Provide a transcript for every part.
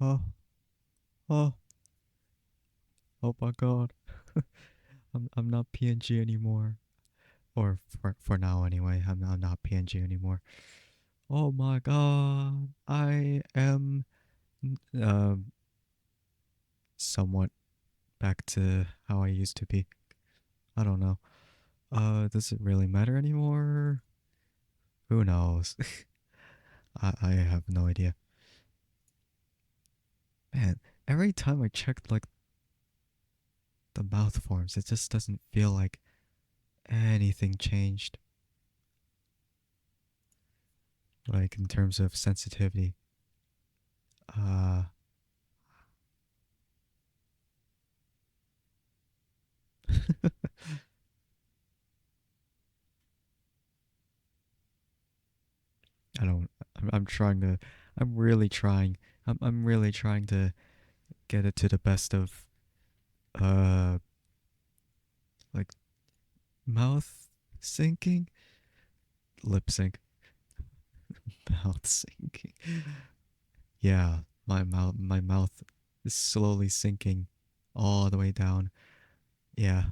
Oh, oh, oh my god. I'm not PNG anymore. Or for now anyway. I'm not PNG anymore. Oh my god. I am um somewhat back to how I used to be. I don't know. Does it really matter anymore? Who knows? I have no idea. Man, every time I check like the mouth forms, it just doesn't feel like anything changed. Like in terms of sensitivity. Uh I don't I'm trying to I'm really trying. I'm really trying to get it to the best of uh like mouth syncing, lip sync, mouth syncing. Yeah, my mouth is slowly sinking all the way down. Yeah,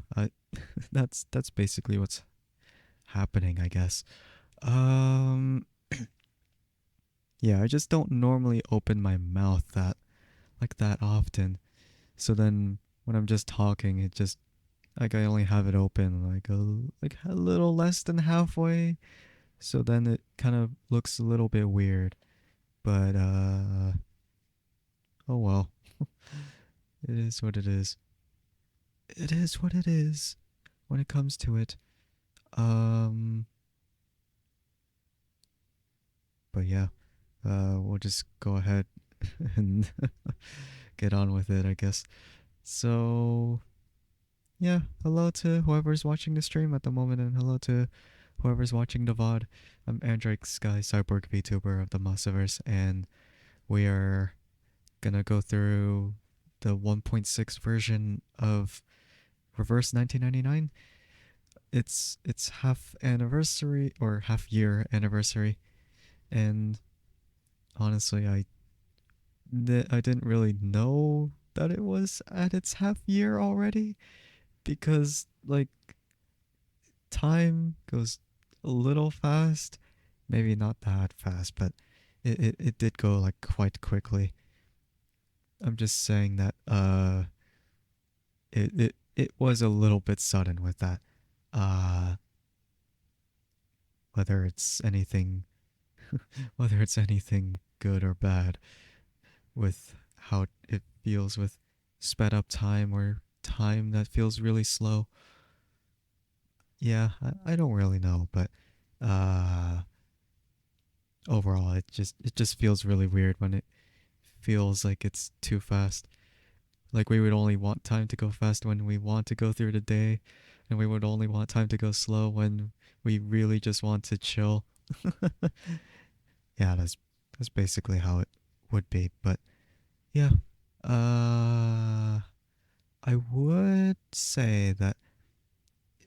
that's basically what's happening, I guess. Um yeah, I just don't normally open my mouth that often. So then when I'm just talking, it just like I only have it open like a little less than halfway. So then it kind of looks a little bit weird. But oh well. It is what it is. It is what it is when it comes to it. Um but yeah, we'll just go ahead and get on with it, I guess. So, yeah, hello to whoever's watching the stream at the moment, and hello to whoever's watching the VOD. I'm Andrike Sky Cyborg VTuber of the Massiverse, and we are gonna go through the 1.6 version of Reverse 1999. It's half anniversary or half year anniversary, and honestly, I didn't really know that it was at its half year already because like time goes a little fast. Maybe not that fast, but it did go like quite quickly. I'm just saying that it was a little bit sudden with that. Uh whether it's anything whether it's anything good or bad with how it feels with sped up time or time that feels really slow. Yeah, I don't really know, but uh overall it just feels really weird when it feels like it's too fast. Like we would only want time to go fast when we want to go through the day, and we would only want time to go slow when we really just want to chill. Yeah, that's basically how it would be. But yeah, uh, I would say that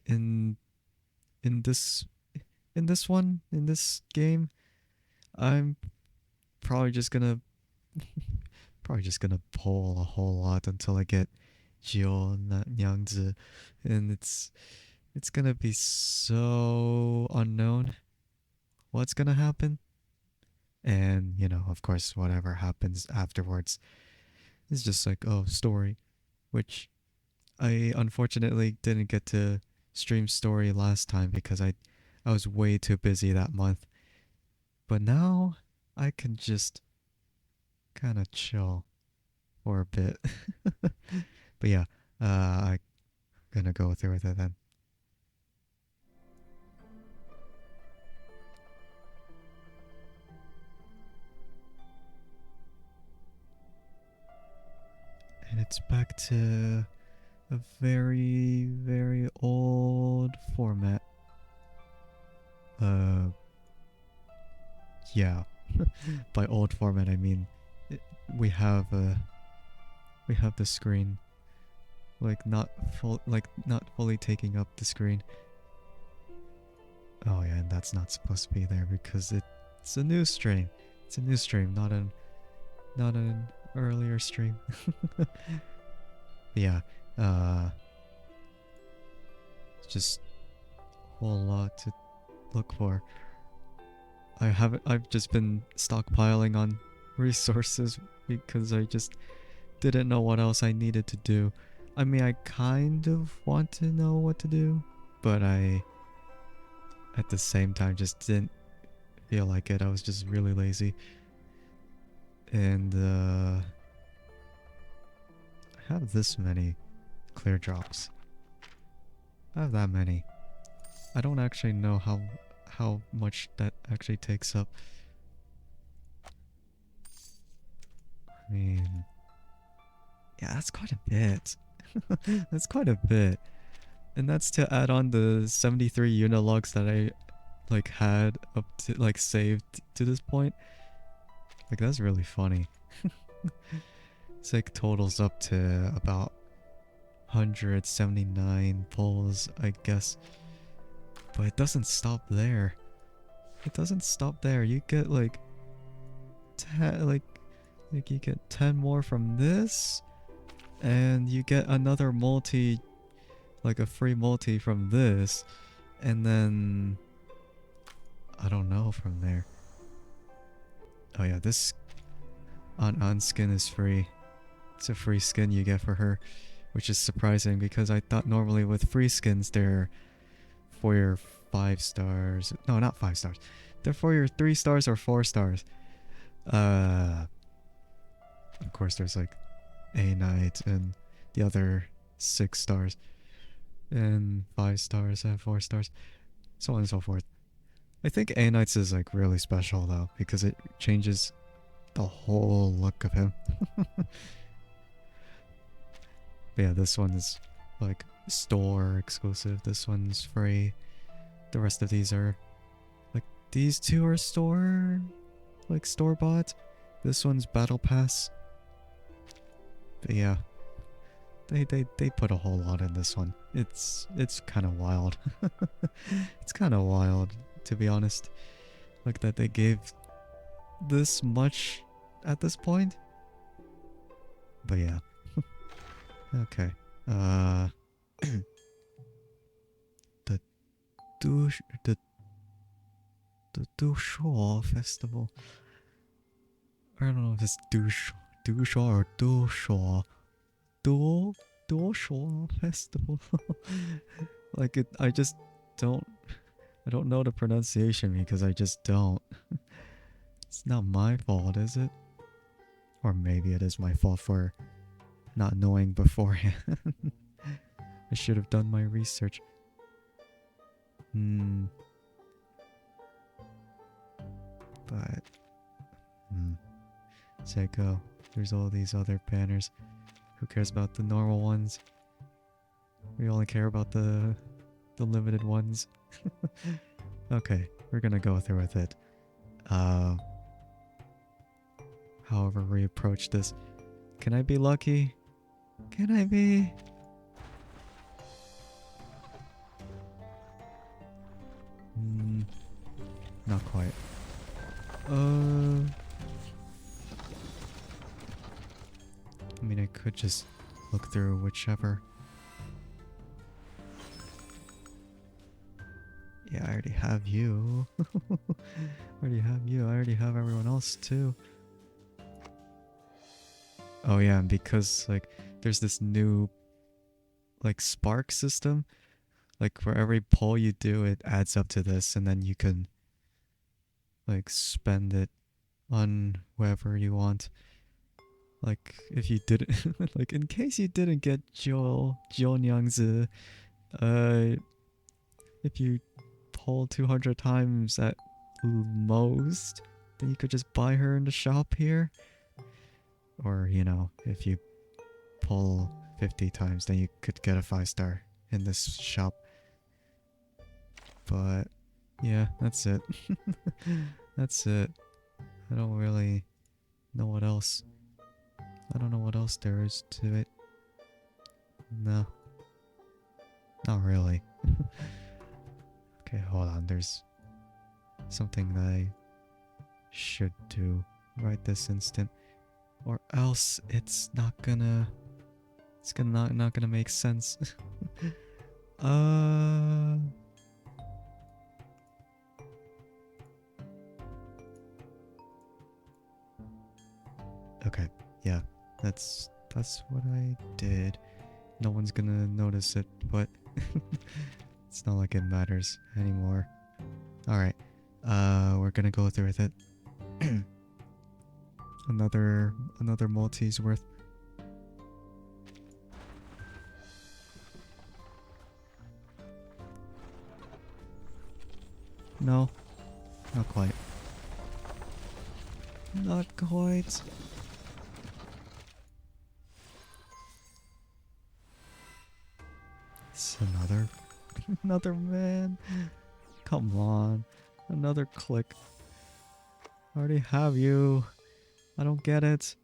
in in this in this game, I'm probably just gonna pull a whole lot until I get Jiu Nyangzi, and it's gonna be so unknown what's gonna happen, and of course, whatever happens afterwards is just like story, which I unfortunately didn't get to stream story last time because I was way too busy that month, but now I can just kind of chill for a bit. But yeah, I'm gonna go through with it then. And it's back to a very, very old format. Uh, yeah. By old format, I mean it, we have we have the screen like not fully taking up the screen. Oh yeah, and that's not supposed to be there because it's a new stream. It's a new stream, not an earlier stream. Yeah, uh, just a whole lot to look for. I've just been stockpiling on resources because I just didn't know what else I needed to do. I mean, I kind of want to know what to do, but I, at the same time, just didn't feel like it. I was just really lazy. And, I have this many clear drops. I have that many. I don't actually know how much that actually takes up. I mean, yeah, that's quite a bit. That's quite a bit. And that's to add on the 73 unilogs that I like had up to like saved to this point. Like that's really funny. It's like totals up to about 179 pulls, I guess. But it doesn't stop there. It doesn't stop there. You get like 10, like you get 10 more from this, and you get another multi, like a free multi from this, and then I don't know from there. Oh yeah, this on skin is free. It's a free skin you get for her, which is surprising because I thought normally with free skins they're for your 5 stars. No, not 5 stars. They're for your 3 stars or 4 stars. Of course there's like A Knight and the other 6 stars and 5 stars and 4 stars, so on and so forth. I think A Knight's is like really special though because it changes the whole look of him. But yeah, this one is like store exclusive. This one's free. The rest of these are like these two are store bought. This one's battle pass. But yeah, they put a whole lot in this one. It's kind of wild. It's kind of wild to be honest. Like that they gave this much at this point. But yeah. Okay. The the Dushaw festival. I don't know if it's Dushaw or Dushaw. Dushaw festival. Like it, I just don't. I don't know the pronunciation because I just don't. It's not my fault, is it? Or maybe it is my fault for not knowing beforehand. I should have done my research. But Seiko, there's all these other banners. Who cares about the normal ones? We only care about the limited ones. Okay, we're gonna go through with it. However we approach this. Can I be lucky? Can I be? Not quite. I mean, I could just look through whichever. Yeah, I already have you. I already have you. I already have everyone else too. Oh yeah, and because like there's this new like spark system. Like for every pull you do, it adds up to this, and then you can like spend it on whoever you want. Like if you didn't, like in case you didn't get Jionyangzi, if you pull 200 times at most, then you could just buy her in the shop here. Or you know, if you pull 50 times, then you could get a 5-star in this shop. But yeah, that's it. That's it. I don't really know what else. I don't know what else there is to it. No. Not really. Okay, hold on. There's something that I should do right this instant. or else it's not gonna not gonna make sense. uh okay, yeah, that's what I did. No one's gonna notice it, but it's not like it matters anymore. All right, we're gonna go through with it. another multi's worth. No, not quite. Not quite. It's another another man. Come on. Another click. I already have you. I don't get it.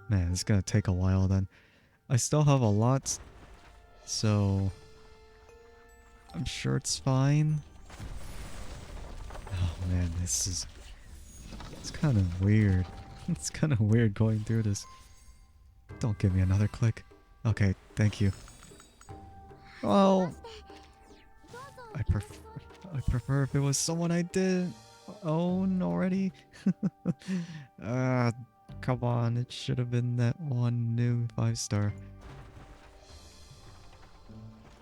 Man, it's gonna take a while then. I still have a lot, so I'm sure it's fine. Oh man, it's kind of weird. It's kind of weird going through this. Don't give me another click. Okay, thank you. Well, I prefer if it was someone I did own already. Come on, it should have been that one new 5-star.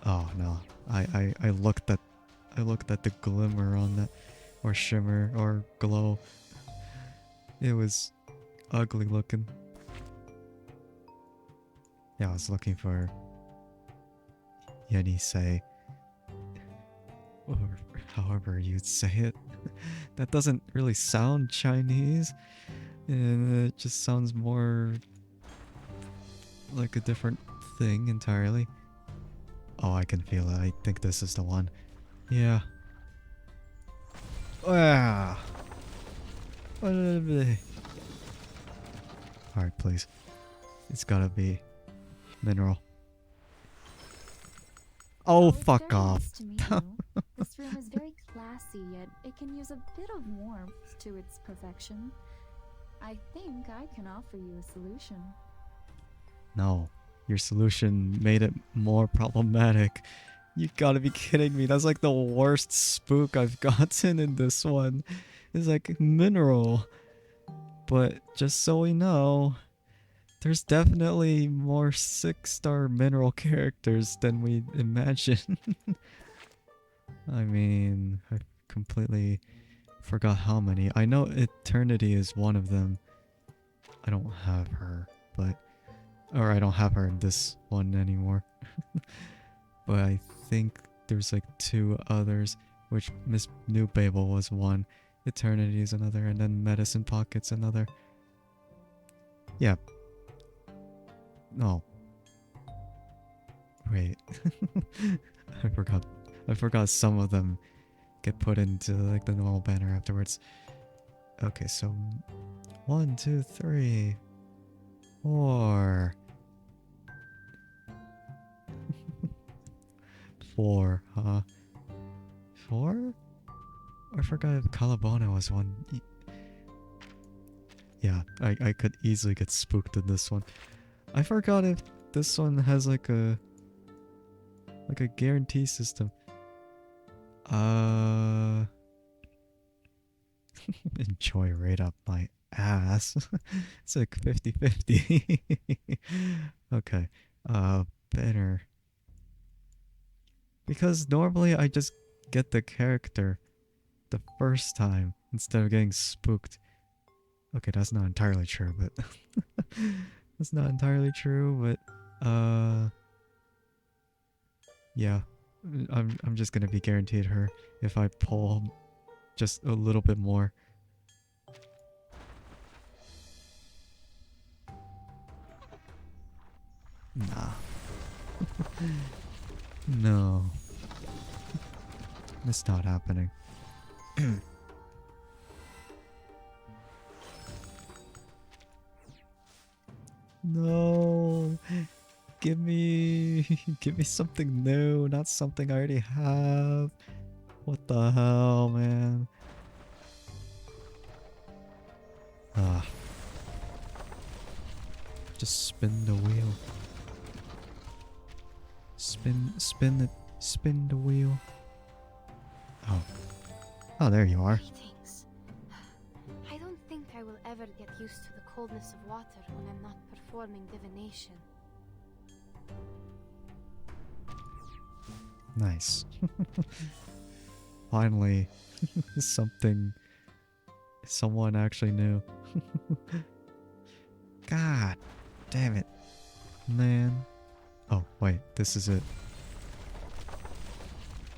Oh no, I looked at the glimmer on that, or shimmer, or glow. It was ugly looking. Yeah, I was looking for Yenisei, or however you'd say it. That doesn't really sound Chinese, and it just sounds more like a different thing entirely. Oh, I can feel it. I think this is the one. Yeah. Ah. Alright, please. It's gotta be mineral. Oh, fuck off. Nice to meet you. This room is very classy, yet it can use a bit of warmth to its perfection. I think I can offer you a solution. No. Your solution made it more problematic. You gotta be kidding me. That's like the worst spook I've gotten in this one. It's like mineral. But just so we know, there's definitely more 6-star mineral characters than we imagine. I mean, I completely forgot how many. I know Eternity is one of them. I don't have her, but... Or I don't have her in this one anymore. But I think there's like 2 others, which Miss New Babel was one, Eternity is another, and then Medicine Pocket's another. Yeah. No. Wait. I forgot some of them get put into like the normal banner afterwards. Okay, so 1, 2, 3, 4. 4, huh? 4? I forgot if Calabona was one. Yeah, I could easily get spooked in this one. I forgot if this one has like a guarantee system. Enjoy right up my ass. It's like 50-50. Okay. Better. Because normally I just get the character the first time instead of getting spooked. Okay, that's not entirely true, but that's not entirely true, but yeah. I'm just gonna be guaranteed her if I pull just a little bit more. Nah. No. It's not happening. No. Give me something new, not something I already have. What the hell, man? Ah, just spin the wheel. Spin it, spin the wheel. Oh. Oh, there you are. Greetings. I don't think I will ever get used to the coldness of water when I'm not performing divination. Nice. Finally, someone actually knew. God damn it, man. Oh, wait, this is it.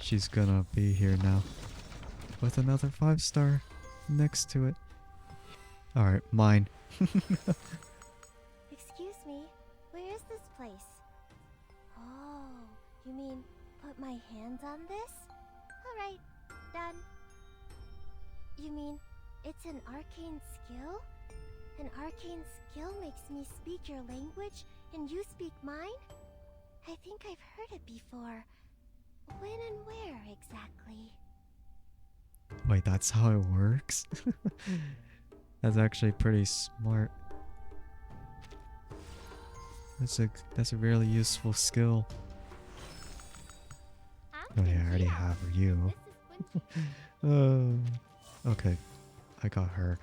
She's gonna be here now. With another 5-star next to it. Alright, mine. Excuse me, where is this place? Oh, you mean put my hands on this? Alright, done. You mean it's an arcane skill? An arcane skill makes me speak your language and you speak mine? I think I've heard it before. When and where exactly? Wait, that's how it works? That's actually pretty smart. That's a really useful skill. Oh yeah, I already have you. Okay, I got her.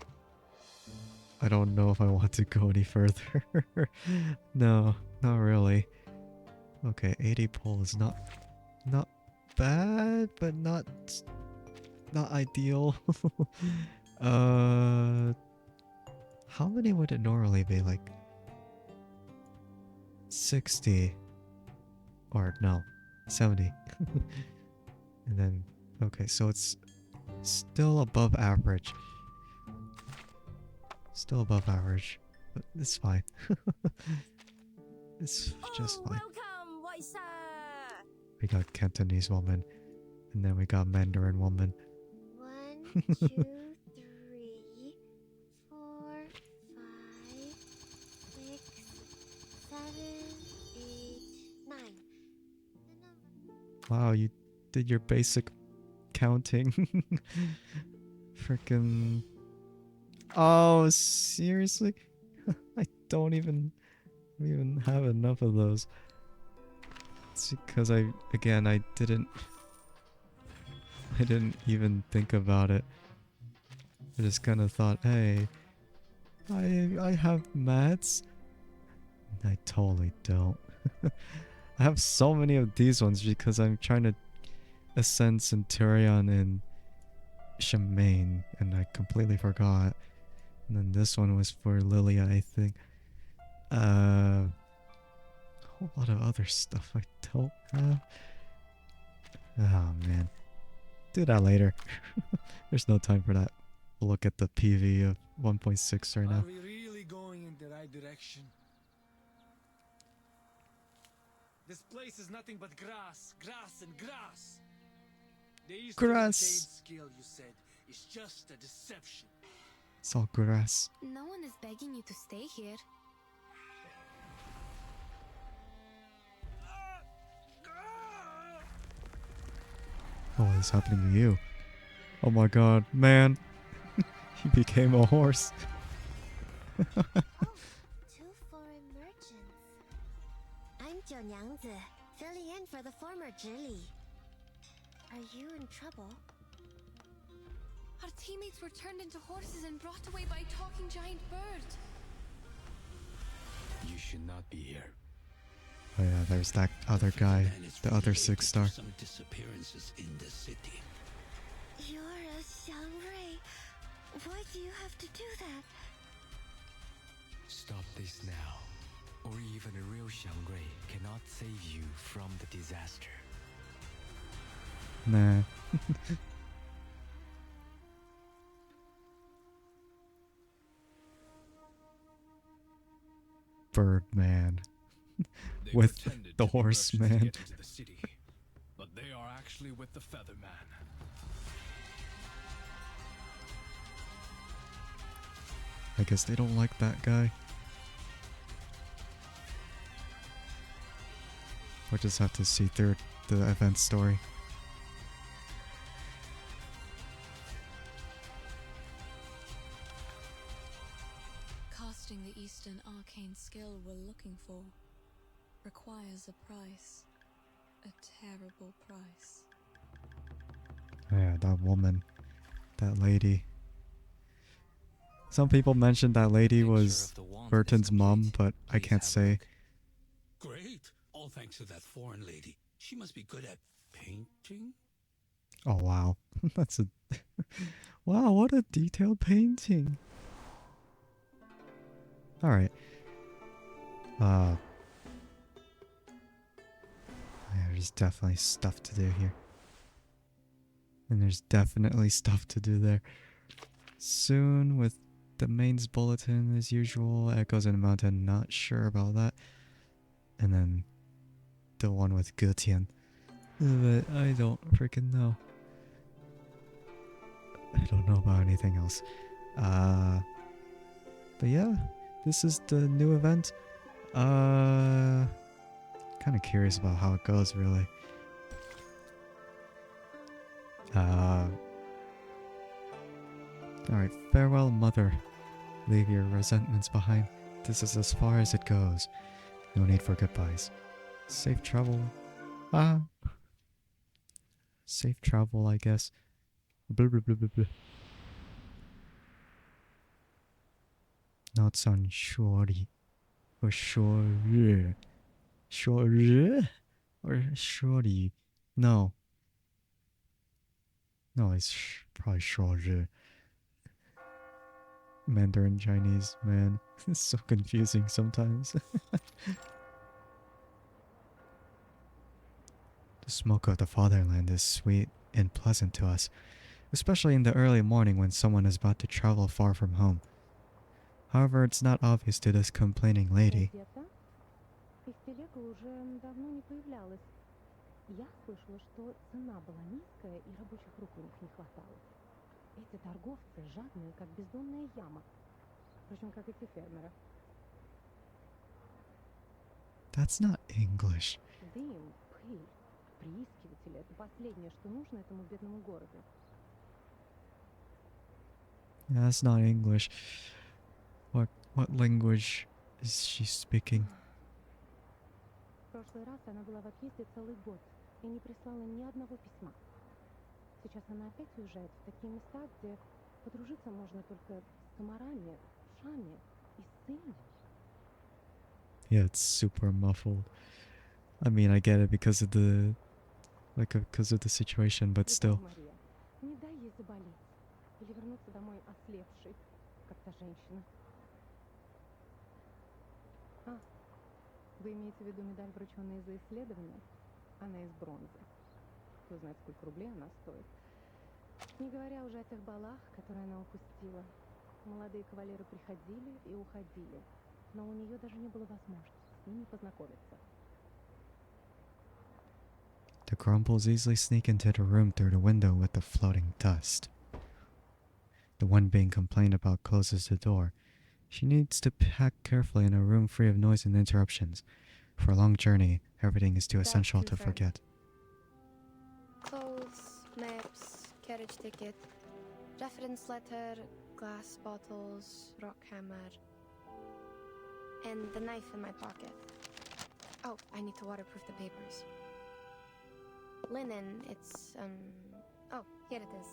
I don't know if I want to go any further. No, not really. Okay, 80 pull is not bad, but not ideal. How many would it normally be? Like 60 or no, 70. And then okay, so it's still above average. Still above average, but it's fine. It's just fine. Welcome, white sir. We got Cantonese woman, and then we got Mandarin woman. 1, 2, 3, 4, 5, 6, 7, 8, 9. Wow, you did your basic counting. Freaking. Oh, seriously? I don't even have enough of those. It's because I didn't even think about it. I just kind of thought, hey, I have mats. I totally don't. I have so many of these ones because I'm trying to ascend Centurion and Shemaine, and I completely forgot. And then this one was for Lilia, I think. A whole lot of other stuff I don't have. Oh man. Do that later. There's no time for that. We'll look at the PV of 1.6 right now. Are we really going in the right direction? This place is nothing but grass, grass, and grass. The Eastern Grass. arcade skill you said is just a deception. It's all grass. No one is begging you to stay here. Oh, what is happening to you? Oh my god, man. He became a horse. Oh, 2 foreign merchants. I'm Jiu Nyangzi, filling in for the former Zhili. Are you in trouble? Our teammates were turned into horses and brought away by a talking giant bird. You should not be here. Oh yeah, there's that other guy, the other 6-star. Some disappearances in the city. You're a Xiangrui. Why do you have to do that? Stop this now, or even a real Xiangrui cannot save you from the disaster. Nah. Birdman. They With pretended the to be merchants to horseman. get into the city, but they are actually with the Featherman. I guess they don't like that guy. We'll just have to see through the event story. Harvesting the Eastern arcane skill we're looking for requires a price. A terrible price. Yeah, that woman. That lady. Some people mentioned that lady Picture was of the wand is Burton's mom, complete. but I Please can't have a say. look. Great. All thanks to that foreign lady. She must be good at painting. Oh, wow. That's a... Wow, what a detailed painting. Alright. Yeah, there's definitely stuff to do here. And there's definitely stuff to do there. Soon, with the mains bulletin as usual, Echoes in the Mountain, not sure about that. And then the one with Gutian. But I don't freaking know. I don't know about anything else. But yeah, this is the new event. Kind of curious about how it goes, really. Alright, farewell, mother. Leave your resentments behind. This is as far as it goes. No need for goodbyes. Safe travel. Safe travel, I guess. Blah, blah, blah, blah, blah. Notes on Shori. Or Shori. Shori? Or Shori? No. No, it's probably Shori. Mandarin Chinese, man. It's so confusing sometimes. The smoke of the fatherland is sweet and pleasant to us, especially in the early morning when someone is about to travel far from home. However, it's not obvious to this complaining lady. Из телега уже давно не появлялась. Я слышала, что цена была низкая и рабочих рук у них не хватало. Эти торговцы жадные, как бездонная яма. Впрочем, как и все фермеры. That's not English. Дым, пыль, приискиватели — это последнее, что нужно этому бедному городу. Yeah, that's not English. What language is she speaking? В прошлый раз она была в отъезде целый год и не прислала ни одного письма. Сейчас она опять уезжает в такие места, где подружиться можно только с комарами, шами и сынью. Yeah, it's super muffled. I mean, I get it because of the situation, but still. Мария, не дай ей заболеть или вернуться домой ослепшей, как та женщина. Вы имеете в виду медаль, врученную за исследование? Она из бронзы. Кто знает, сколько рублей она стоит. Не говоря уже о тех балах, которые она упустила. Молодые кавалеры приходили и уходили, но у нее даже не было возможности с ними познакомиться. The grumbles easily sneak into the room through the window with the floating dust. The one being complained about closes the door. She needs to pack carefully in a room free of noise and interruptions. For a long journey, everything is too essential to forget. Clothes, maps, carriage ticket, reference letter, glass bottles, rock hammer, and the knife in my pocket. Oh, I need to waterproof the papers. Linen, it's, oh, here it is.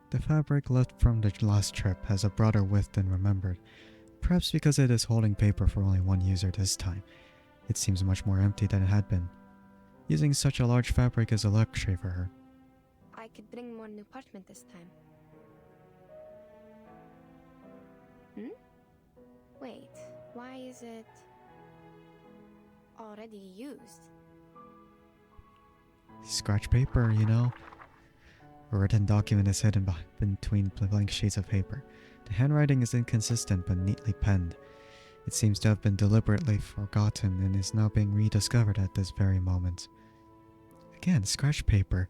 The fabric left from the last trip has a broader width than remembered. Perhaps because it is holding paper for only one user this time. It seems much more empty than it had been. Using such a large fabric is a luxury for her. I could bring more new parchment this time. Wait, why is it already used? Scratch paper, you know? A written document is hidden between blank sheets of paper. The handwriting is inconsistent but neatly penned. It seems to have been deliberately forgotten and is now being rediscovered at this very moment. Again, scratch paper.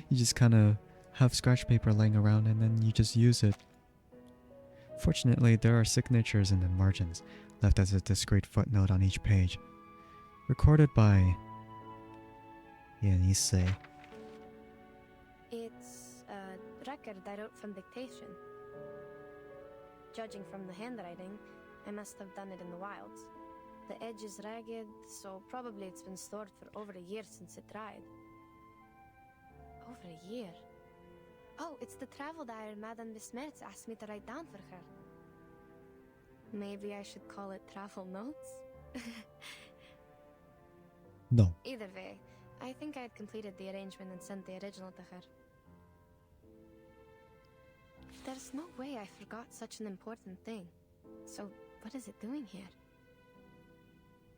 You just kind of have scratch paper laying around and then you just use it. Fortunately, there are signatures in the margins, left as a discreet footnote on each page. Recorded by Yenise. It's a record I wrote from dictation. judging from the handwriting, I must have done it in the wilds. The edge is ragged, so probably it's been stored for over a year since it dried. Over a year? Oh, it's the travel diary Madame Besmertz asked me to write down for her. Maybe I should call it travel notes? No. Either way, I think I had completed the arrangement and sent the original to her. There's no way I forgot such an important thing. So, what is it doing here?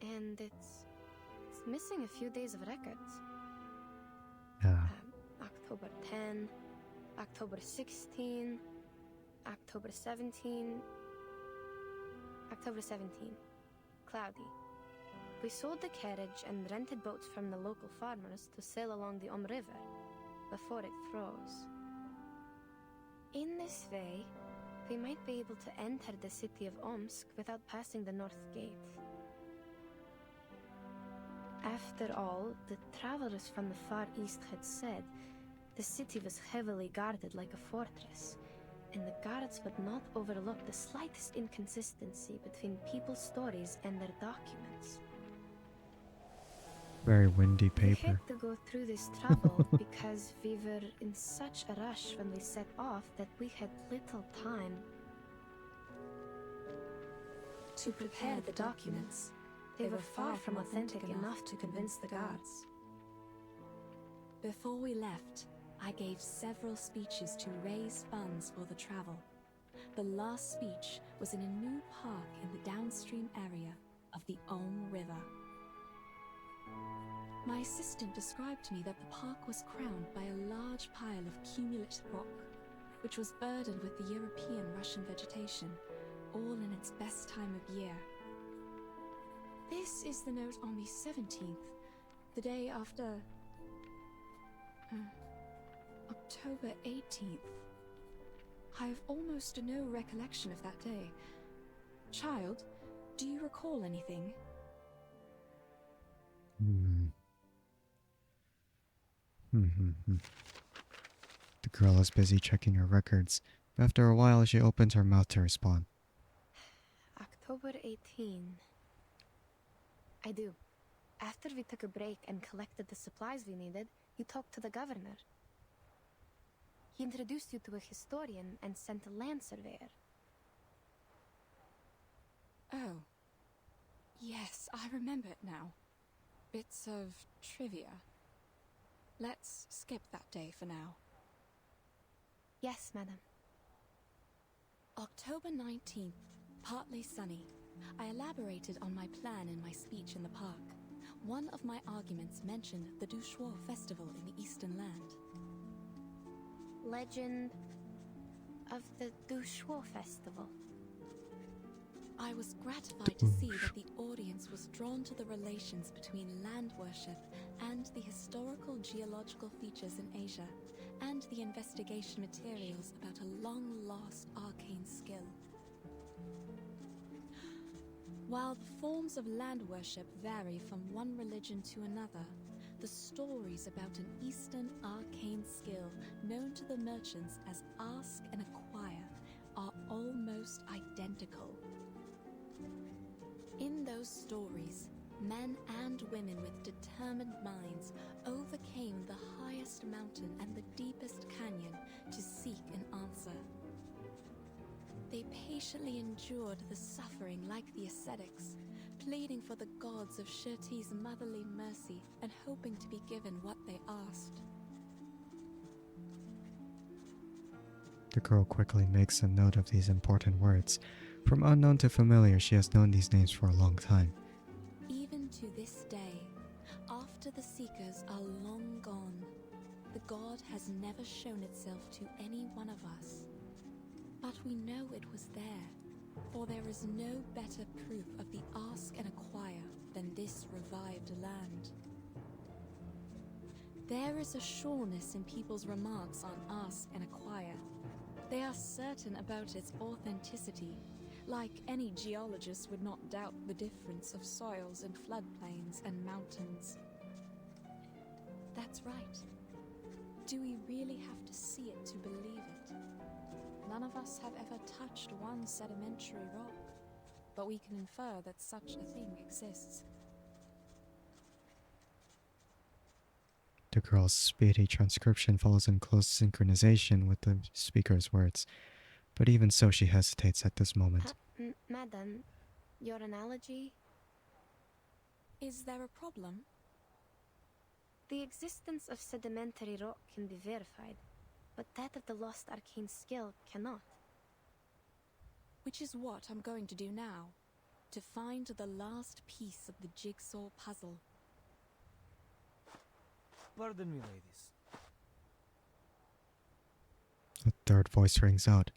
And it's missing a few days of records. October 10, October 16, October 17, October 17. Cloudy. We sold the carriage and rented boats from the local farmers to sail along the River before it froze. In this way, we might be able to enter the city of Omsk without passing the North Gate. After all, the travelers from the Far East had said the city was heavily guarded like a fortress, and the guards would not overlook the slightest inconsistency between people's stories and their documents. Very windy We paper. had to go through this trouble because we were in such a rush when we set off that we had little time to prepare the documents. They were far from authentic enough to convince the guards. Before we left, I gave several speeches to raise funds for the travel. The last speech was in a new park in the downstream area of the River. My assistant described to me that the park was crowned by a large pile of cumulate rock, which was burdened with the European Russian vegetation, all in its best time of year. This is the note on the 17th, the day after October 18th. I have almost no recollection of that day. Child, do you recall anything? The girl is busy checking her records. After a while, she opens her mouth to respond. October 18. I do. After we took a break and collected the supplies we needed, you talked to the governor. He introduced you to a historian and sent a land surveyor. Oh. Yes, I remember it now. Bits of trivia. Let's skip that day for now. Yes, madam. October 19th, partly sunny. I elaborated on my plan in my speech in the park. One of my arguments mentioned the Duchois festival in the Eastern Land. Legend of the Duchois festival. I was gratified to see that the audience was drawn to the relations between land worship and the historical geological features in Asia, and the investigation materials about a long-lost arcane skill. While the forms of land worship vary from one religion to another, the stories about an Eastern arcane skill known to the merchants as Ask and Acquire are almost identical. In those stories, men and women with determined minds overcame the highest mountain and the deepest canyon to seek an answer. They patiently endured the suffering like the ascetics, pleading for the gods of Shirti's motherly mercy and hoping to be given what they asked. The girl quickly makes a note of these important words. From unknown to familiar, she has known these names for a long time. Even to this day, after the Seekers are long gone, the god has never shown itself to any one of us. But we know it was there, for there is no better proof of the Ask and Acquire than this revived land. There is a sureness in people's remarks on Ask and Acquire. They are certain about its authenticity, like any geologist would not doubt the difference of soils and floodplains and mountains. That's right. Do we really have to see it to believe it? none of us have ever touched one sedimentary rock, but we can infer that such a thing exists. The girl's speedy transcription follows in close synchronization with the speaker's words, but even so she hesitates at this moment. Madam, your analogy? Is there a problem? The existence of sedimentary rock can be verified, but that of the lost arcane skill cannot. Which is what I'm going to do now, to find the last piece of the jigsaw puzzle. Pardon me, ladies. A third voice rings out.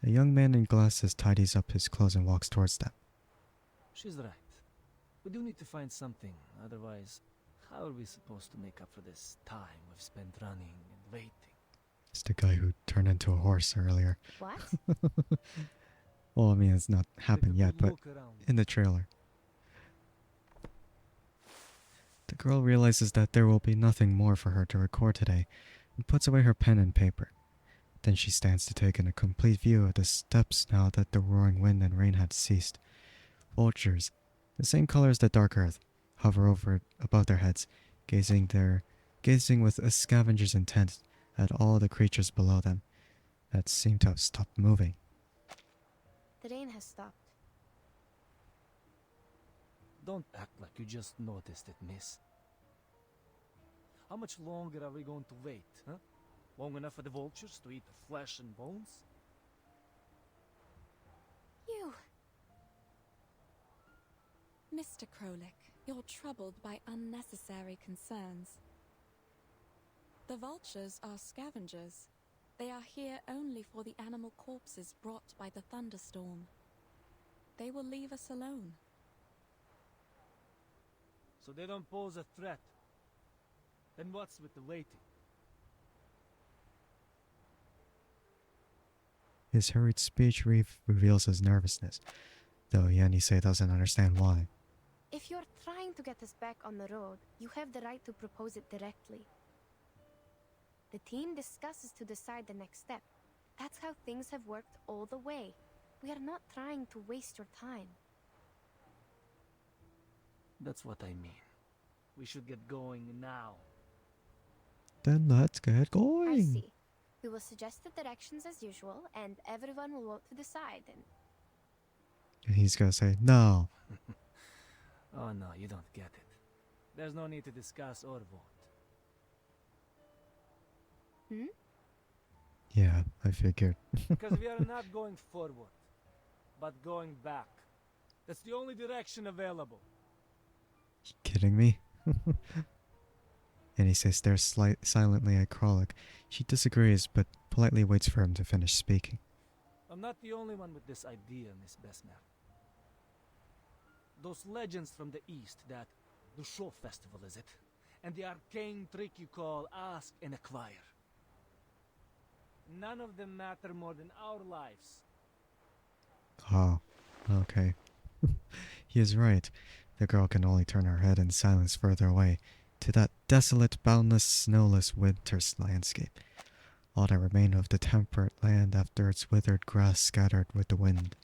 A young man in glasses tidies up his clothes and walks towards them. She's right. We do need to find something, otherwise, how are we supposed to make up for this time we've spent running and waiting? It's the guy who turned into a horse earlier. What? Well, I mean, it's not happened Take a yet, good but look around. in the trailer. The girl realizes that there will be nothing more for her to record today and puts away her pen and paper. Then she stands to take in a complete view of the steppes now that the roaring wind and rain had ceased. Vultures, the same color as the dark earth, hover above their heads, gazing with a scavenger's intent at all the creatures below them that seem to have stopped moving. The rain has stopped. Don't act like you just noticed it, miss. How much longer are we going to wait, huh? Long enough for the vultures to eat the flesh and bones? You! Mr. Krolik, you're troubled by unnecessary concerns. The vultures are scavengers. They are here only for the animal corpses brought by the thunderstorm. They will leave us alone. So they don't pose a threat. Then what's with the waiting? His hurried speech reveals his nervousness, though Yenisei doesn't understand why. If you're trying to get us back on the road, you have the right to propose it directly. The team discusses to decide the next step. That's how things have worked all the way. We are not trying to waste your time. That's what I mean. We should get going now. Then let's get I going. see. We will suggest the directions as usual, and everyone will vote to decide. And he's gonna say no. Oh no, you don't get it. There's no need to discuss or vote. Hmm? Yeah, I figured. Because we are not going forward, but going back. That's the only direction available. Kidding me? Yenisei stares silently at Kralik. She disagrees, but politely waits for him to finish speaking. I'm not the only one with this idea, Miss Besmer. Those legends from the East that the show festival, is it? And the arcane trick you call ask and acquire. None of them matter more than our lives. Oh, okay. He is right. The girl can only turn her head in silence further away, to that desolate, boundless, snowless winter's landscape. All that remained of the temperate land after its withered grass scattered with the wind.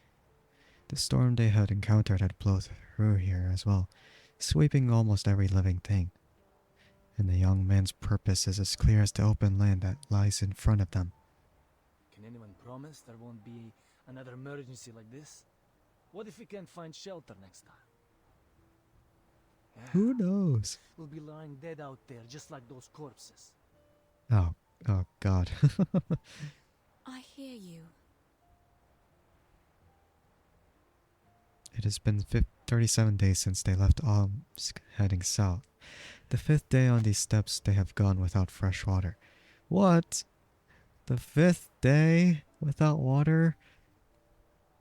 The storm they had encountered had blown through here as well, sweeping almost every living thing. And the young man's purpose is as clear as the open land that lies in front of them. Can anyone promise there won't be another emergency like this? What if we can't find shelter next time? Yeah, Who knows? we'll be lying dead out there just like those corpses. Oh God. I hear you. It has been 37 days since they left Omsk heading south. The 5th day on these steppes they have gone without fresh water. What? The 5th day without water?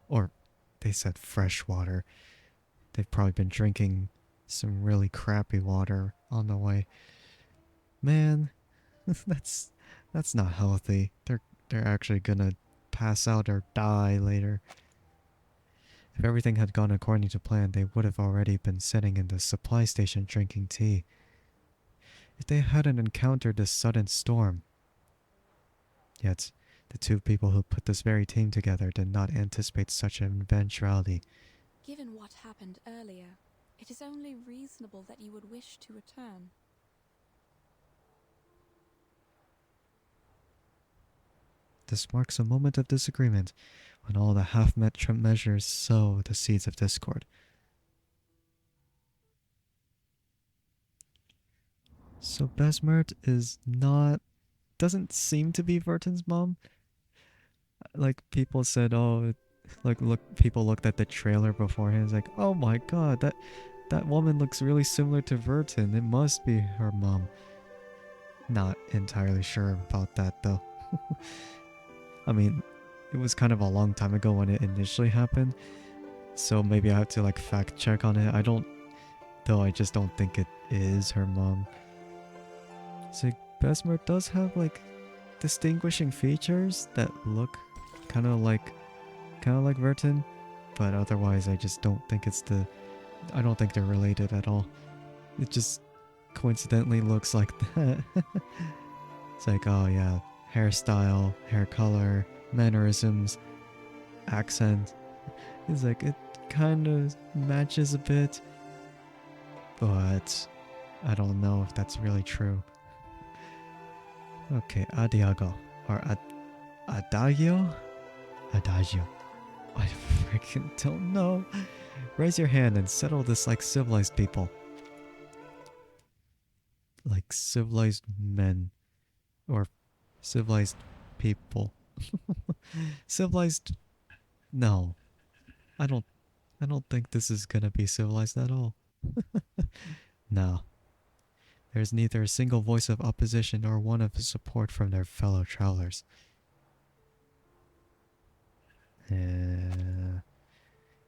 Or they said fresh water. They've probably been drinking some really crappy water on the way. Man, that's not healthy. They're actually gonna pass out or die later. If everything had gone according to plan, they would have already been sitting in the supply station drinking tea. If they hadn't encountered this sudden storm. Yet, The two people who put this very team together did not anticipate such an eventuality. Given what happened earlier, it is only reasonable that you would wish to return. This marks a moment of disagreement when all the measures sow the seeds of discord. So Besmert doesn't seem to be Verton's mom. Like people said, oh, people looked at the trailer beforehand. It's like, oh my god, that woman looks really similar to Verton. It must be her mom. Not entirely sure about that though. I mean, it was kind of a long time ago when it initially happened, so maybe I have to like fact check on it. I just don't think it is her mom. So Besmer does have like distinguishing features that look kind of like Verton, but otherwise I just don't think I don't think they're related at all. It just coincidentally looks like that. It's like, oh yeah, hairstyle, hair color, mannerisms, accent. It's like it kind of matches a bit, but I don't know if that's really true. Okay, Adiago. Or Adagio? Adagio. I freaking don't know. Raise your hand and settle this like civilized people. Like civilized men. Or civilized people. Civilized... No. I don't think this is gonna be civilized at all. No. There's neither a single voice of opposition nor one of support from their fellow travelers.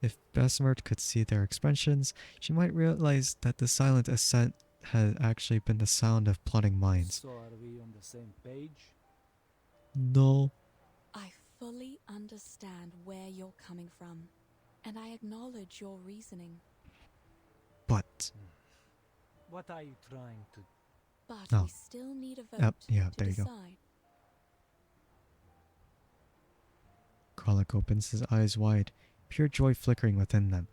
If Besmert could see their expressions, she might realize that the silent assent had actually been the sound of plotting minds. So are we on the same page? No. I fully understand where you're coming from, and I acknowledge your reasoning. But... What are you trying to... But we still need a vote yeah, to there you decide. go. Kralik opens his eyes wide, pure joy flickering within them,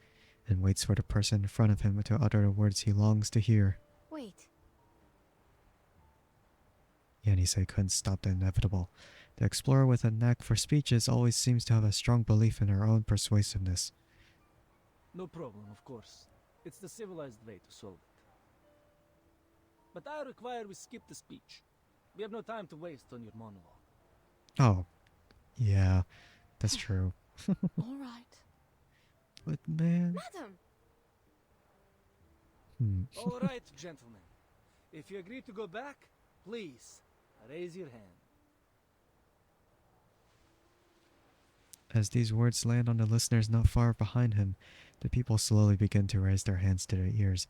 and waits for the person in front of him to utter the words he longs to hear. Wait. Yanise couldn't stop the inevitable. The explorer with a knack for speeches always seems to have a strong belief in her own persuasiveness. No problem, of course. It's the civilized way to solve it. But I require we skip the speech. We have no time to waste on your monologue. Oh, yeah, that's true. All right. But man... Madam! All right, gentlemen. If you agree to go back, please, raise your hand. As these words land on the listeners not far behind him, the people slowly begin to raise their hands to their ears,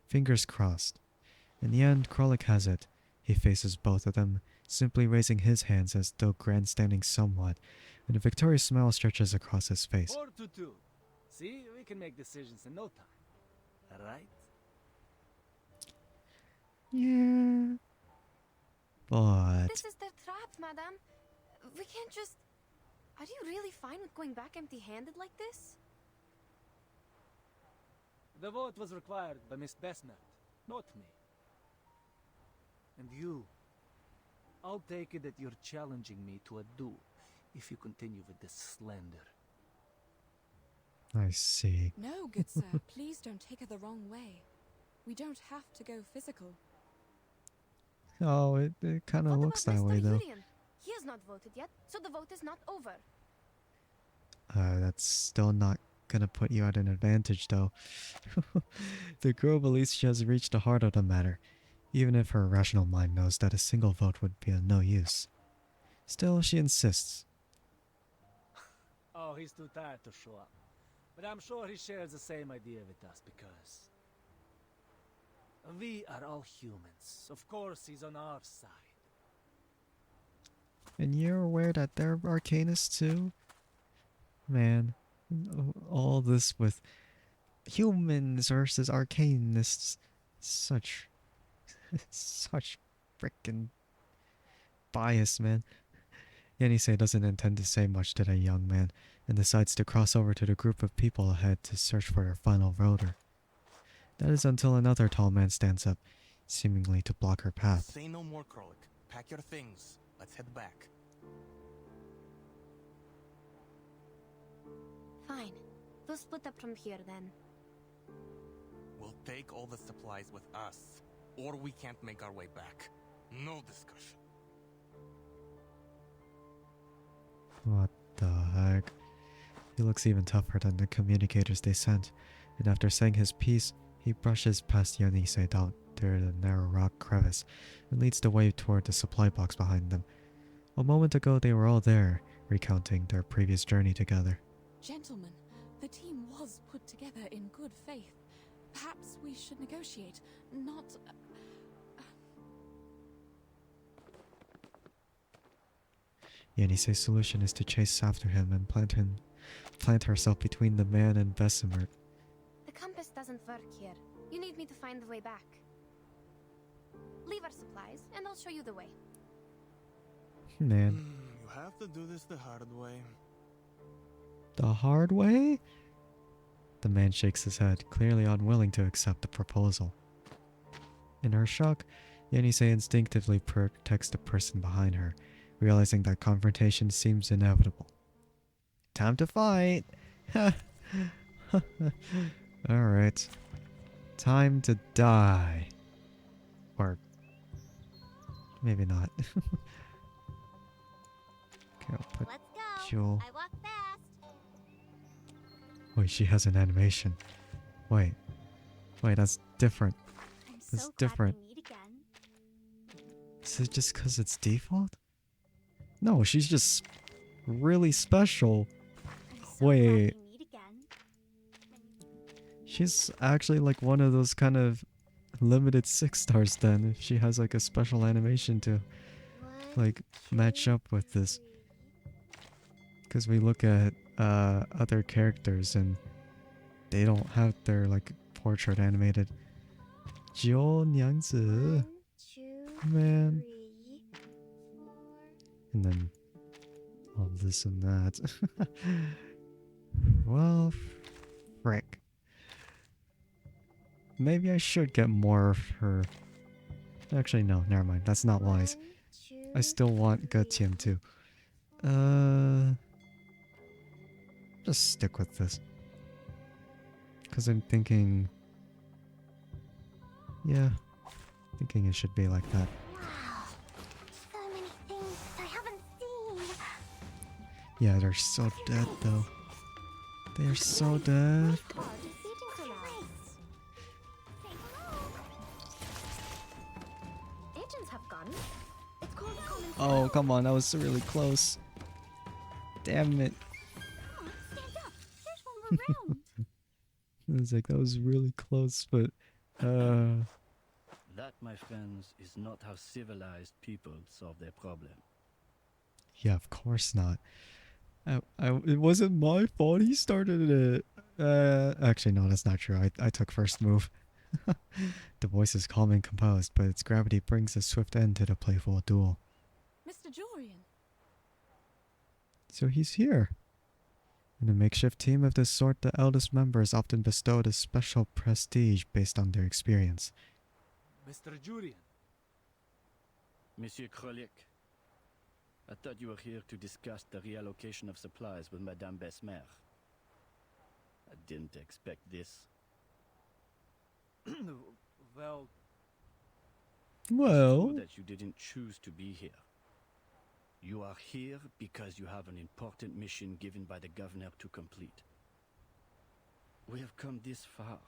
fingers crossed. In the end, Kralik has it. He faces both of them, simply raising his hands as though grandstanding somewhat, and a victorious smile stretches across his face. 4-2. See, we can make decisions in no time. Right? Yeah. But... This is their trap, madam. We can't just... Are you really fine with going back empty-handed like this? The vote was required by Miss Besmert, not me. And you, I'll take it that you're challenging me to a duel if you continue with this slander. I see. No, good sir, please don't take it the wrong way. We don't have to go physical. Oh, it kind of looks that way, though. He has not voted yet, so the vote is not over. That's still not gonna put you at an advantage, though. The girl believes she has reached the heart of the matter, even if her rational mind knows that a single vote would be of no use. Still, she insists. Oh, he's too tired to show up. But I'm sure he shares the same idea with us because... we are all humans. Of course, he's on our side. And you're aware that they're arcanists too? Man, all this with humans versus arcanists. Such frickin' bias, man. Yenisei doesn't intend to say much to the young man and decides to cross over to the group of people ahead to search for their final voter. That is until another tall man stands up, seemingly to block her path. Say no more, Krolik. Pack your things. Let's head back. Fine. We'll split up from here then. We'll take all the supplies with us, or we can't make our way back. No discussion. What the heck? He looks even tougher than the communicators they sent, and after saying his piece, he brushes past Yenisei down through the narrow rock crevice and leads the way toward the supply box behind them. A moment ago they were all there, recounting their previous journey together. Gentlemen, the team was put together in good faith. Perhaps we should negotiate, not... Yenisei's solution is to chase after him and plant herself between the man and Bessemer. The compass doesn't work here. You need me to find the way back. Leave our supplies, and I'll show you the way. Man. You have to do this the hard way. The hard way? The man shakes his head, clearly unwilling to accept the proposal. In her shock, Yenisei instinctively protects the person behind her, realizing that confrontation seems inevitable. Time to fight! Alright. Time to die. Or maybe not. Okay, I'll put Let's go. Jewel. I walk fast. Wait, she has an animation. Wait, that's different. I'm That's so different. glad we meet again. Is it just because it's default? No, she's just really special. I'm so Wait. glad we meet again. She's actually like one of those kind of limited 6 stars then, if she has like a special animation to like match up with this. Because we look at other characters and they don't have their like portrait animated. Jiu Nyangzi. 1, 2, Man. 3, 4. And then all this and that. Well, frick. Maybe I should get more of her. Actually, no, never mind. That's not wise. 1, 2, I still want 3, Getian too. Just stick with this. Because I'm thinking... Yeah, thinking it should be like that. Wow. So many things I haven't seen. Yeah, they're so dead though. They're so dead. God, it's eating so loud. Agents have guns. It's called common Oh, come on, that was really close. Damn it. Come on, stand up. There's one more round. It was like, that was really close, but... That, my friends, is not how civilized people solve their problem. Yeah, of course not. It wasn't my fault. He started it. Actually, no, that's not true. I took first move. The voice is calm and composed, but its gravity brings a swift end to the playful duel. Mr. Jorian, So he's here. In a makeshift team of this sort, the eldest member is often bestowed a special prestige based on their experience. Mr. Jurian. Monsieur Krolik, I thought you were here to discuss the reallocation of supplies with Madame Besmer. I didn't expect this. Well, Well, true that you didn't choose to be here. You are here because you have an important mission given by the governor to complete. We have come this far.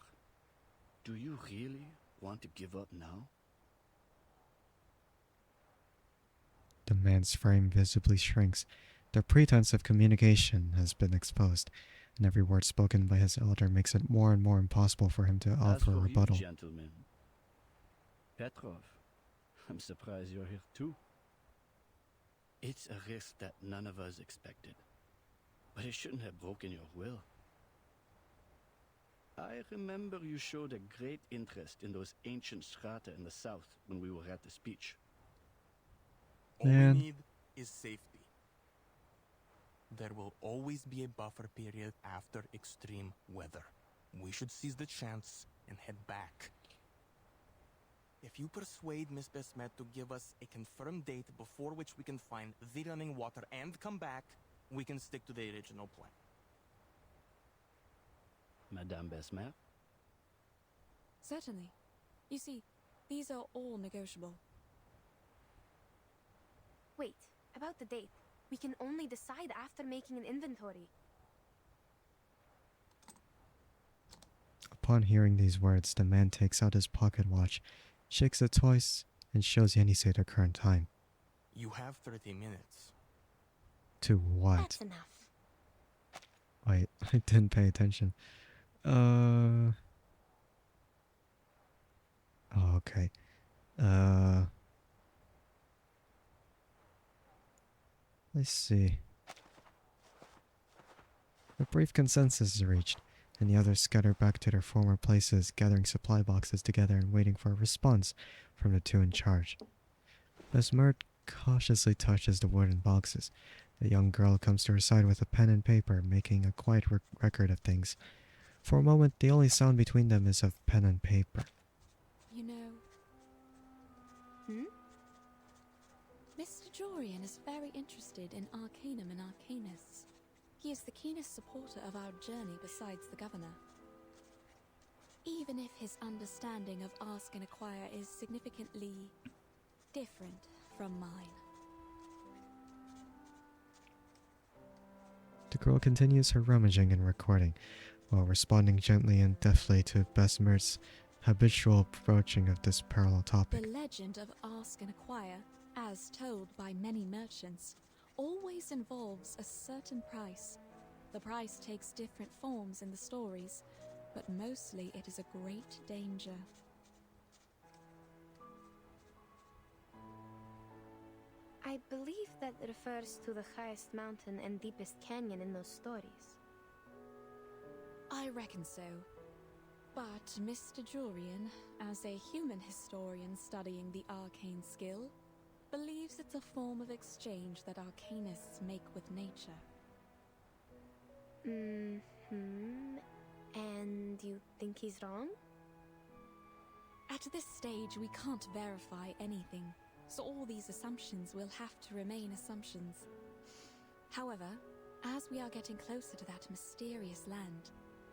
Do you really want to give up now? the man's frame visibly shrinks. The pretense of communication has been exposed, and every word spoken by his elder makes it more and more impossible for him to As offer a for rebuttal. you, gentlemen, Petrov, I'm surprised you're here too. It's a risk that none of us expected, but it shouldn't have broken your will. I remember you showed a great interest in those ancient strata in the south when we were at the speech. All Man. we need is safety. There will always be a buffer period after extreme weather. We should seize the chance and head back. If you persuade Miss Besmet to give us a confirmed date before which we can find the running water and come back, we can stick to the original plan. Madame Besmet? Certainly. You see, these are all negotiable. Wait, about the date. We can only decide after making an inventory. Upon hearing these words, the man takes out his pocket watch, shakes it twice, and shows Yenisei the current time. You have 30 minutes. To what? That's enough. Wait, I didn't pay attention. Oh, okay. Let's see. A brief consensus is reached, and the others scatter back to their former places, gathering supply boxes together and waiting for a response from the two in charge. As Mert cautiously touches the wooden boxes, the young girl comes to her side with a pen and paper, making a quiet record of things. For a moment, the only sound between them is of pen and paper. You know... Mr. Jorian is very interested in Arcanum and Arcanists. He is the keenest supporter of our journey besides the governor. Even if his understanding of Ask and Acquire is significantly different from mine. The girl continues her rummaging and recording, while responding gently and deftly to Besmert's habitual approaching of this parallel topic. The legend of Ask and Acquire, as told by many merchants, always involves a certain price. The price takes different forms in the stories, but mostly it is a great danger. I believe that refers to the highest mountain and deepest canyon in those stories. I reckon so. But Mr. Jorian, as a human historian studying the arcane skill, believes it's a form of exchange that arcanists make with nature. And you think he's wrong? At this stage, we can't verify anything, so all these assumptions will have to remain assumptions. However, as we are getting closer to that mysterious land,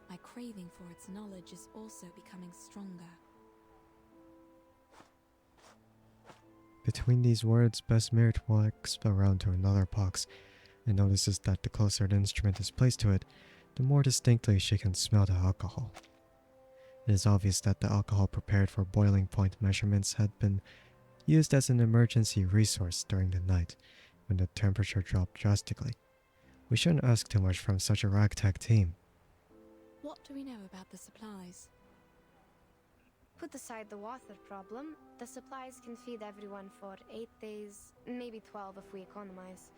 my craving for its knowledge is also becoming stronger. Between these words, Besmert walks around to another box and notices that the closer the instrument is placed to it, the more distinctly she can smell the alcohol. It is obvious that the alcohol prepared for boiling point measurements had been used as an emergency resource during the night when the temperature dropped drastically. We shouldn't ask too much from such a ragtag team. What do we know about the supplies? Put aside the water problem, the supplies can feed everyone for 8 days, maybe 12 if we economize.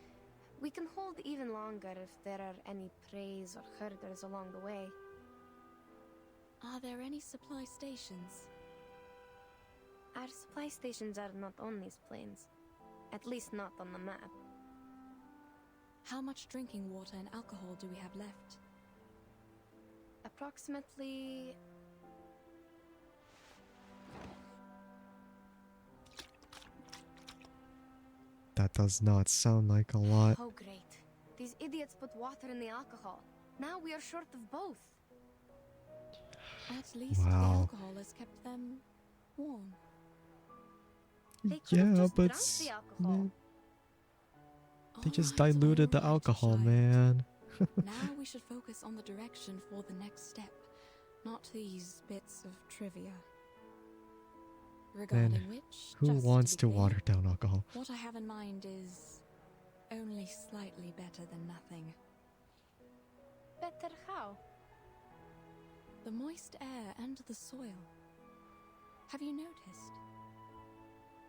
We can hold even longer if there are any preys or herders along the way. Are there any supply stations? Our supply stations are not on these plains. At least not on the map. How much drinking water and alcohol do we have left? Approximately... That does not sound like a lot. Oh great. These idiots put water in the alcohol. Now we are short of both. At least the alcohol has kept them warm. They could have just but drunk the alcohol. They just Alright, diluted the alright, alcohol, child. man. Now we should focus on the direction for the next step, not these bits of trivia. Regarding Man, which, who just wants be to clear, water down alcohol? what I have in mind is only slightly better than nothing. Better how? The moist air and the soil. Have you noticed?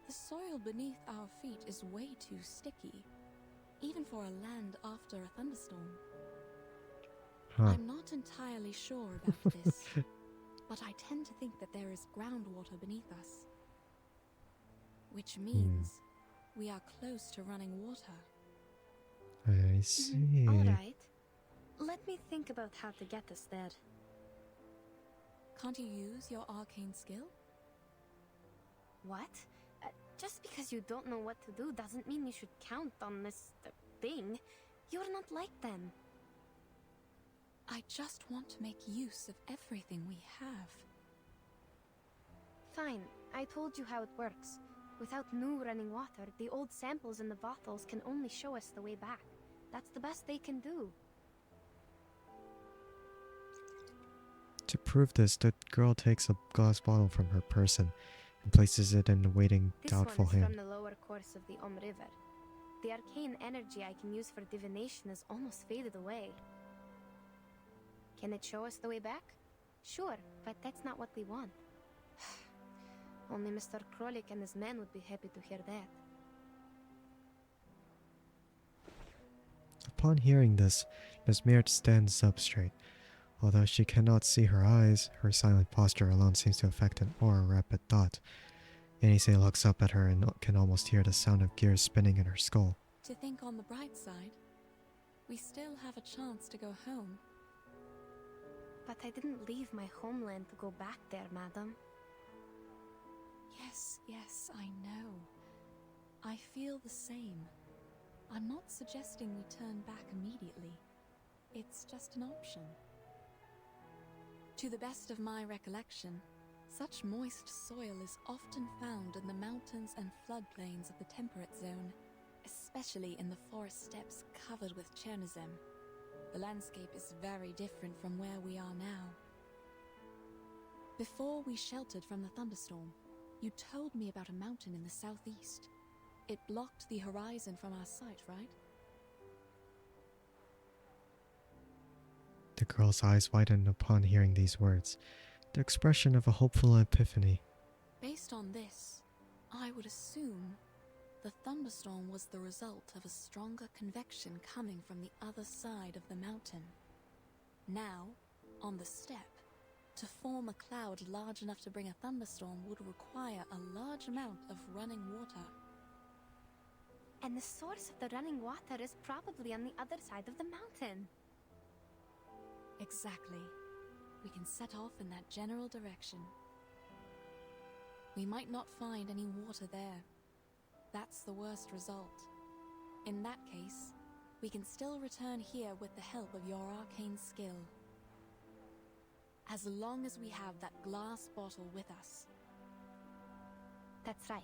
The soil beneath our feet is way too sticky, even for a land after a thunderstorm. Huh. I'm not entirely sure about this, but I tend to think that there is groundwater beneath us. Which means we are close to running water. I see. Alright. Let me think about how to get us there. Can't you use your arcane skill? What? Just because you don't know what to do doesn't mean you should count on this thing. You're not like them. I just want to make use of everything we have. Fine, I told you how it works. Without new running water, the old samples in the bottles can only show us the way back. That's the best they can do. To prove this, the girl takes a glass bottle from her person and places it in a waiting, doubtful This one is hand. from the lower course of the River. The arcane energy I can use for divination has almost faded away. Can it show us the way back? Sure, but that's not what we want. Only Mr. Krolik and his men would be happy to hear that. Upon hearing this, Miss Meert stands up straight. Although she cannot see her eyes, her silent posture alone seems to affect an aura rapid thought. Anise looks up at her and can almost hear the sound of gears spinning in her skull. To think on the bright side, we still have a chance to go home. But I didn't leave my homeland to go back there, madam. Yes, I know. I feel the same. I'm not suggesting we turn back immediately. It's just an option. To the best of my recollection, such moist soil is often found in the mountains and floodplains of the temperate zone, especially in the forest steppes covered with Chernozem. The landscape is very different from where we are now. Before we sheltered from the thunderstorm, you told me about a mountain in the southeast. It blocked the horizon from our sight, right? The girl's eyes widen upon hearing these words, the expression of a hopeful epiphany. Based on this, I would assume the thunderstorm was the result of a stronger convection coming from the other side of the mountain. Now, on the steppe, to form a cloud large enough to bring a thunderstorm would require a large amount of running water. And the source of the running water is probably on the other side of the mountain. Exactly. We can set off in that general direction. We might not find any water there. That's the worst result. In that case, we can still return here with the help of your arcane skill. As long as we have that glass bottle with us. That's right.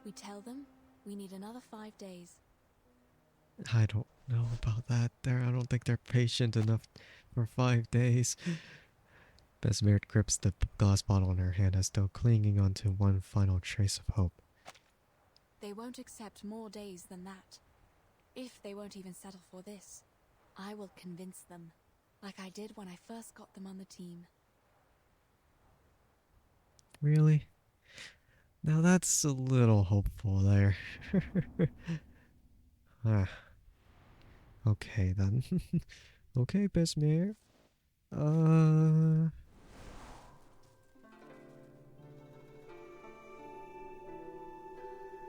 We tell them we need another 5 days. I don't know about that. I don't think they're patient enough for 5 days. Besmert grips the glass bottle in her hand as though clinging onto one final trace of hope. They won't accept more days than that. If they won't even settle for this, I will convince them, like I did when I first got them on the team. Really? Now that's a little hopeful there. Ah. Okay then. Okay, Besmere.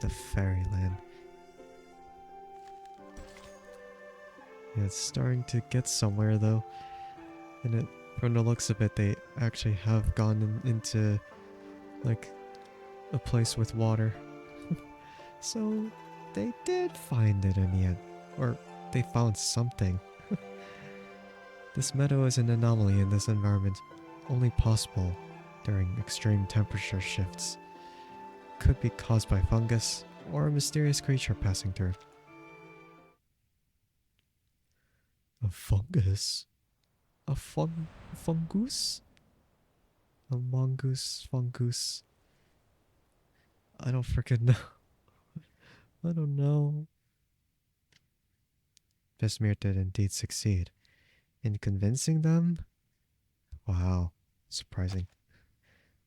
The fairyland. Yeah, it's starting to get somewhere though. And it, from the looks of it, they actually have gone into like a place with water. So they did find it in the end. Or they found something. This meadow is an anomaly in this environment, only possible during extreme temperature shifts. Could be caused by fungus or a mysterious creature passing through. A fungus? A fungus? A mongoose fungus? I don't freaking know. I don't know. Vesmir did indeed succeed. In convincing them? Wow, surprising.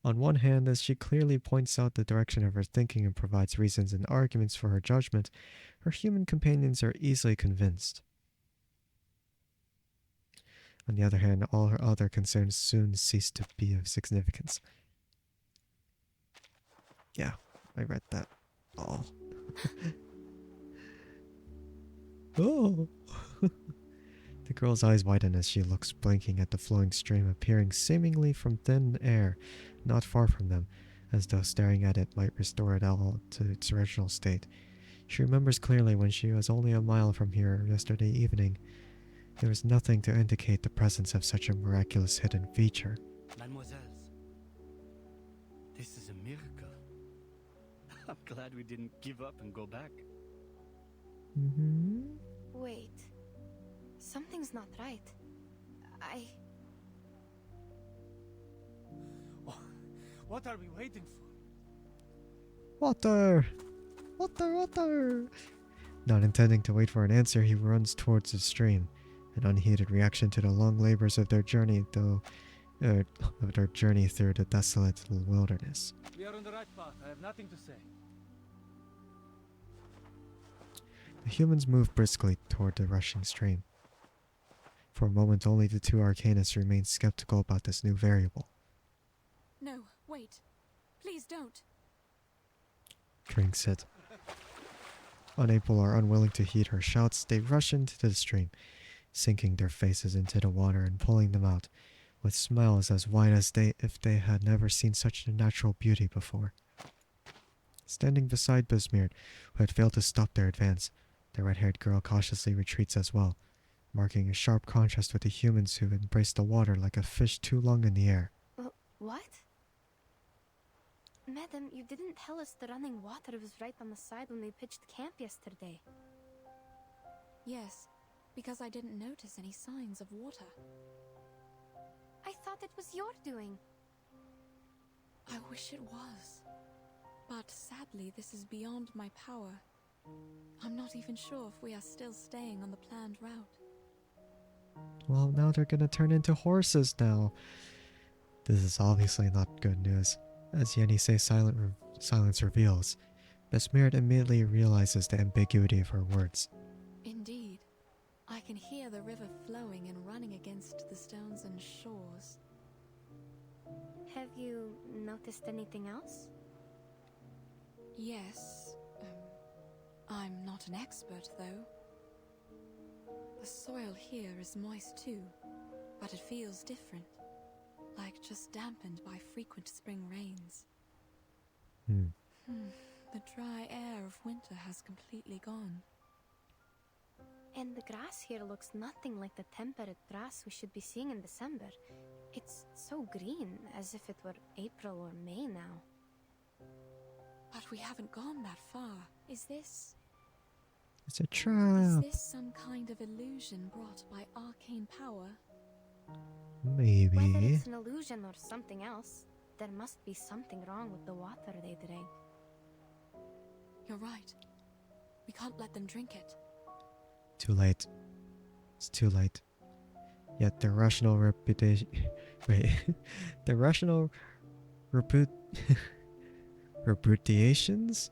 On one hand, as she clearly points out the direction of her thinking and provides reasons and arguments for her judgment, her human companions are easily convinced. On the other hand, all her other concerns soon cease to be of significance. Yeah, I read that all. Oh! The girl's eyes widen as she looks, blinking at the flowing stream appearing seemingly from thin air not far from them, as though staring at it might restore it all to its original state. She remembers clearly when she was only a mile from here yesterday evening. There was nothing to indicate the presence of such a miraculous hidden feature. Mademoiselles, this is a miracle. I'm glad we didn't give up and go back. Mm-hmm. Wait. Something's not right. What are we waiting for? Water! Water, water! Not intending to wait for an answer, he runs towards the stream, an unheeded reaction to the long labors of their journey, through the desolate wilderness. We are on the right path. I have nothing to say. The humans move briskly toward the rushing stream. For a moment, only the two arcanists remain skeptical about this new variable. No, wait. Please don't. Drinks it. Unable or unwilling to heed her shouts, they rush into the stream, sinking their faces into the water and pulling them out, with smiles as wide as if they had never seen such a natural beauty before. Standing beside Bismuth, who had failed to stop their advance, the red-haired girl cautiously retreats as well, marking a sharp contrast with the humans who embrace the water like a fish too long in the air. What? Madam, you didn't tell us the running water was right on the side when we pitched camp yesterday. Yes, because I didn't notice any signs of water. I thought it was your doing. I wish it was. But sadly, this is beyond my power. I'm not even sure if we are still staying on the planned route. Well, now they're gonna turn into horses now. This is obviously not good news. As Yenisei's silence reveals, Besmerit immediately realizes the ambiguity of her words. Indeed. I can hear the river flowing and running against the stones and shores. Have you noticed anything else? Yes. I'm not an expert, though. The soil here is moist too, but it feels different. Like just dampened by frequent spring rains. The dry air of winter has completely gone. And the grass here looks nothing like the temperate grass we should be seeing in December. It's so green, as if it were April or May now. But we haven't gone that far. Is this... It's a trap. Is this some kind of illusion brought by arcane power? Maybe. Whether it's an illusion or something else, there must be something wrong with the water they drank. You're right. We can't let them drink it. Too late. It's too late. Yet their rational reputation... Wait. Their rational... Repudiations?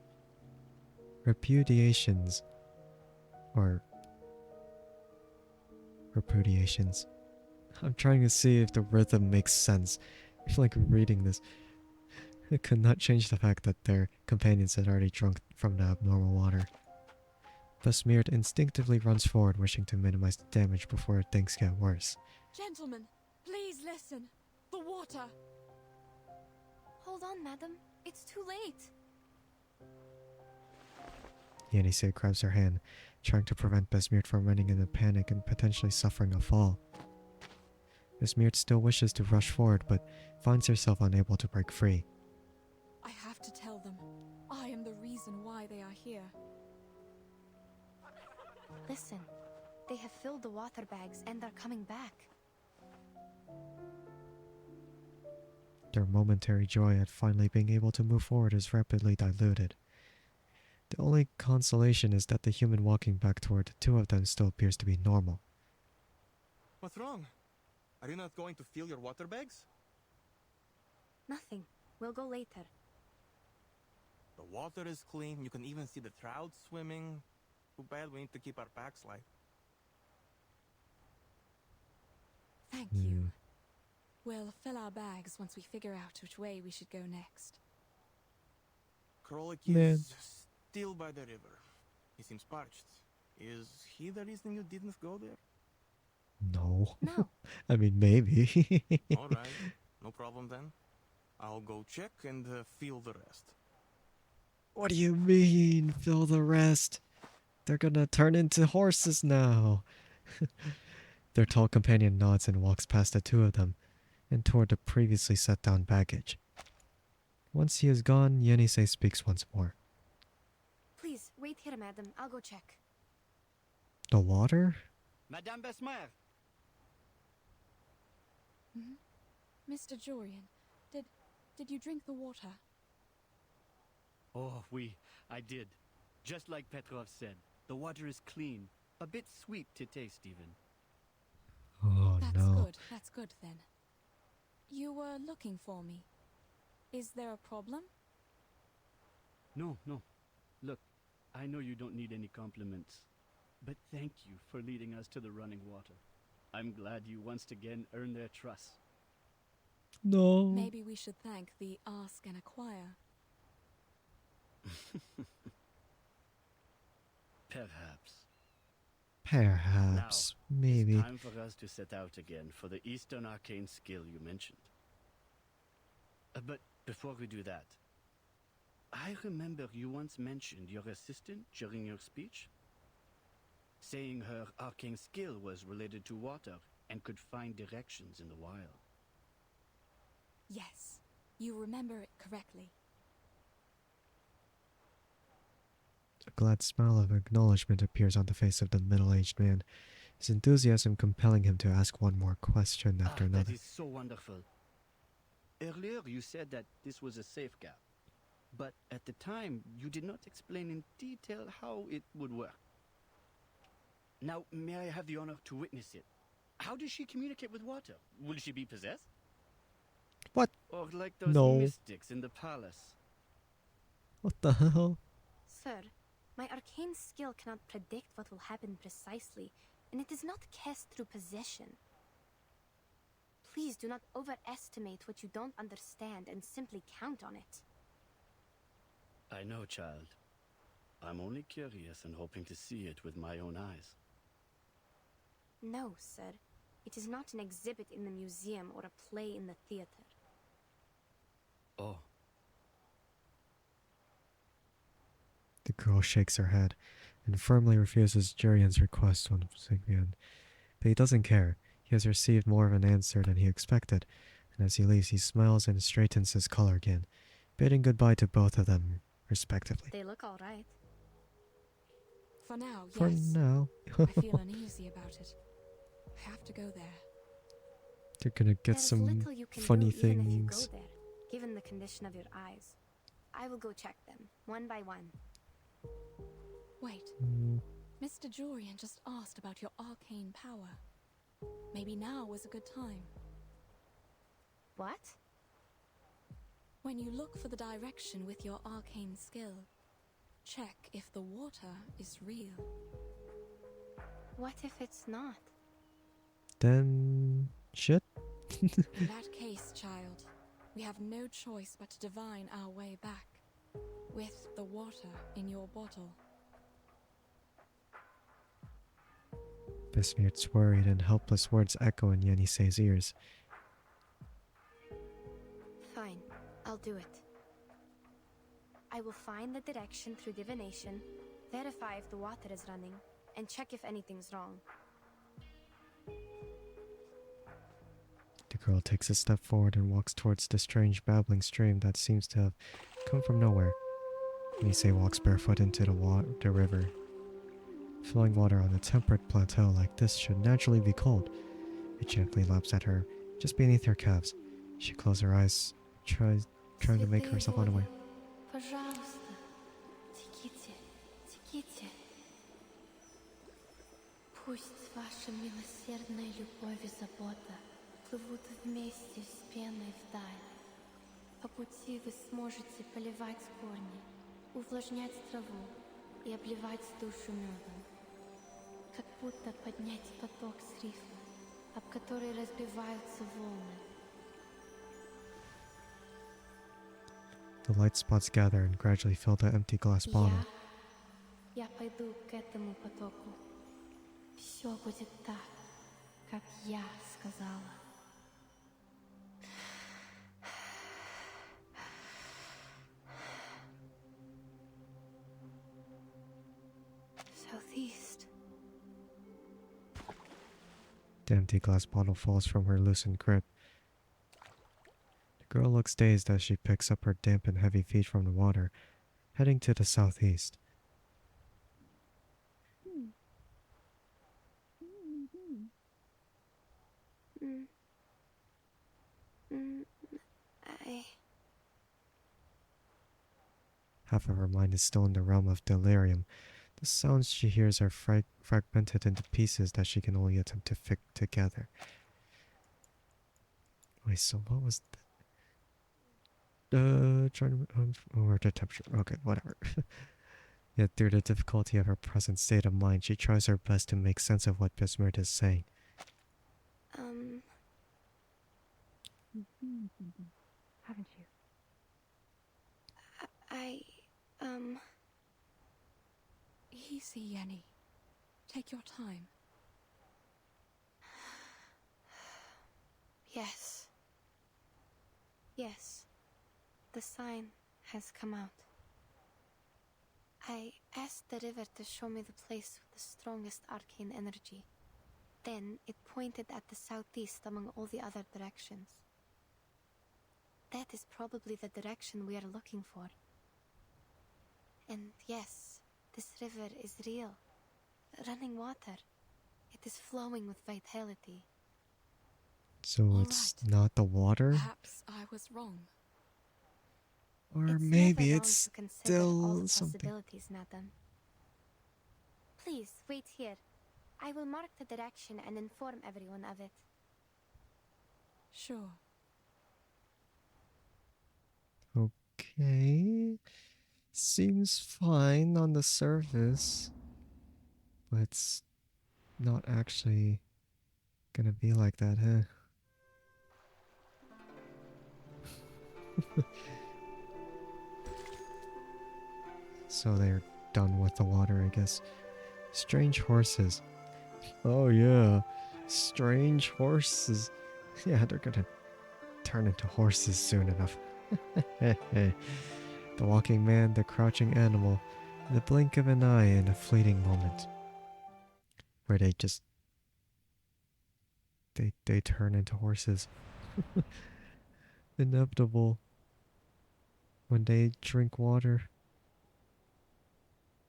Repudiations. Or... Repudiations. I'm trying to see if the rhythm makes sense. I feel like reading this. It could not change the fact that their companions had already drunk from the abnormal water. Besmeart instinctively runs forward, wishing to minimize the damage before things get worse. Gentlemen, please listen. The water! Hold on, madam. It's too late. Yenisei grabs her hand, trying to prevent Besmeart from running in a panic and potentially suffering a fall. Besmeart still wishes to rush forward, but finds herself unable to break free. I have to tell them. I am the reason why they are here. Listen, they have filled the water bags and are coming back. Their momentary joy at finally being able to move forward is rapidly diluted. The only consolation is that the human walking back toward the two of them still appears to be normal. What's wrong? Are you not going to fill your water bags? Nothing. We'll go later. The water is clean. You can even see the trout swimming. Too bad we need to keep our packs light. Thank you. We'll fill our bags once we figure out which way we should go next. Krolik Man. is still by the river. He seems parched. Is he the reason you didn't go there? No. No. I mean, maybe. Alright, no problem then. I'll go check and feel the rest. What do you mean, fill the rest? They're gonna turn into horses now. Their tall companion nods and walks past the two of them and toward the previously set down baggage. Once he is gone, Yenisei speaks once more. Please, wait here, madam. I'll go check. The water? Madame Besmer! Mr. Jorian, did you drink the water? Oh, I did. Just like Petrov said, the water is clean. A bit sweet to taste, even. Oh no. That's good then. You were looking for me. Is there a problem? No. Look, I know you don't need any compliments, but thank you for leading us to the running water. I'm glad you once again earned their trust. No. Maybe we should thank the Ask and Acquire. Perhaps. Maybe. It's time for us to set out again for the Eastern Arcane skill you mentioned. But before we do that, I remember you once mentioned your assistant during your speech, saying her arcane skill was related to water and could find directions in the wild. Yes, you remember it correctly. A glad smile of acknowledgement appears on the face of the middle-aged man, his enthusiasm compelling him to ask one more question after another. That is so wonderful. Earlier you said that this was a safe gap, but at the time you did not explain in detail how it would work. Now, may I have the honor to witness it? How does she communicate with water? Will she be possessed? What? Or like those No. mystics in the palace? What the hell? Sir, my arcane skill cannot predict what will happen precisely, and it is not cast through possession. Please do not overestimate what you don't understand and simply count on it. I know, child. I'm only curious and hoping to see it with my own eyes. No, sir. It is not an exhibit in the museum or a play in the theater. Oh, The girl shakes her head and firmly refuses Jurian's request once again. But he doesn't care. He has received more of an answer than he expected, and as he leaves he smiles and straightens his collar again, bidding goodbye to both of them, respectively. They look all right. For now, For yes. now. I feel uneasy about it. I have to go there. They're gonna get There's some little you can funny do even if you things. go there, given the condition of your eyes. I will go check them, one by one. Wait, Mm, Mr. Jorian just asked about your arcane power. Maybe now was a good time. What? When you look for the direction with your arcane skill, check if the water is real. What if it's not? then shit. In that case, child, we have no choice but to divine our way back, with the water in your bottle. Besmir's worried and helpless words echo in Yenisei's ears. Fine, I'll do it. I will find the direction through divination, verify if the water is running, and check if anything's wrong. The girl takes a step forward and walks towards the strange babbling stream that seems to have come from nowhere. Yenisei walks barefoot into the river. Flowing water on a temperate plateau like this should naturally be cold. It gently laps at her, just beneath her calves. She closes her eyes, trying to make herself unaware. Пожалуйста, теките, теките. Пусть ваша милосердная любовь и забота плывут вместе с пеной вдаль. По пути вы сможете поливать корни, увлажнять траву и обливать душу медом. Как будто поднять поток с рифа, об который разбиваются волны. The light spots gather and gradually fill the empty glass bottle. Я пойду к этому потоку. Все будет так, как я сказала. Southeast. The empty glass bottle falls from her loosened grip. The girl looks dazed as she picks up her damp and heavy feet from the water, heading to the southeast. Half of her mind is still in the realm of delirium. The sounds she hears are fragmented into pieces that she can only attempt to fit together. Wait, so what was that? Trying to or the temperature. Okay, whatever. Yet through the difficulty of her present state of mind, she tries her best to make sense of what Bismuth is saying. Haven't you? Easy, Yenny. Take your time. Yes. Yes. The sign has come out. I asked the river to show me the place with the strongest arcane energy. Then it pointed at the southeast among all the other directions. That is probably the direction we are looking for. And yes, this river is real. Running water. It is flowing with vitality. So All it's right. not the water? Perhaps I was wrong. Or It's maybe never wrong it's to consider all still the something. possibilities, Nathan. Please, wait here. I will mark the direction and inform everyone of it. Sure. Okay. Seems fine on the surface. But it's not actually gonna be like that, huh? So they're done with the water, I guess. Strange horses. Oh yeah. Strange horses. Yeah, they're gonna turn into horses soon enough. The walking man, the crouching animal, the blink of an eye in a fleeting moment. Where they just they turn into horses. Inevitable when they drink water.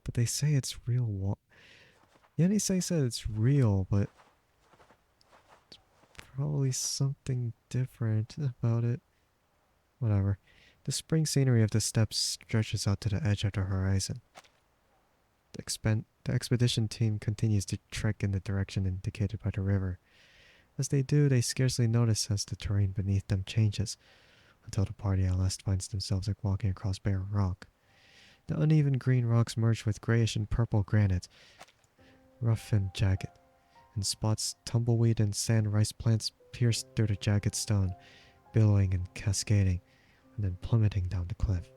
But they say it's real water. Yenisei said it's real, but it's probably something different about it. Whatever. The spring scenery of the steppes stretches out to the edge of the horizon. The expedition team continues to trek in the direction indicated by the river. As they do, they scarcely notice as the terrain beneath them changes, until the party at last finds themselves like walking across bare rock. The uneven green rocks merge with grayish and purple granite, rough and jagged. In spots, tumbleweed and sand rice plants pierce through the jagged stone, billowing and cascading, and then plummeting down the cliff.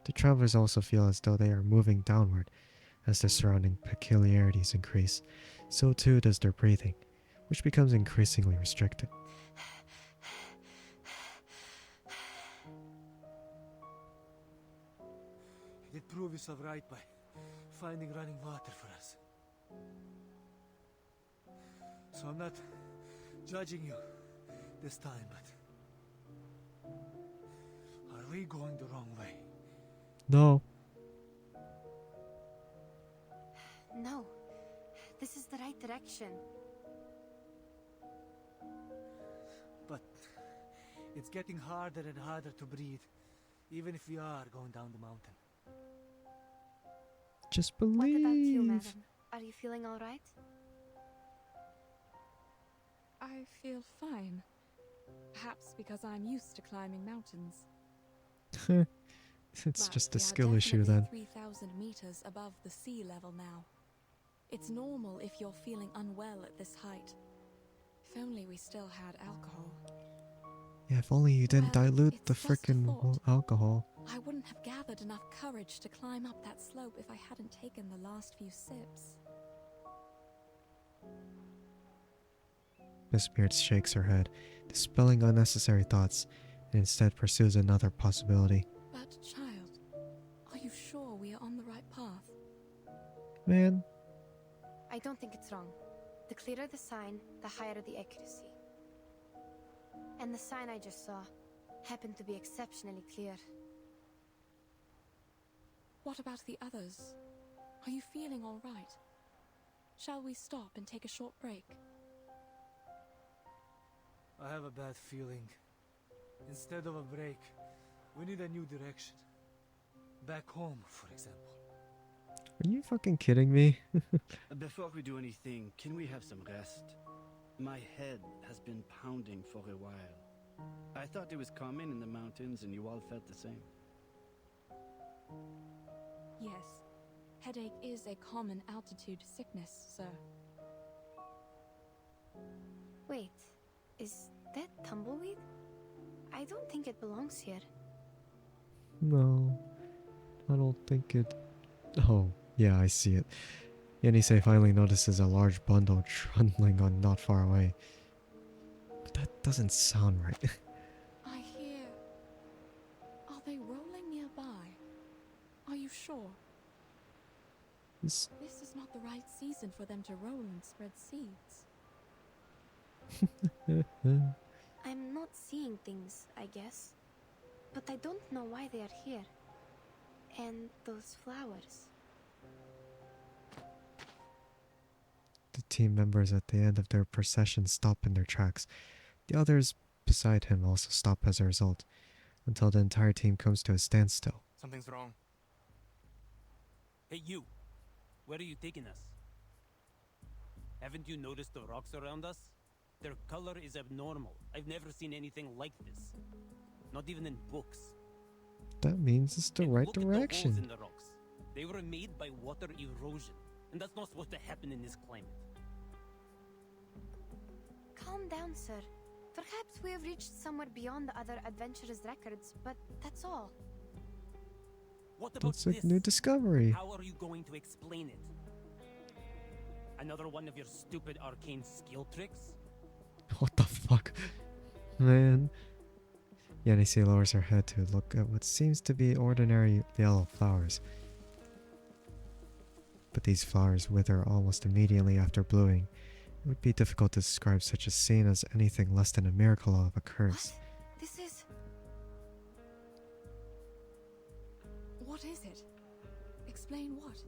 The travelers also feel as though they are moving downward. As their surrounding peculiarities increase, so too does their breathing, which becomes increasingly restricted. He did prove yourself right by finding running water for us. So I'm not judging you this time, but are we going the wrong way? No. No, this is the right direction. But it's getting harder and harder to breathe, even if we are going down the mountain. Just What about you, believe. madam? Are you feeling all right? I feel fine. Perhaps because I'm used to climbing mountains. It's But just a we are skill issue then. definitely 3,000 meters above the sea level now. It's normal if you're feeling unwell at this height. If only we still had alcohol. Yeah, if only you didn't Well, dilute it's the just a frickin' thought. alcohol. I wouldn't have gathered gathered enough courage to climb up that slope if I hadn't taken the last few sips. Miss Beard shakes her head, dispelling unnecessary thoughts, and instead pursues another possibility. But, child, are you sure we are on the right path? Man. I don't think it's wrong. The clearer the sign, the higher the accuracy. And the sign I just saw happened to be exceptionally clear. What about the others? Are you feeling all right? Shall we stop and take a short break? I have a bad feeling. Instead of a break, we need a new direction. Back home, for example. Are you fucking kidding me? Before we do anything, can we have some rest? My head has been pounding for a while. I thought it was common in the mountains and you all felt the same. Yes. Headache is a common altitude sickness, sir. Wait, is that tumbleweed? I don't think it belongs here. No, I don't think it... Oh, yeah, I see it. Yenisei finally notices a large bundle trundling on not far away. But that doesn't sound right. I hear... Are they rolling nearby? Are you sure? This is not the right season for them to roll and spread seeds. I'm not seeing things, I guess. But I don't know why they are here. And those flowers. The team members at the end of their procession stop in their tracks. The others beside him also stop as a result, until the entire team comes to a standstill. Something's wrong. Hey, you! Where are you taking us? Haven't you noticed the rocks around us? Their color is abnormal. I've never seen anything like this. Not even in books. That means it's the right Look at direction. the holes in the rocks. They were made by water erosion, and that's not supposed to happen in this climate. Calm down, sir. Perhaps we have reached somewhere beyond the other adventurers' records, but that's all. What about That's a this? new discovery. How are you going to explain it? Another one of your stupid arcane skill tricks? What the fuck? Man. Yenisei lowers her head to look at what seems to be ordinary yellow flowers. But these flowers wither almost immediately after blooming. It would be difficult to describe such a scene as anything less than a miracle of a curse. What? This is... What is it? Explain what?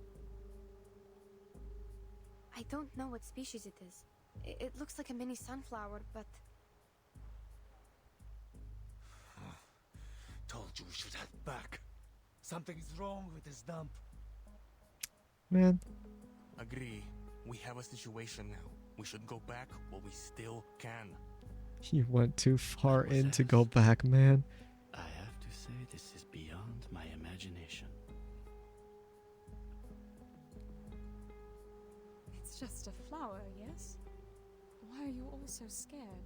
I don't know what species it is. It looks like a mini sunflower, but... Told you we should head back. Something's wrong with this dump. Man. Agree. We have a situation now. We should go back while we still can. You went too far in to go back, man. I have to say this is beyond my imagination. It's just a flower, yes? Why are you all so scared?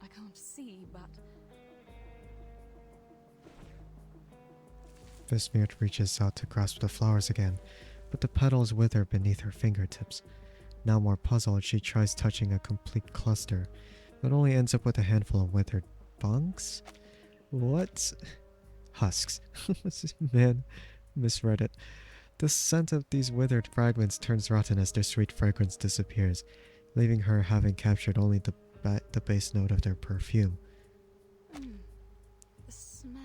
I can't see, but... Vesmir reaches out to grasp the flowers again, but the petals wither beneath her fingertips. Now more puzzled, she tries touching a complete cluster, but only ends up with a handful of withered bunks? What? Husks. Man, misread it. The scent of these withered fragments turns rotten as their sweet fragrance disappears, leaving her having captured only the base note of their perfume. The smell.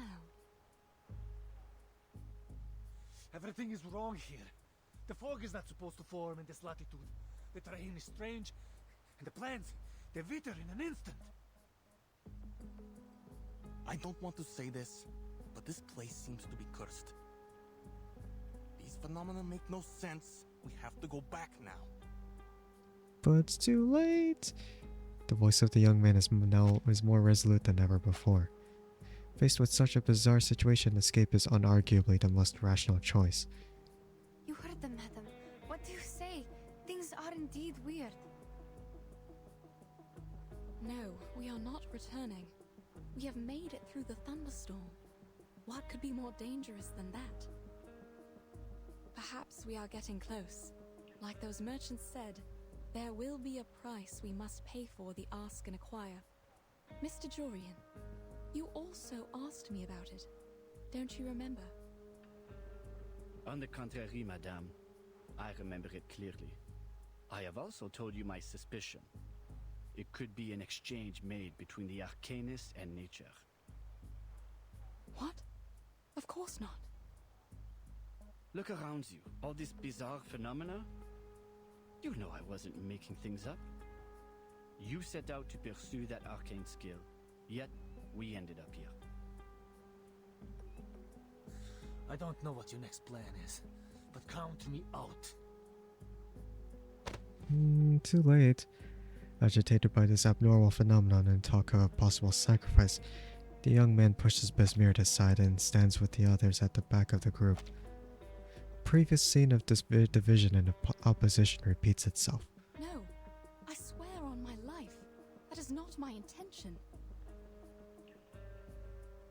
Everything is wrong here. The fog is not supposed to form in this latitude. The terrain is strange, and the plants, they wither in an instant. I don't want to say this, but this place seems to be cursed. These phenomena make no sense. We have to go back now. But it's too late. The voice of the young man is more resolute than ever before. Faced with such a bizarre situation, escape is unarguably the most rational choice. You heard them, madam. What do you say? Things are indeed weird. No, we are not returning. We have made it through the thunderstorm. What could be more dangerous than that? Perhaps we are getting close. Like those merchants said, there will be a price we must pay for the ask and acquire. Mr. Jorian, you also asked me about it. Don't you remember? On the contrary, madame, I remember it clearly. I have also told you my suspicion. It could be an exchange made between the arcanist and nature. What? Of course not. Look around you. All this bizarre phenomena. You know I wasn't making things up. You set out to pursue that arcane skill, yet we ended up here. I don't know what your next plan is, but count me out. Too late. Agitated by this abnormal phenomenon and talk of a possible sacrifice, the young man pushes Besmir aside and stands with the others at the back of the group. Previous scene of division and opposition repeats itself. No, I swear on my life, that is not my intention.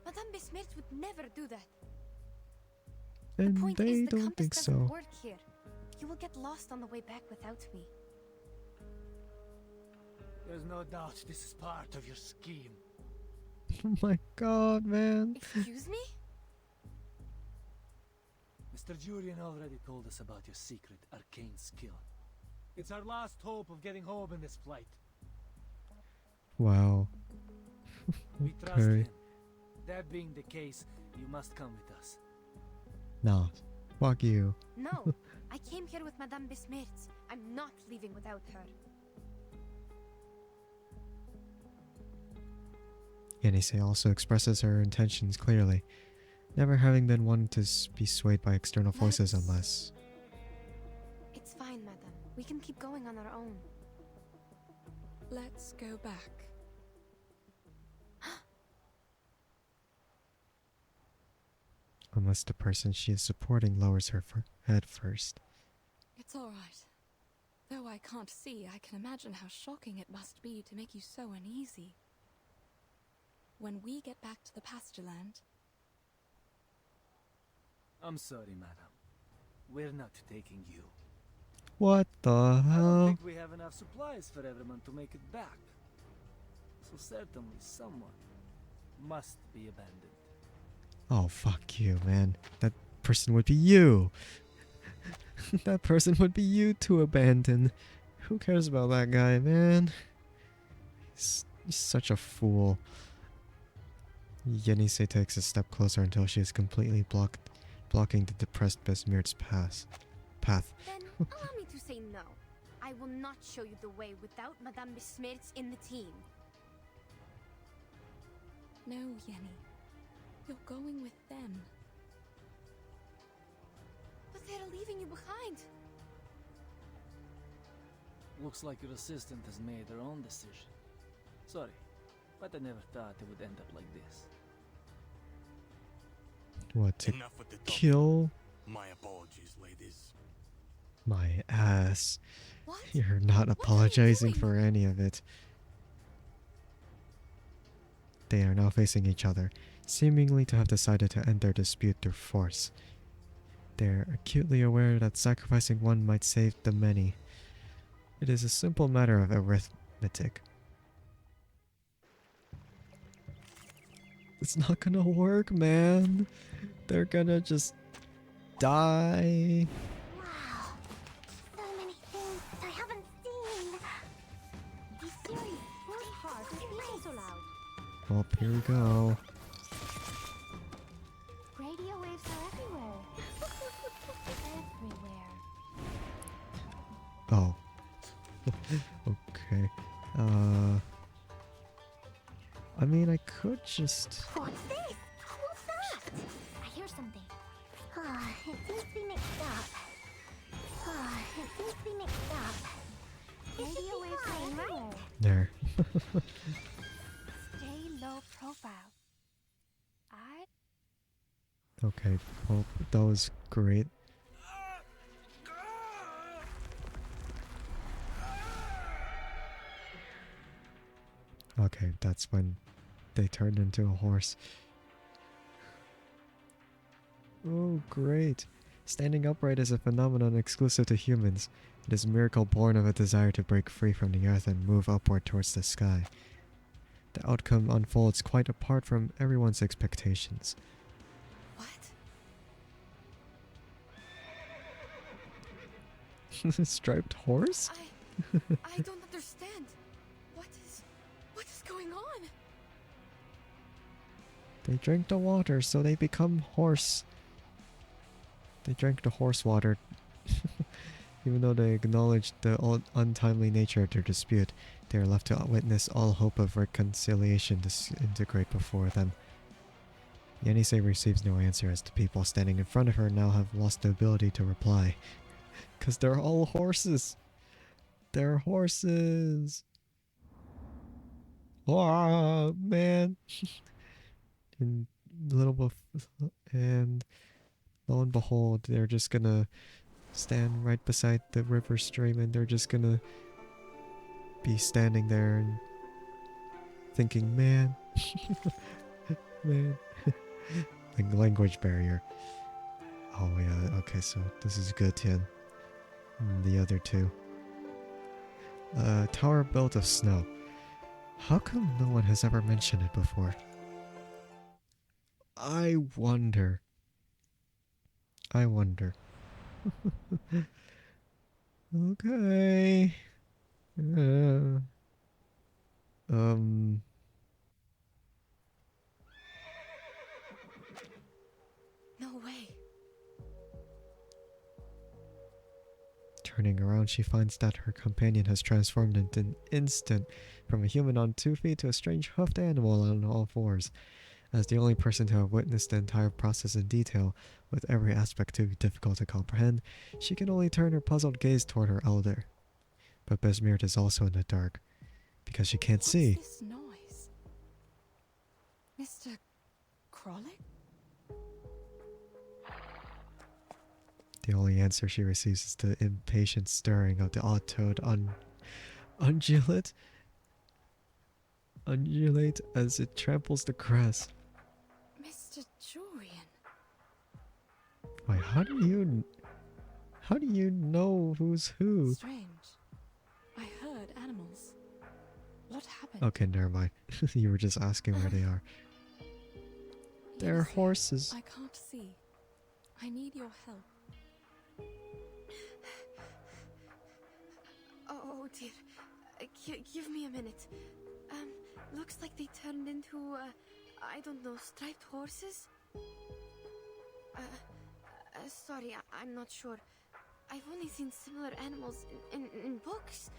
Madame Besmert would never do that. And The point they is, the don't compass think doesn't so. work here. You will get lost on the way back without me. There's no doubt this is part of your scheme. Oh my god, man. Excuse me? Mr. Jurian already told us about your secret arcane skill. It's our last hope of getting home in this flight. Wow. We trust Okay. him. That being the case, you must come with us. Nah. Fuck you. No, I came here with Madame Besmert. I'm not leaving without her. Yenise also expresses her intentions clearly, never having been one to be swayed by external voices unless... It's fine, Madame. We can keep going on our own. Let's go back. Unless the person she is supporting lowers her head first. It's all right. Though I can't see, I can imagine how shocking it must be to make you so uneasy. When we get back to the pasture land... I'm sorry, Madame. We're not taking you. What the I don't hell? think we have enough supplies for everyone to make it back. So certainly someone must be abandoned. Oh, fuck you, man. That person would be you. That person would be you to abandon. Who cares about that guy, man? He's such a fool. Yenise takes a step closer until she is completely blocking the depressed Besmir's path. Then allow me to say no. I will not show you the way without Madame Besmert in the team. No, Yenny. You're going with them. But they're leaving you behind. Looks like your assistant has made her own decision. Sorry, but I never thought it would end up like this. What, to Enough with the talk. kill My apologies, ladies. my ass? What? You're not apologizing for any of it. They are now facing each other, seemingly to have decided to end their dispute through force. They are acutely aware that sacrificing one might save the many. It is a simple matter of arithmetic. It's not gonna work, man. They're gonna just die. Wow. So many things I haven't seen. Be serious. Work hard. Don't be so loud. Oh, here we go. Radio waves are everywhere. Everywhere. Oh. Okay. I mean, I could just... What's this? What's that? I hear something. It seems to be mixed up. It seems to be mixed up. Radio waves are everywhere. There. Stay low profile. Okay, well, that was great. Okay, that's when they turned into a horse. Oh, great. Standing upright is a phenomenon exclusive to humans. It is a miracle born of a desire to break free from the earth and move upward towards the sky. The outcome unfolds quite apart from everyone's expectations. What? Striped horse? I don't understand. What is going on? They drink the water, so they become horse. They drank the horse water. Even though they acknowledged the untimely nature of their dispute, they are left to witness all hope of reconciliation disintegrate before them. Yenisei receives no answer as the people standing in front of her now have lost the ability to reply. Because they're all horses! They're horses! Oh, man! and and lo and behold, they're just gonna stand right beside the river stream and they're just gonna be standing there and thinking, man, man. Like language barrier. Oh yeah, okay, so this is good, Tian. And the other two. Tower built of snow. How come no one has ever mentioned it before? I wonder. Okay. No way. Turning around, she finds that her companion has transformed in an instant from a human on 2 feet to a strange hoofed animal on all fours. As the only person to have witnessed the entire process in detail, with every aspect too difficult to comprehend, she can only turn her puzzled gaze toward her elder. But Besmirt is also in the dark, because she can't see. What's this noise? Mr. Krollick? The only answer she receives is the impatient stirring of the odd-toed undulate as it tramples the grass. Mr. Jorian. Wait, how do you know who's who? Strange. I heard animals. What happened? Okay, never mind. You were just asking where they are. They're horses. I can't see. I need your help. Oh dear. Give me a minute. Looks like they turned into, I don't know, striped horses? Sorry, I'm not sure. I've only seen similar animals in books.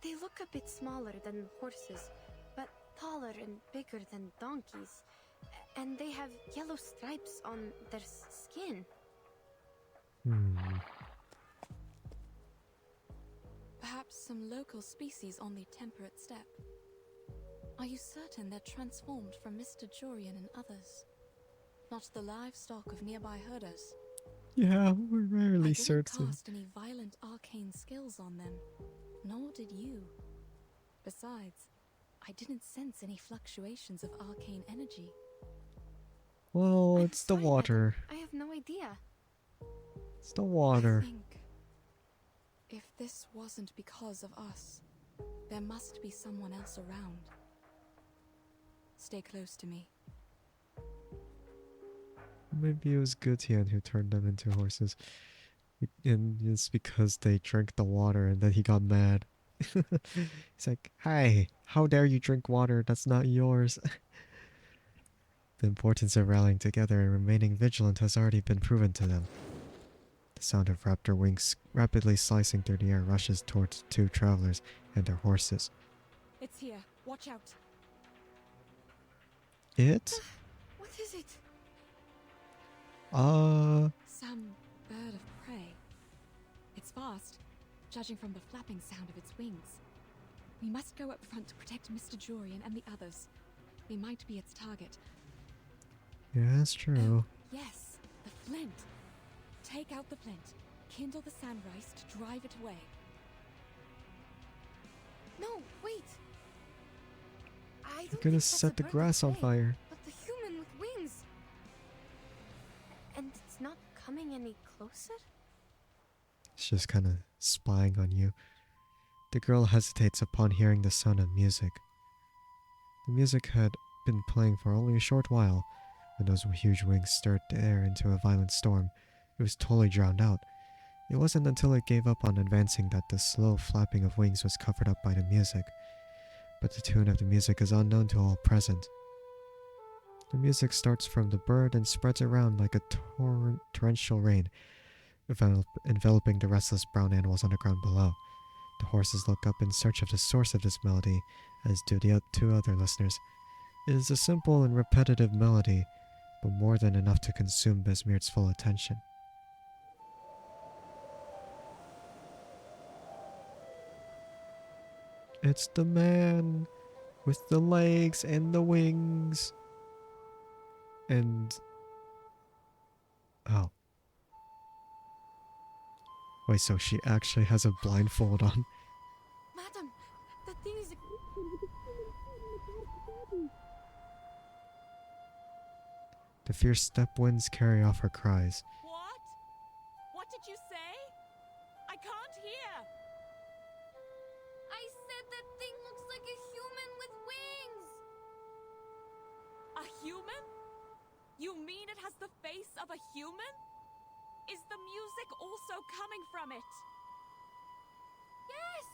They look a bit smaller than horses, but taller and bigger than donkeys. And they have yellow stripes on their skin. Perhaps some local species on the temperate steppe. Are you certain they're transformed from Mr. Jorian and others? Not the livestock of nearby herders? Yeah, we're rarely I certain. didn't cast any violent arcane skills on them, nor did you. Besides, I didn't sense any fluctuations of arcane energy. Well, it's the water. I have no idea. It's the water. I think if this wasn't because of us, there must be someone else around. Stay close to me. Maybe it was Gutian who turned them into horses. And it's because they drank the water and then he got mad. He's like, "Hi, how dare you drink water that's not yours?" The importance of rallying together and remaining vigilant has already been proven to them. The sound of raptor wings rapidly slicing through the air rushes towards the two travelers and their horses. It's here. Watch out. It? What is it? Some bird of prey. It's fast, judging from the flapping sound of its wings. We must go up front to protect Mr. Jorian and the others. We might be its target. Yeah, that's true. Yes, the flint. Take out the flint. Kindle the sandrice to drive it away. No, wait. I don't You're gonna think that's set a the bird of grass on prey, fire. But the human with wings. just kind of spying on you. The girl hesitates upon hearing the sound of music. The music had been playing for only a short while. When those huge wings stirred the air into a violent storm, it was totally drowned out. It wasn't until it gave up on advancing that the slow flapping of wings was covered up by the music. But the tune of the music is unknown to all present. The music starts from the bird and spreads around like a torrential rain, enveloping the restless brown animals on the ground below. The horses look up in search of the source of this melody, as do the two other listeners. It is a simple and repetitive melody, but more than enough to consume Besmirt's full attention. It's the man with the legs and the wings. And... oh. Wait, so she actually has a blindfold on? Madam, that thing is The fierce step winds carry off her cries. What? What did you say? I can't hear. I said that thing looks like a human with wings! A human? You mean it has the face of a human? Is the music also coming from it? Yes!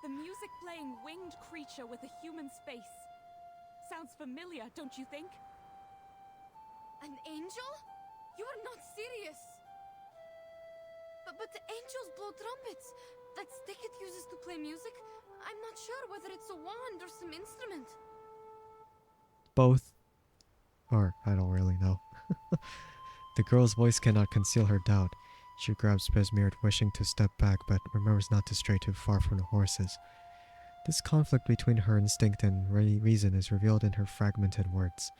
The music playing winged creature with a human's face. Sounds familiar, don't you think? An angel? You are not serious. But the angels blow trumpets. That Stickit uses to play music. I'm not sure whether it's a wand or some instrument. Both. Or, I don't really know. The girl's voice cannot conceal her doubt. She grabs Besmirt, wishing to step back, but remembers not to stray too far from the horses. This conflict between her instinct and reason is revealed in her fragmented words.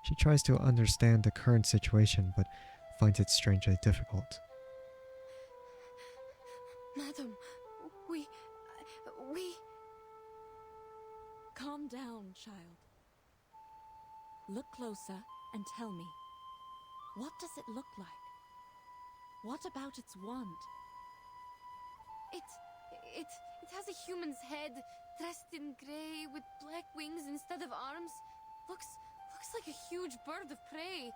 She tries to understand the current situation, but finds it strangely difficult. Madam, we... Calm down, child. Look closer and tell me. What does it look like? What about its wand? It has a human's head, dressed in grey, with black wings instead of arms. Looks like a huge bird of prey.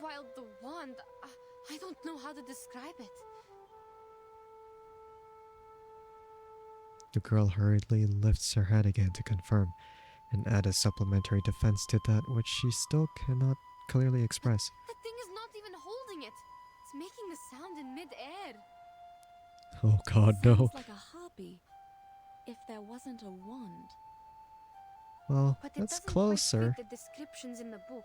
While the wand, I don't know how to describe it. The girl hurriedly lifts her head again to confirm, and add a supplementary defense to that which she still cannot clearly express. That thing is not even holding it. It's making the sound in mid-air. Oh god, no. Sounds like a harpy. If there wasn't a wand. Well, But it that's doesn't closer. quite fit the descriptions in the book.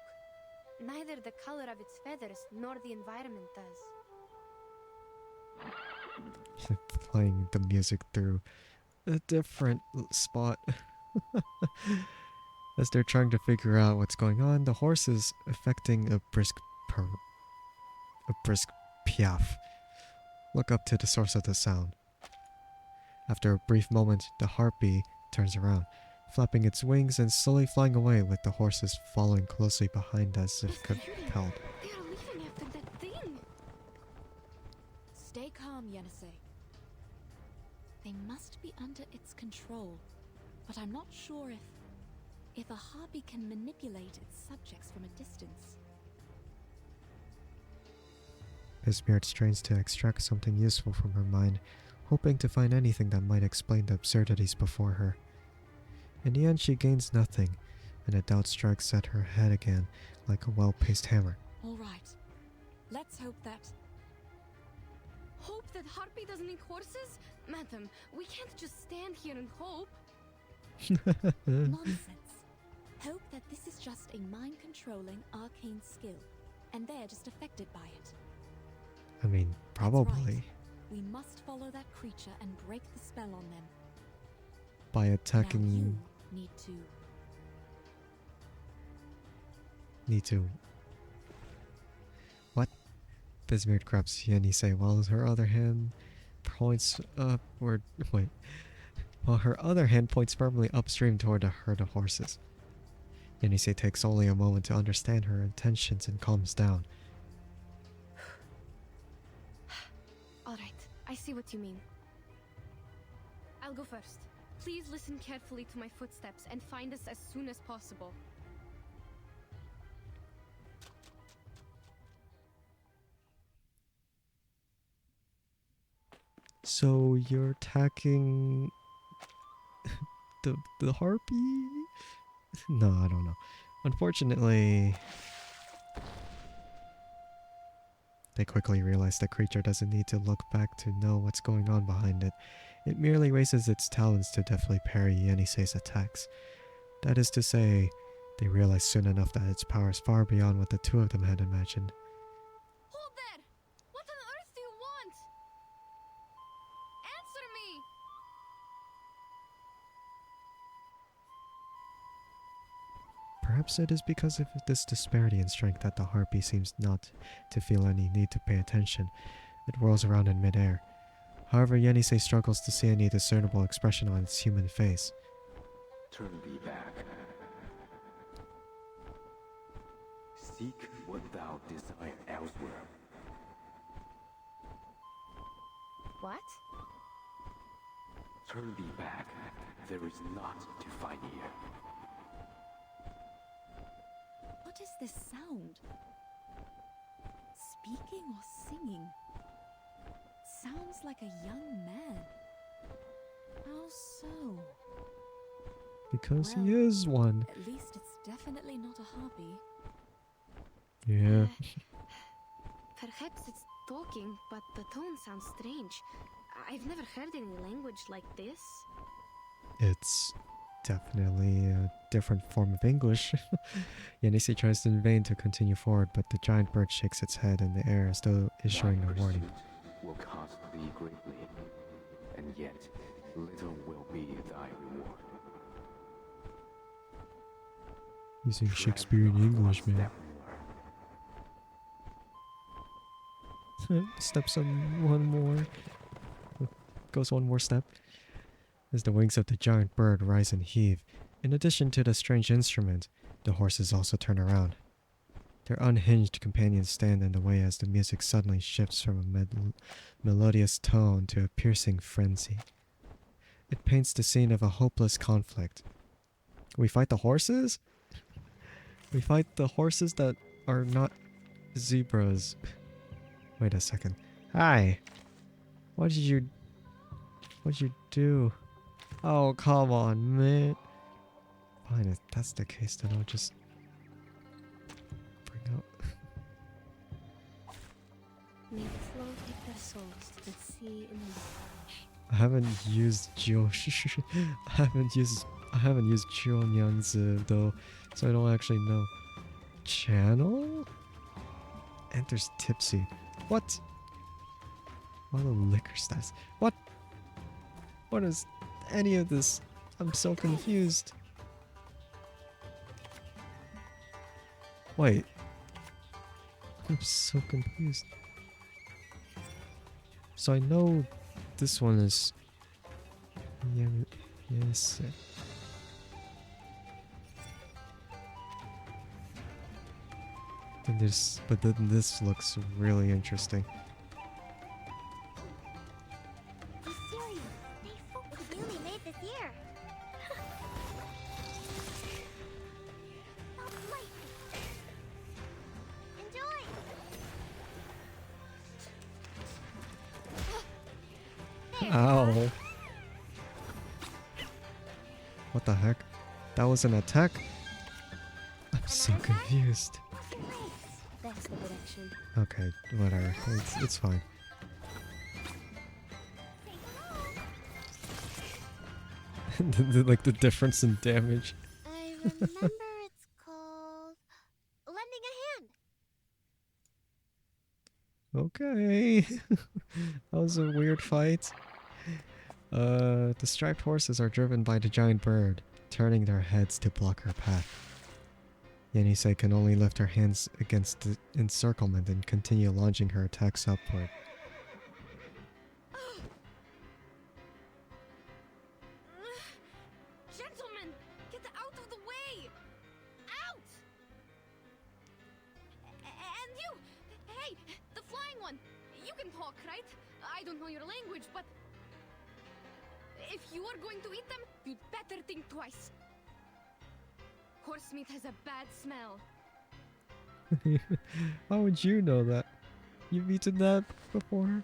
Neither the color of its feathers nor the environment does. Playing the music through a different spot. As they're trying to figure out what's going on, the horse is effecting a brisk piaffe. Look up to the source of the sound. After a brief moment, the harpy turns around, flapping its wings and slowly flying away, with the horses following closely behind as if compelled. They are leaving after that thing. Stay calm, Yenisei. They must be under its control, but I'm not sure if a harpy can manipulate its subjects from a distance. Besmirt strains to extract something useful from her mind, hoping to find anything that might explain the absurdities before her. In the end, she gains nothing, and a doubt strikes at her head again, like a well-paced hammer. All right. Let's hope that... Hope that Harpy doesn't eat horses? Madam, we can't just stand here and hope. Nonsense. Hope that this is just a mind-controlling arcane skill, and they're just affected by it. I mean, probably. Right. We must follow that creature and break the spell on them. By attacking... Now you need to... Need to... What? Besmirt grabs Yenisei while her other hand points upward... Wait. While her other hand points firmly upstream toward a herd of horses. Yenisei takes only a moment to understand her intentions and calms down. see what you mean. I'll go first. Please listen carefully to my footsteps and find us as soon as possible. So you're attacking the harpy? No, I don't know. Unfortunately, they quickly realize the creature doesn't need to look back to know what's going on behind it. It merely raises its talons to deftly parry Yenisei's attacks. That is to say, they realize soon enough that its power is far beyond what the two of them had imagined. Hold there! What on earth do you want? Answer me! Perhaps it is because of this disparity in strength that the harpy seems not to feel any need to pay attention. It whirls around in midair. However, Yenisei struggles to see any discernible expression on its human face. Turn thee back. Seek what thou desire elsewhere. What? Turn thee back. There is naught to find here. What is this sound? Speaking or singing? Sounds like a young man. How so? Because Well, he is one. At least it's definitely not a harpy. Yeah. Perhaps it's talking, but the tone sounds strange. I've never heard any language like this. It's definitely a different form of English. Yenisei tries in vain to continue forward, but the giant bird shakes its head in the air as though issuing a warning. Will cost thee greatly, and yet little will be thy reward. Using Shakespearean English, man. Steps on one more. Goes one more step. As the wings of the giant bird rise and heave, in addition to the strange instrument, the horses also turn around. Their unhinged companions stand in the way as the music suddenly shifts from a melodious tone to a piercing frenzy. It paints the scene of a hopeless conflict. We fight the horses? We fight the horses that are not zebras. Wait a second. Hi! What did you do? Oh, come on, man. Fine, if that's the case, then I'll just bring out. May the flow take their souls to the sea in the... I haven't used I haven't used Jionyangzi though, so I don't actually know. Channel? Enters tipsy. What? What a liquor status. What? What is any of this? I'm so confused. Wait. I'm so confused. So I know this one is... Yeah, yes. But then this looks really interesting. Be serious. They focused. Really made this year. Not light. Enjoy. Ow. What the heck? That was an attack? I'm so confused. That's the direction. Okay, whatever. It's fine. Like the difference in damage. I remember it's called lending a hand. Okay. That was a weird fight. The striped horses are driven by the giant bird, turning their heads to block her path. Yenisei can only lift her hands against the encirclement and continue launching her attacks upward. Gentlemen, get out of the way! Out! And you! Hey, the flying one! You can talk, right? I don't know your language, but if you are going to eat them, you'd better think twice. Horse meat has a bad smell. How would you know that? You've eaten that before?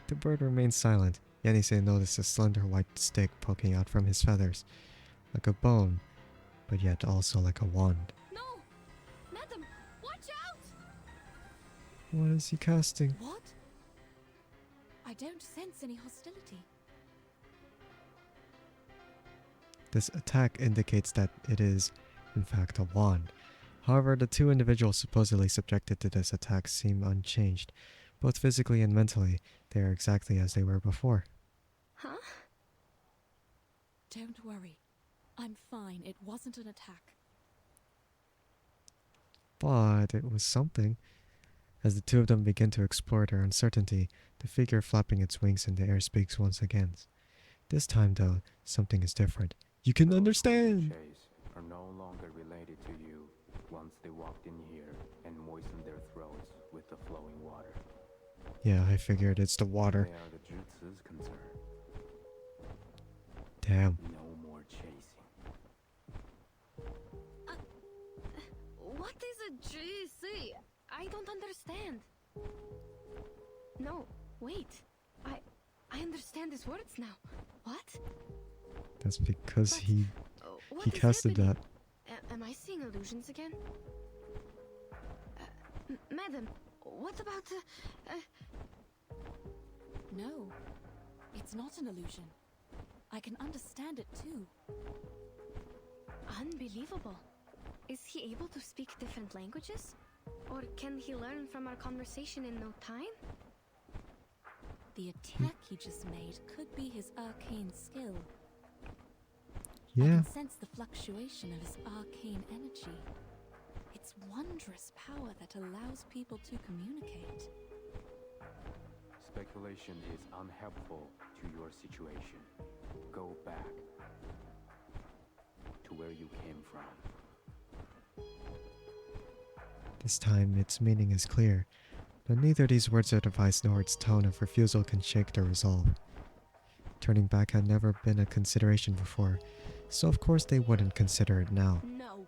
The bird remained silent. Yenisei noticed a slender white stick poking out from his feathers, like a bone, but yet also like a wand. No! Madam, watch out! What is he casting? What? I don't sense any hostility. This attack indicates that it is, in fact, a wand. However, the two individuals supposedly subjected to this attack seem unchanged. Both physically and mentally, they are exactly as they were before. Huh? Don't worry. I'm fine. It wasn't an attack. But it was something. As the two of them begin to explore their uncertainty, the figure flapping its wings in the air speaks once again. This time, though, something is different. You can understand! Chase are no longer related to you once they walked in here and moistened their throats with the flowing water. Yeah, I figured it's the water. They are the Jutsu's concern. Damn. No more chasing. What is a GC? I don't understand. No, wait. I understand his words now. What? That's because But, he what is casted happening? that. Am I seeing illusions again? Madam, what about No, it's not an illusion. I can understand it too. Unbelievable. Is he able to speak different languages? Or can he learn from our conversation in no time? The attack he just made could be his arcane skill. I Yeah. can sense the fluctuation of his arcane energy. It's wondrous power that allows people to communicate. Speculation is unhelpful to your situation. Go back to where you came from. This time, its meaning is clear, but neither these words or device nor its tone of refusal can shake their resolve. Turning back had never been a consideration before, so of course they wouldn't consider it now. No.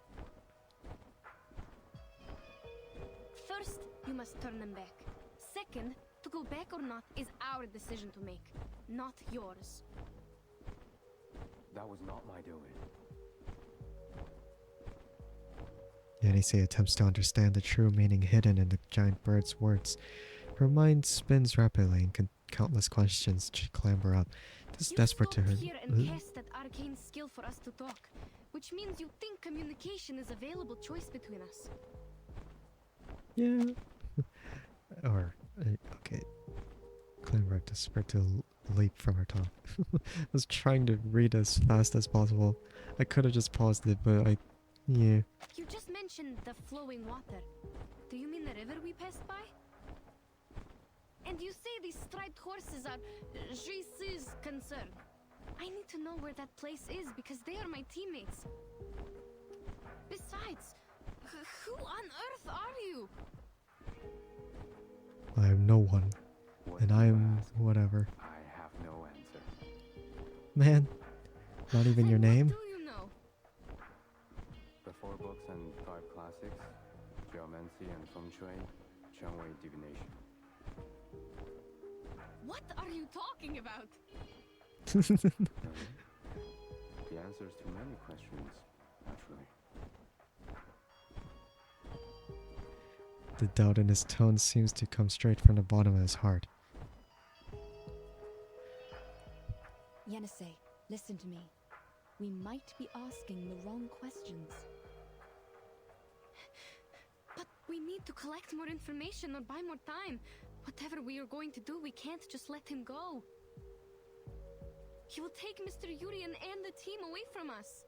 First, you must turn them back. Second, to go back or not is our decision to make, not yours. That was not my doing. Yenisei attempts to understand the true meaning hidden in the giant bird's words. Her mind spins rapidly and countless questions clamber up. This is desperate to her. You here and cast that arcane skill for us to talk, which means you think communication is a available choice between us. Yeah. Or, okay. Clamber up, desperate to leap from her tongue. I was trying to read as fast as possible. I could have just paused it, but yeah. You just mentioned the flowing water. Do you mean the river we passed by? And you say these striped horses are JC's concern. I need to know where that place is because they are my teammates. Besides, who on earth are you? I am no one. What And you I'm ask, whatever. I have no answer. Man, not even your Then name? What do you know? The 4 books and 5 classics, geomancy and feng shui, Chengwei divination. What are you talking about? The answers to many questions, naturally. The doubt in his tone seems to come straight from the bottom of his heart. Yenisei, listen to me. We might be asking the wrong questions. But we need to collect more information or buy more time. Whatever we are going to do, we can't just let him go. He will take Mr. Yurien and the team away from us.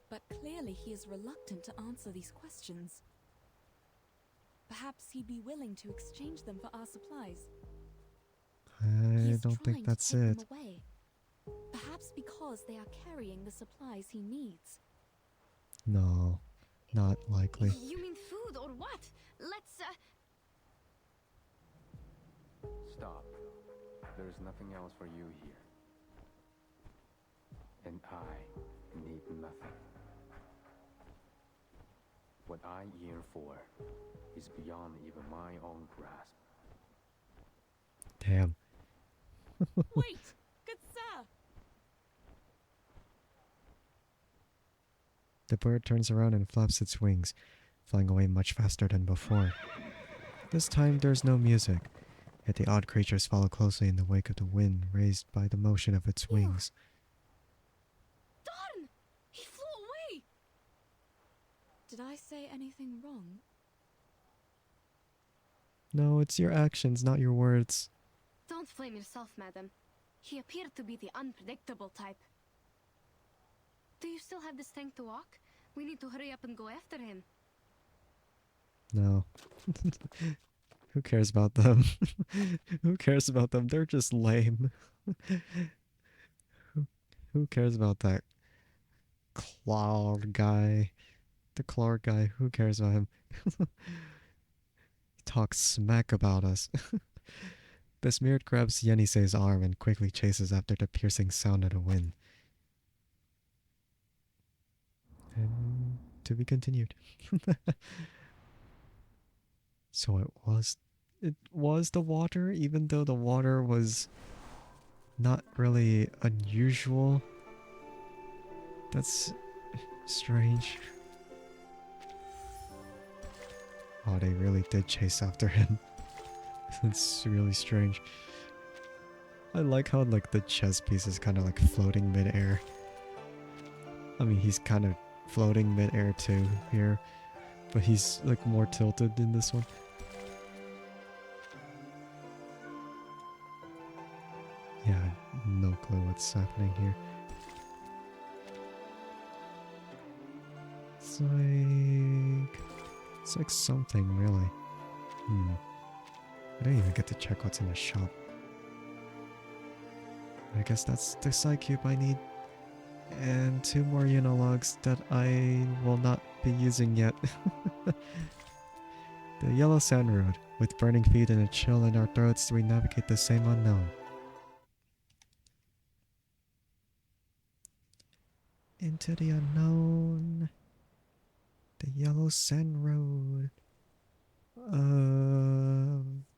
But clearly he is reluctant to answer these questions. Perhaps he'd be willing to exchange them for our supplies. I don't think that's to take it. them away. Perhaps because they are carrying the supplies he needs. No, not likely. You mean food or what? Let's, Stop. There's nothing else for you here. And I need nothing. What I yearn for is beyond even my own grasp. Damn. Wait! Good sir! The bird turns around and flaps its wings, flying away much faster than before. This time there's no music, yet the odd creatures follow closely in the wake of the wind raised by the motion of its wings. Darn! He flew away! Did I say anything wrong? No, it's your actions, not your words. Don't blame yourself, madam. He appeared to be the unpredictable type. Do you still have the strength to walk? We need to hurry up and go after him. No. Who cares about them? Who cares about them? They're just lame. Who cares about that Claude guy? The Claude guy, who cares about him? He talks smack about us. Besmird grabs Yenisei's arm and quickly chases after the piercing sound of the wind. And to be continued. So it was the water, even though the water was not really unusual. That's strange. Oh, they really did chase after him. That's really strange. I like how like the chess piece is kind of like floating mid-air. I mean, he's kind of floating mid-air too here, but he's like more tilted in this one. Yeah, no clue what's happening here. It's like something really. I didn't even get to check what's in the shop. I guess that's the side cube I need. And 2 more Unologs that I will not be using yet. The Yellow Sand Road. With burning feet and a chill in our throats, we navigate the same unknown. Into the unknown. The Yellow Sand Road.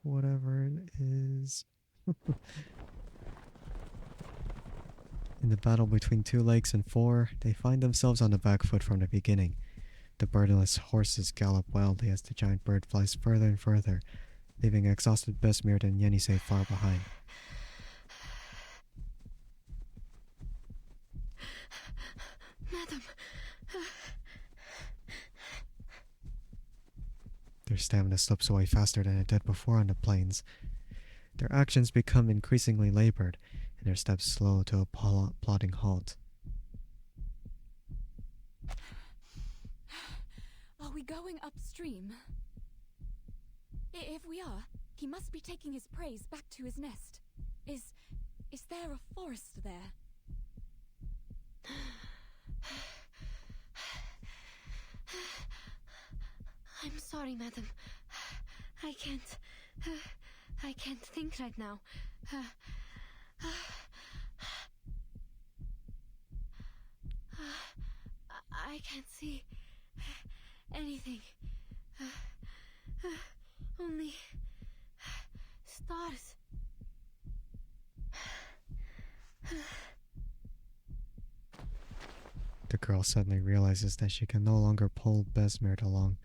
Whatever it is. In the battle between 2 lakes and 4, they find themselves on the back foot from the beginning. The burdenless horses gallop wildly as the giant bird flies further and further, leaving exhausted Besmird and Yenisei far behind. Madam. Their stamina slips away faster than it did before on the plains. Their actions become increasingly labored, and their steps slow to a plodding halt. Are we going upstream? If we are, he must be taking his prey back to his nest. Is there a forest there? I'm sorry, madam. I can't think right now. I can't see anything. Only stars. The girl suddenly realizes that she can no longer pull Besmird along.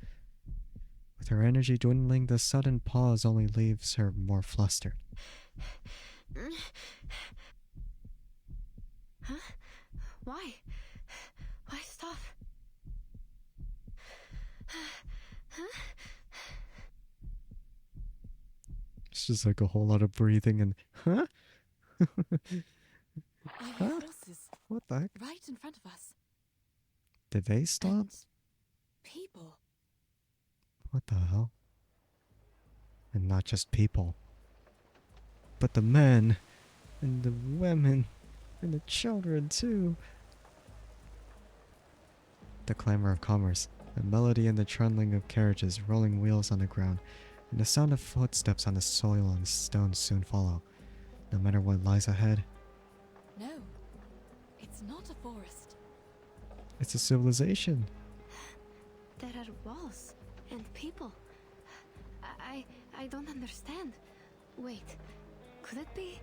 With her energy dwindling, the sudden pause only leaves her more flustered. Huh? Why? Why stop? Huh? It's just like a whole lot of breathing and huh? Horses. What the heck? Right in front of us. Did they stop? And people. What the hell? And not just people, but the men and the women and the children too. The clamor of commerce, the melody and the trundling of carriages, rolling wheels on the ground, and the sound of footsteps on the soil and stones soon follow, no matter what lies ahead. No, it's not a forest. It's a civilization. There are walls and people. I don't understand. Wait, could it be?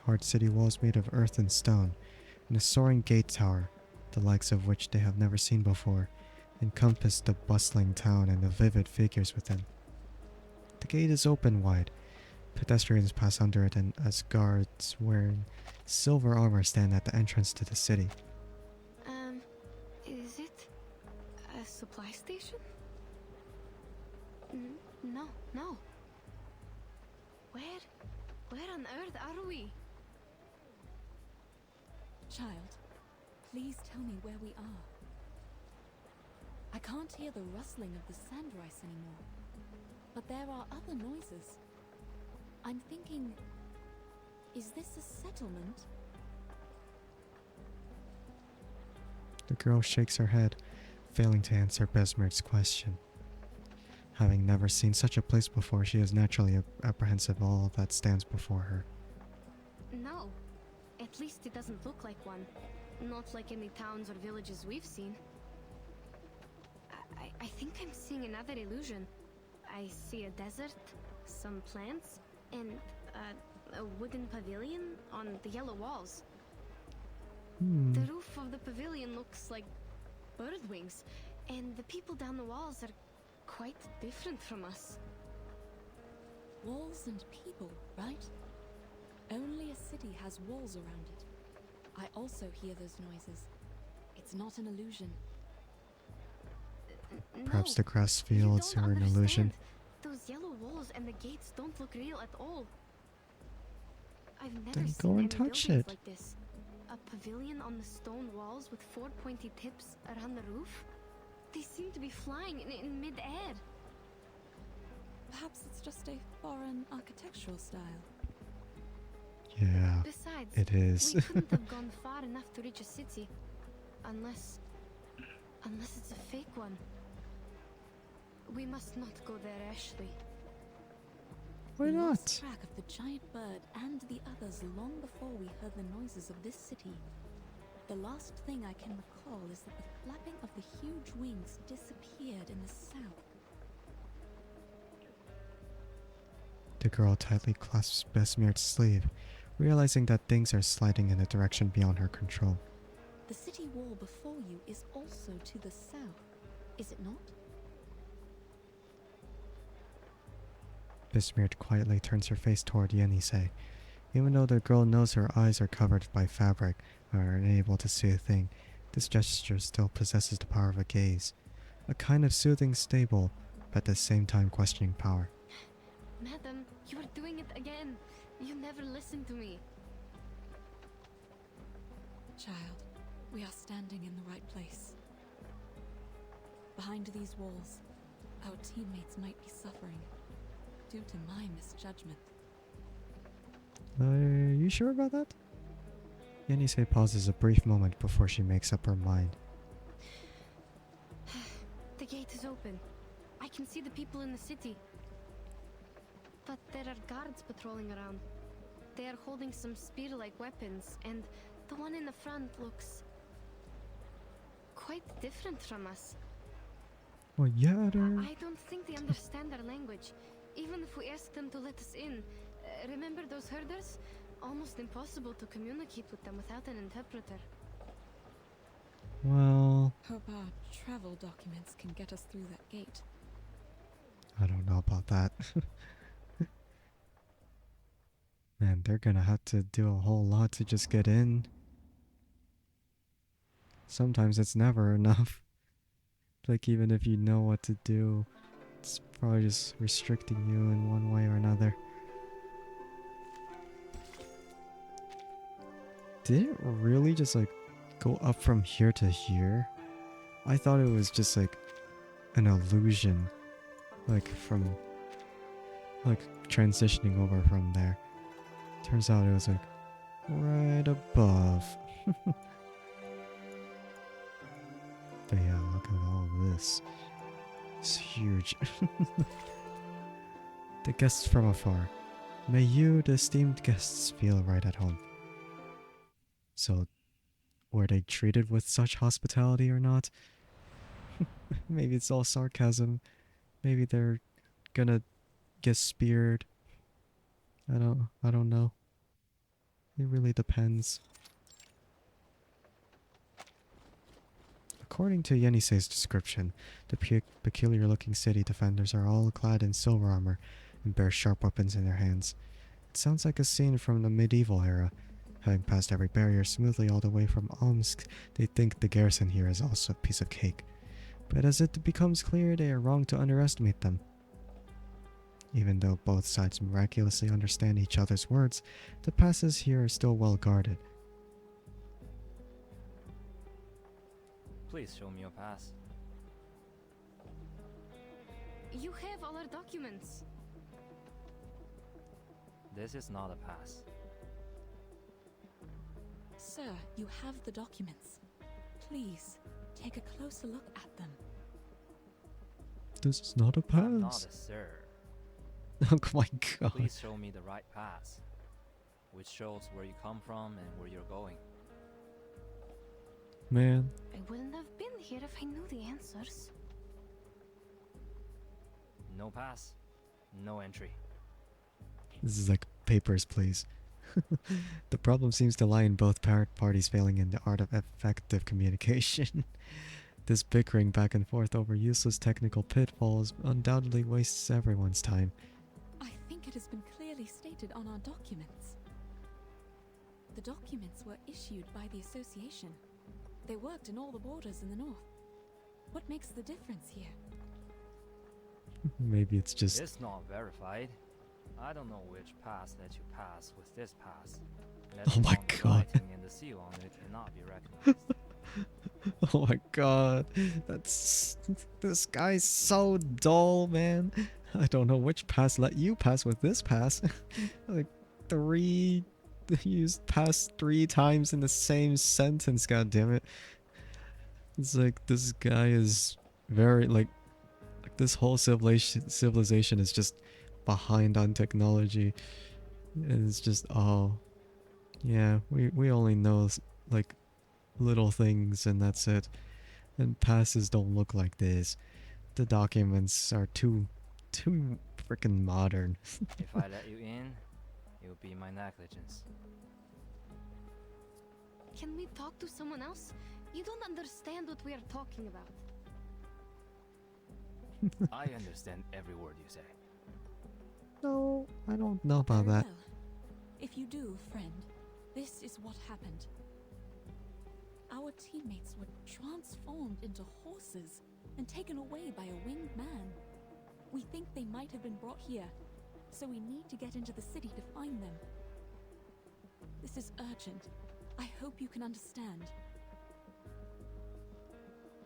Hard city walls made of earth and stone, and a soaring gate tower, the likes of which they have never seen before, encompass the bustling town and the vivid figures within. The gate is open wide. Pedestrians pass under it, and as guards wearing silver armor stand at the entrance to the city. Is it a supply station? No. Where on earth are we? Child, please tell me where we are. I can't hear the rustling of the sand rice anymore, but there are other noises. I'm thinking, is this a settlement? The girl shakes her head, failing to answer Besmir's question. Having never seen such a place before, she is naturally apprehensive of all that stands before her. No. At least it doesn't look like one. Not like any towns or villages we've seen. I think I'm seeing another illusion. I see a desert, some plants, and a wooden pavilion on the yellow walls. The roof of the pavilion looks like bird wings, and the people down the walls are quite different from us. Walls and people, right? Only a city has walls around it. I also hear those noises. It's not an illusion. Perhaps No, the grass you fields don't are an illusion. understand. Those yellow walls and the gates don't look real at all. I've never Then seen go and any touch buildings it. like this. A pavilion on the stone walls with 4 pointy tips around the roof. They seem to be flying in mid-air. Perhaps it's just a foreign architectural style. Yeah, Besides, it is. we couldn't have gone far enough to reach a city. Unless it's a fake one. We must not go there, Ashley. Why We not? lost track of the giant bird and the others long before we heard the noises of this city. The last thing I can recall is that the flapping of the huge wings disappeared in the south. The girl tightly clasps Besmir's sleeve, realizing that things are sliding in a direction beyond her control. The city wall before you is also to the south, is it not? Besmir quietly turns her face toward Yenise. Even though the girl knows her eyes are covered by fabric and are unable to see a thing, this gesture still possesses the power of a gaze, a kind of soothing, stable, but at the same time questioning power. Madam, you are doing it again. You never listen to me. Child, we are standing in the right place. Behind these walls, our teammates might be suffering due to my misjudgment. Are you sure about that? Yenise pauses a brief moment before she makes up her mind. The gate is open. I can see the people in the city. But there are guards patrolling around. They are holding some spear-like weapons, and the one in the front looks quite different from us. Well, yeah, I don't think they understand our language, even if we ask them to let us in. Remember those herders? Almost impossible to communicate with them without an interpreter. Well, Hope our travel documents can get us through that gate. I don't know about that. Man, they're gonna have to do a whole lot to just get in. Sometimes it's never enough. Like, even if you know what to do, it's probably just restricting you in one way or another. Did it really just, like, go up from here to here? I thought it was just, like, an illusion. Like, from... like, transitioning over from there. Turns out it was, like, right above. But yeah, look at all this. It's huge. The guests from afar. May you, the esteemed guests, feel right at home. So, were they treated with such hospitality or not? Maybe it's all sarcasm. Maybe they're gonna get speared. I don't know. It really depends. According to Yenisei's description, the peculiar-looking city defenders are all clad in silver armor and bear sharp weapons in their hands. It sounds like a scene from the medieval era. Having passed every barrier smoothly all the way from Omsk, they think the garrison here is also a piece of cake. But as it becomes clear, they are wrong to underestimate them. Even though both sides miraculously understand each other's words, the passes here are still well guarded. Please show me your pass. You have all our documents. This is not a pass. Sir, you have the documents. Please, take a closer look at them. This is not a I'm not pass. a sir. Oh my god. Please show me the right pass, which shows where you come from and where you're going. Man. I wouldn't have been here if I knew the answers. No pass, no entry. This is like papers, please. The problem seems to lie in both parties failing in the art of effective communication. This bickering back and forth over useless technical pitfalls undoubtedly wastes everyone's time. I think it has been clearly stated on our documents. The documents were issued by the association. They worked in all the borders in the north. What makes the difference here? Maybe it's just... It's not verified. I don't know which pass let you pass with this pass. Oh my god. And the seal on it cannot be recognized. Oh my god. This guy's so dull, man. I don't know which pass let you pass with this pass. Like used pass 3 times in the same sentence, god damn it. It's like this guy is very like this whole civilization is just behind on technology. And it's just yeah, we only know like little things and that's it. And passes don't look like this. The documents are too freaking modern. If I let you in, it would be my negligence. Can we talk to someone else? You don't understand what we are talking about. I understand every word you say. No, I don't know about Very that. well. If you do, friend, this is what happened. Our teammates were transformed into horses and taken away by a winged man. We think they might have been brought here, so we need to get into the city to find them. This is urgent. I hope you can understand.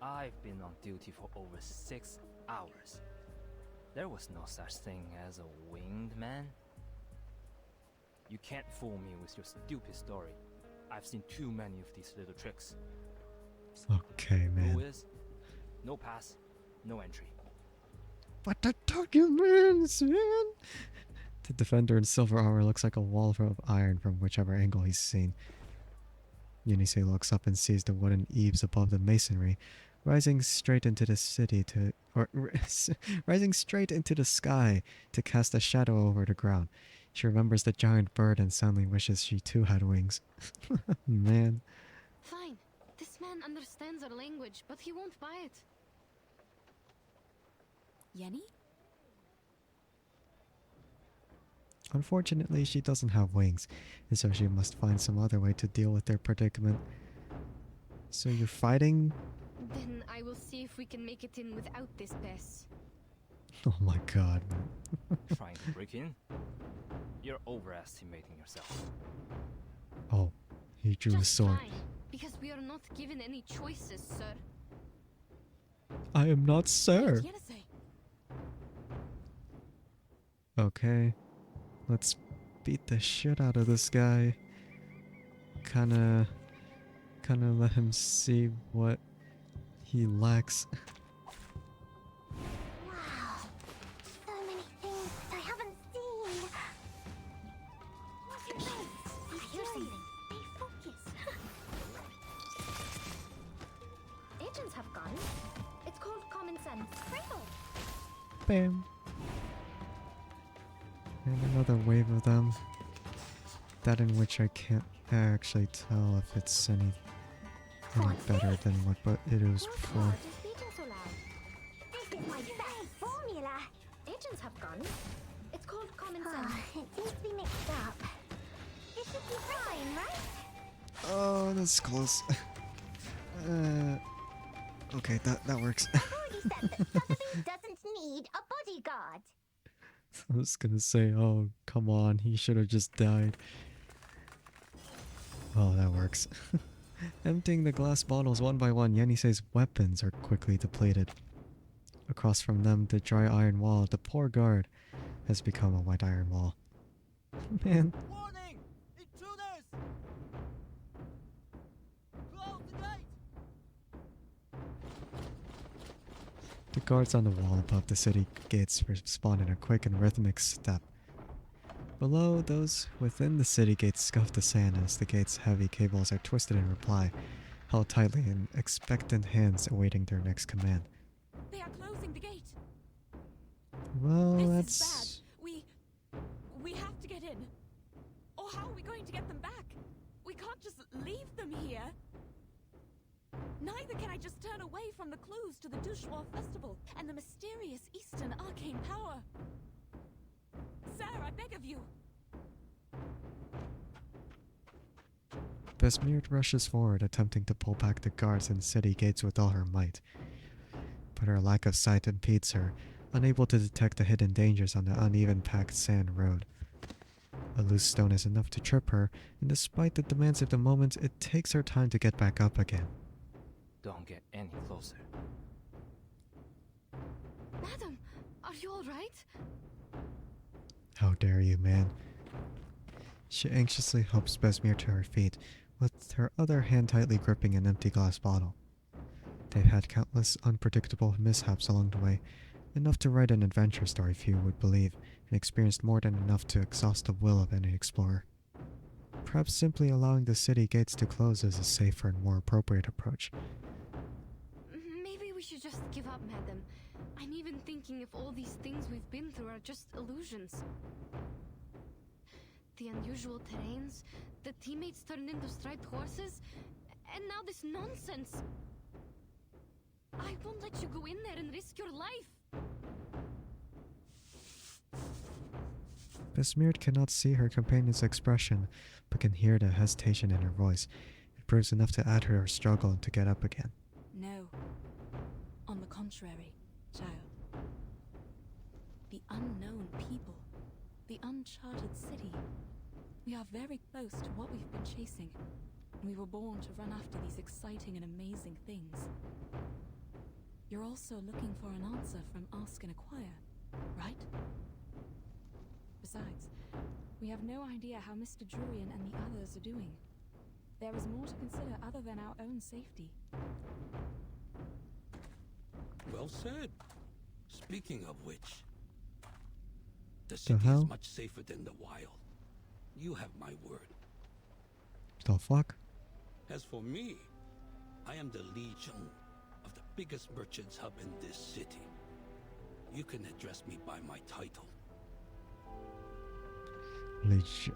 I've been on duty for over 6 hours. There was no such thing as a winged man. You can't fool me with your stupid story. I've seen too many of these little tricks. Okay, man. Who is? No pass, no entry. But the documents, man! The defender in silver armor looks like a wall of iron from whichever angle he's seen. Yenisei looks up and sees the wooden eaves above the masonry, rising straight into the rising straight into the sky to cast a shadow over the ground. She remembers the giant bird and suddenly wishes she too had wings. Man. Fine. This man understands our language, but he won't buy it. Yenny? Unfortunately, she doesn't have wings, and so she must find some other way to deal with their predicament. So you're fighting? Then I will see if we can make it in without this pass. Oh my god. Trying to break in? You're overestimating yourself. Oh, he drew a sword. Fine, because we are not given any choices, sir. I am not sir. Yenisei. Okay, let's beat the shit out of this guy. Kinda let him see what he lacks. Bam. And another wave of them. That in which I can't actually tell if it's any better than what but it was before. This is my best formula. Agents have guns. It's called common sense. It seems to be mixed up. This should be fine, right? Oh, that's close. Okay, that works. I've already said that Sotheby doesn't need a bodyguard. I was gonna say, oh, come on, he should have just died. Oh, that works. Emptying the glass bottles one by one, Yenisei's weapons are quickly depleted. Across from them, the dry iron wall, the poor guard, has become a white iron wall. Man. Warning! Intruders! Close the gate! The guards on the wall above the city gates respond in a quick and rhythmic step. Below, those within the city gates scuff the sand as the gate's heavy cables are twisted in reply, held tightly in expectant hands awaiting their next command. They are closing the gate. Well, This that's... is bad. We have to get in. Or how are we going to get them back? We can't just leave them here. Neither can I just turn away from the clues to the Dushwa festival and the mysterious Eastern arcane power. Sir, I beg of you. Besmird rushes forward, attempting to pull back the guards and city gates with all her might. But her lack of sight impedes her, unable to detect the hidden dangers on the uneven packed sand road. A loose stone is enough to trip her, and despite the demands of the moment, it takes her time to get back up again. Don't get any closer. Madam, are you all right? How dare you, man. She anxiously helps Besmir to her feet, with her other hand tightly gripping an empty glass bottle. They've had countless unpredictable mishaps along the way, enough to write an adventure story few would believe, and experienced more than enough to exhaust the will of any explorer. Perhaps simply allowing the city gates to close is a safer and more appropriate approach. Maybe we should just give up, madam. I'm even thinking if all these things we've been through are just illusions. The unusual terrains, the teammates turned into striped horses, and now this nonsense. I won't let you go in there and risk your life. Besmird cannot see her companion's expression, but can hear the hesitation in her voice. It proves enough to add to her struggle to get up again. No. On the contrary, child. The unknown people. The uncharted city. We are very close to what we've been chasing. We were born to run after these exciting and amazing things. You're also looking for an answer from Ask and Acquire, right? Besides, we have no idea how Mr. Jurian and the others are doing. There is more to consider other than our own safety. Well said. Speaking of which, the The city hell? is much safer than the wild. You have my word. The fuck? As for me, I am the Legion of the biggest merchants hub in this city. You can address me by my title.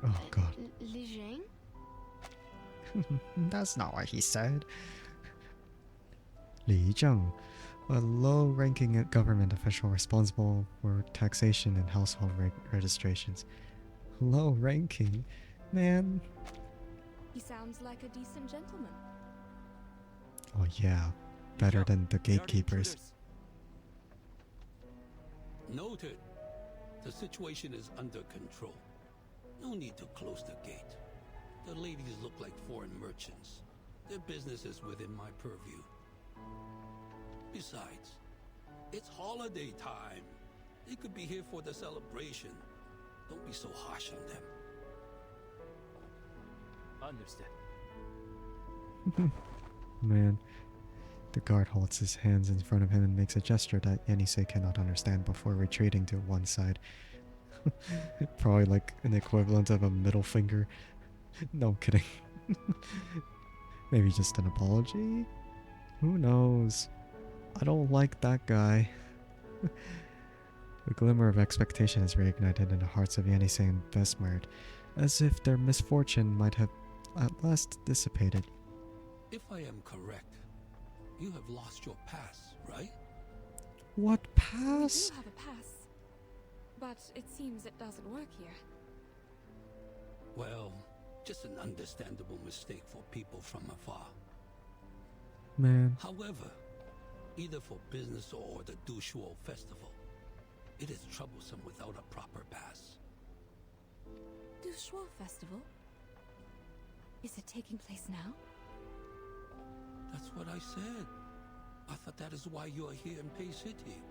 Oh god. Li That's not what he said. Li Zheng, a low-ranking government official responsible for taxation and household registrations. Low-ranking? Man. He sounds like a decent gentleman. Oh yeah. Better than the gatekeepers. Noted. The situation is under control. No need to close the gate. The ladies look like foreign merchants. Their business is within my purview. Besides, it's holiday time. They could be here for the celebration. Don't be so harsh on them. Understood. Man. The guard holds his hands in front of him and makes a gesture that Yenisei cannot understand before retreating to one side. Probably like an equivalent of a middle finger. No, I'm kidding. Maybe just an apology? Who knows? I don't like that guy. A glimmer of expectation is reignited in the hearts of Yenisei and Vesmerd, as if their misfortune might have at last dissipated. If I am correct, you have lost your pass, right? What pass? We do have a pass, but it seems it doesn't work here. Well, just an understandable mistake for people from afar. Man. However, either for business or the Dushuo festival, it is troublesome without a proper pass. Dushuo Festival? Is it taking place now? That's what I said. I thought that is why you are here in Pei City.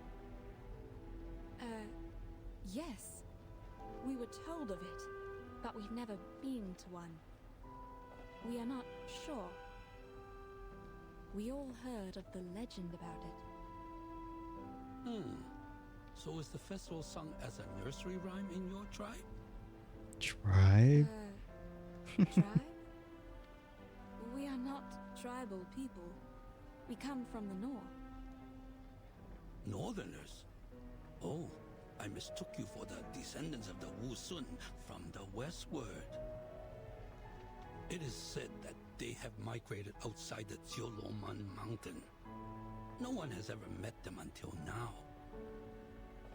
Yes. We were told of it, but we've never been to one. We are not sure. We all heard of the legend about it. So is the festival sung as a nursery rhyme in your tribe? Tribe? Tribe? We are not tribal people. We come from the north. Northerners? Oh, I mistook you for the descendants of the Wu Sun from the westward. It is said that they have migrated outside the Jioloman mountain. No one has ever met them until now.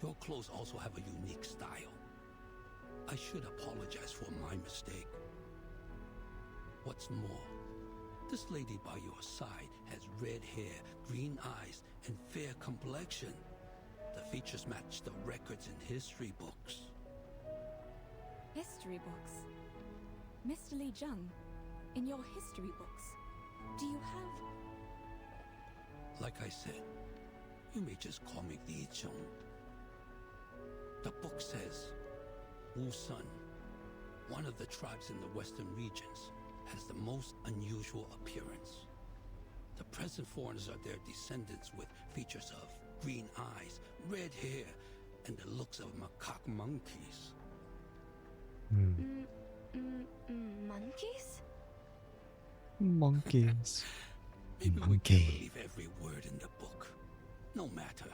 Your clothes also have a unique style. I should apologize for my mistake. What's more, this lady by your side has red hair, green eyes, and fair complexion. The features match the records in history books. History books? Mr. Li Zheng, in your history books, do you have... Like I said, you may just call me Li Zheng. The book says, Wu Sun, one of the tribes in the western regions, has the most unusual appearance. The present foreigners are their descendants with features of green eyes, red hair, and the looks of macaque monkeys. Monkeys? Monkeys. Maybe we can't believe every word in the book. No matter.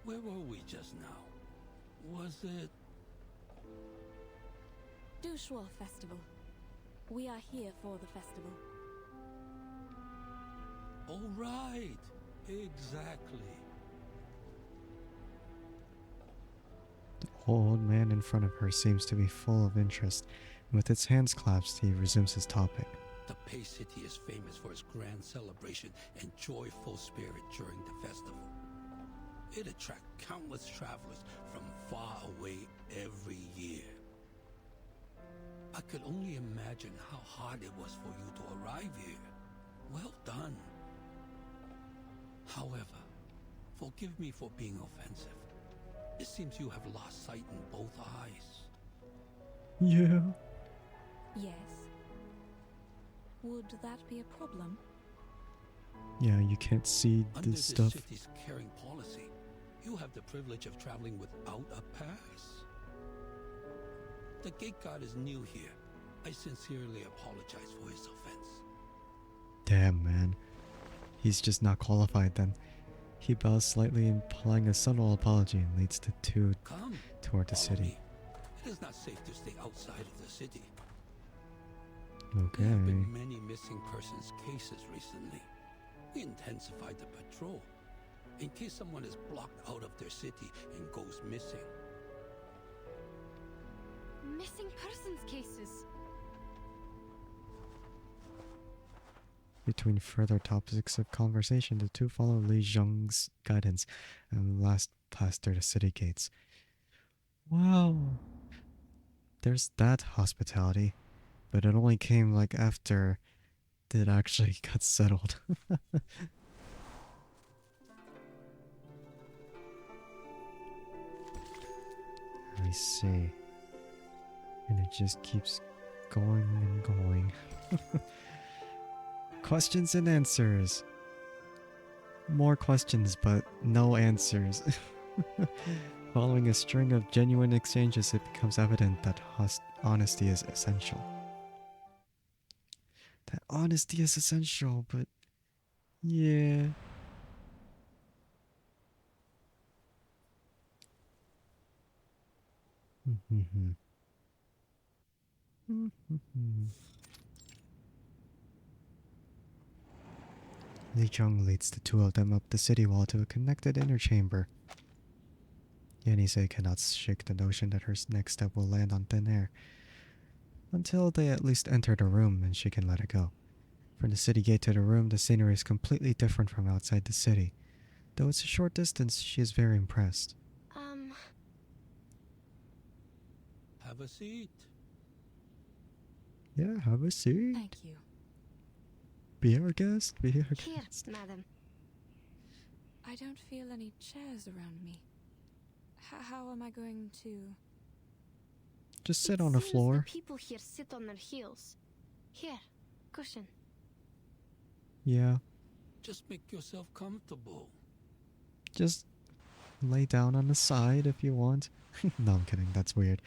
Where were we just now? Was it... Dushuo Festival. We are here for the festival. Oh, right. Exactly. The old man in front of her seems to be full of interest, and with his hands clasped, he resumes his topic. The Pei City is famous for its grand celebration and joyful spirit during the festival. It attracts countless travelers from far away every year. I could only imagine how hard it was for you to arrive here. Well done. However, forgive me for being offensive. It seems you have lost sight in both eyes. Yeah. Yes. Would that be a problem? Yeah, you can't see Under this this stuff. city's caring policy, you have the privilege of traveling without a pass. The gate guard is new here. I sincerely apologize for his offense. Damn, man. He's just not qualified then. He bows slightly, implying a subtle apology, and leads the two Come, toward the follow city. me. It is not safe to stay outside of the city. Okay. There have been many missing persons cases recently. We intensified the patrol in case someone is blocked out of their city and goes missing. Missing persons cases. Between further topics of conversation, the two follow Li Zheng's guidance and last pass through the city gates. Wow. There's that hospitality. But it only came like after it actually got settled. I see. And it just keeps going and going. Questions and answers. More questions, but no answers. Following a string of genuine exchanges, it becomes evident that honesty is essential. That honesty is essential, but yeah. Li Chong leads the two of them up the city wall to a connected inner chamber. Yenisei cannot shake the notion that her next step will land on thin air. Until they at least enter the room and she can let it go. From the city gate to the room, the scenery is completely different from outside the city. Though it's a short distance, she is very impressed. Have a seat. Yeah, have a seat. Thank you. Be our guest. Be our Here, guest. madam. I don't feel any chairs around me. How am I going to... Just sit on the floor. The people here sit on their heels. Here, cushion. Yeah. Just make yourself comfortable. Just lay down on the side if you want. No, I'm kidding. That's weird.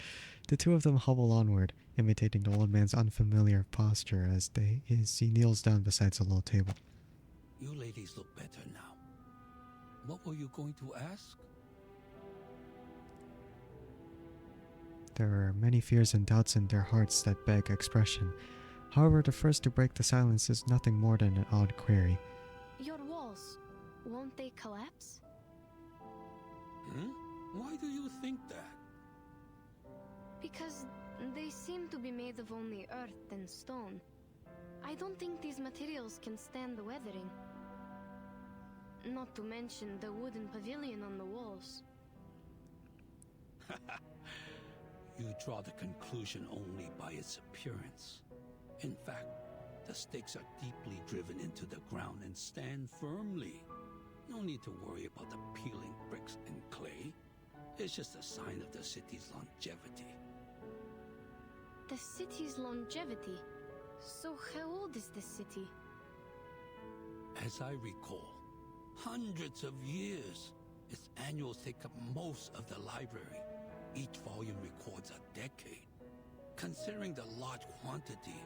The two of them hobble onward, imitating the old man's unfamiliar posture as he kneels down beside a low table. You ladies look better now. What were you going to ask? There are many fears and doubts in their hearts that beg expression. However, the first to break the silence is nothing more than an odd query. Your walls, won't they collapse? Why do you think that? Because they seem to be made of only earth and stone. I don't think these materials can stand the weathering. Not to mention the wooden pavilion on the walls. You draw the conclusion only by its appearance. In fact, the stakes are deeply driven into the ground and stand firmly. No need to worry about the peeling bricks and clay. It's just a sign of the city's longevity. The city's longevity? So how old is this city? As I recall, hundreds of years. Its annuals take up most of the library. Each volume records a decade. Considering the large quantity,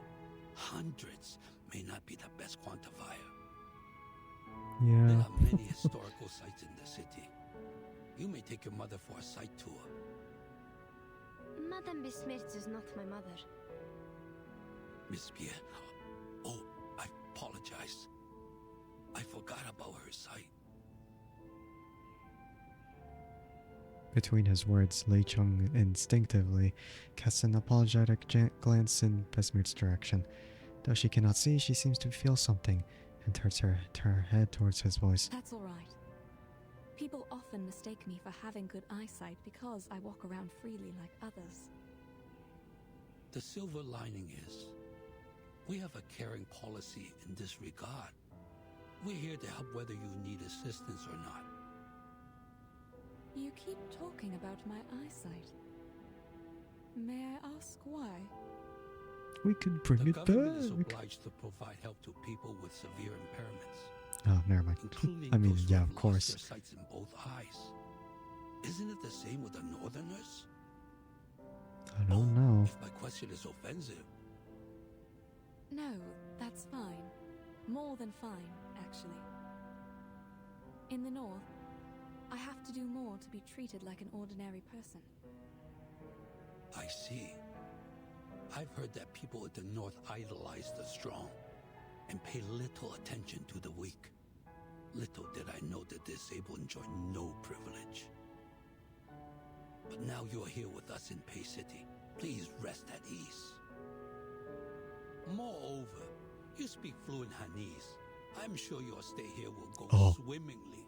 hundreds may not be the best quantifier. Yeah. There are many historical sites in the city. You may take your mother for a site tour. Madame Besmirtz is not my mother. Miss Pierre. Oh, I apologize. I forgot about her site. Between his words, Lei Chung instinctively casts an apologetic glance in Besmir's direction. Though she cannot see, she seems to feel something and turns her head towards his voice. That's all right. People often mistake me for having good eyesight because I walk around freely like others. The silver lining is, we have a caring policy in this regard. We're here to help whether you need assistance or not. You keep talking about my eyesight. May I ask why? We could bring The it government is back. obliged to provide help to people with severe impairments. Oh, never mind. Including I mean, those who yeah, have of course. lost their sights in both eyes. Isn't it the same with the Northerners? I don't know. If my question is offensive. No, that's fine. More than fine, actually. In the North, I have to do more to be treated like an ordinary person. I see. I've heard that people at the North idolize the strong and pay little attention to the weak. Little did I know the disabled enjoy no privilege. But now you're here with us in Pei City. Please rest at ease. Moreover, you speak fluent Hanese. I'm sure your stay here will go swimmingly.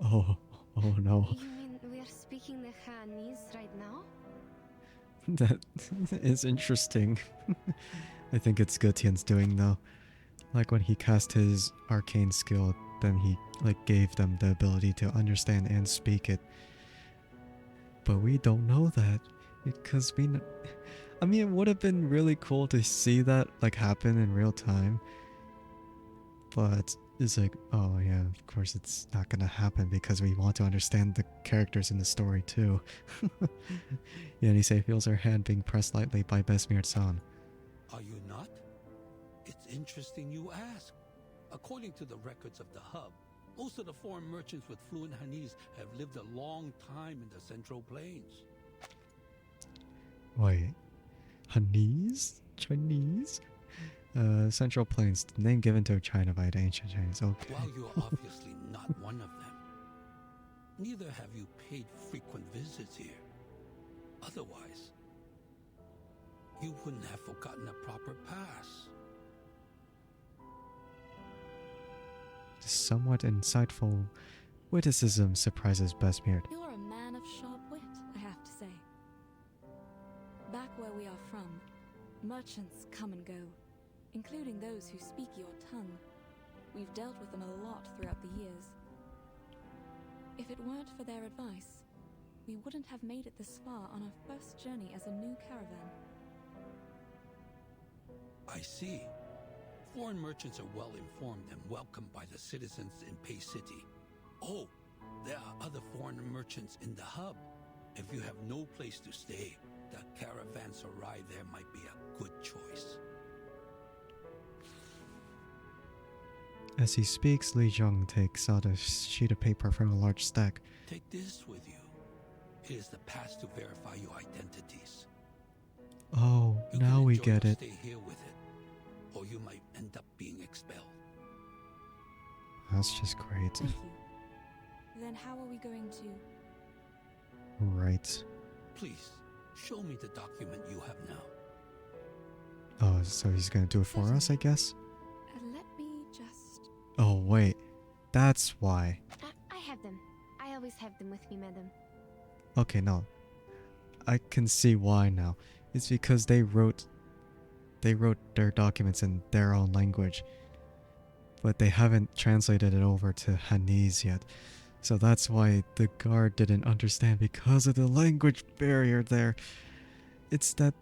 Oh no. You mean we're speaking the Hanese right now? That is interesting. I think it's good Tian's doing though. Like when he cast his arcane skill, then he gave them the ability to understand and speak it. But we don't know that because I mean, it would have been really cool to see that happen in real time. But it's oh yeah, of course it's not gonna happen because we want to understand the characters in the story too. Yenisei feels her hand being pressed lightly by Besmir-san. Are you not? It's interesting you ask. According to the records of the hub, most of the foreign merchants with fluent Hanese have lived a long time in the Central Plains. Wait. Hanese? Chinese? Central Plains, the name given to China by the ancient Chinese. Okay. While you're obviously not one of them, neither have you paid frequent visits here. Otherwise, you wouldn't have forgotten a proper pass. The somewhat insightful witticism surprises Besmird. You're a man of sharp wit, I have to say. Back where we are from, merchants come and go, including those who speak your tongue. We've dealt with them a lot throughout the years. If it weren't for their advice, we wouldn't have made it this far on our first journey as a new caravan. I see. Foreign merchants are well informed and welcomed by the citizens in Pei City. Oh, there are other foreign merchants in the hub. If you have no place to stay, the caravanserai there might be a good choice. As he speaks, Li Zhong takes out a sheet of paper from a large stack. Take this with you. It is the pass to verify your identities. Oh, You now can we enjoy get your it. Stay here with it, or you might end up being expelled. That's just great. Thank you. Then how are we going to... Right. Please, show me the document you have now. Oh, so he's gonna do it for us, I guess? let me just... Oh, wait. That's why. I have them. I always have them with me, madam. Okay, no. I can see why now. It's because they wrote their documents in their own language, but they haven't translated it over to Hanese yet. So that's why the guard didn't understand, because of the language barrier there. It's that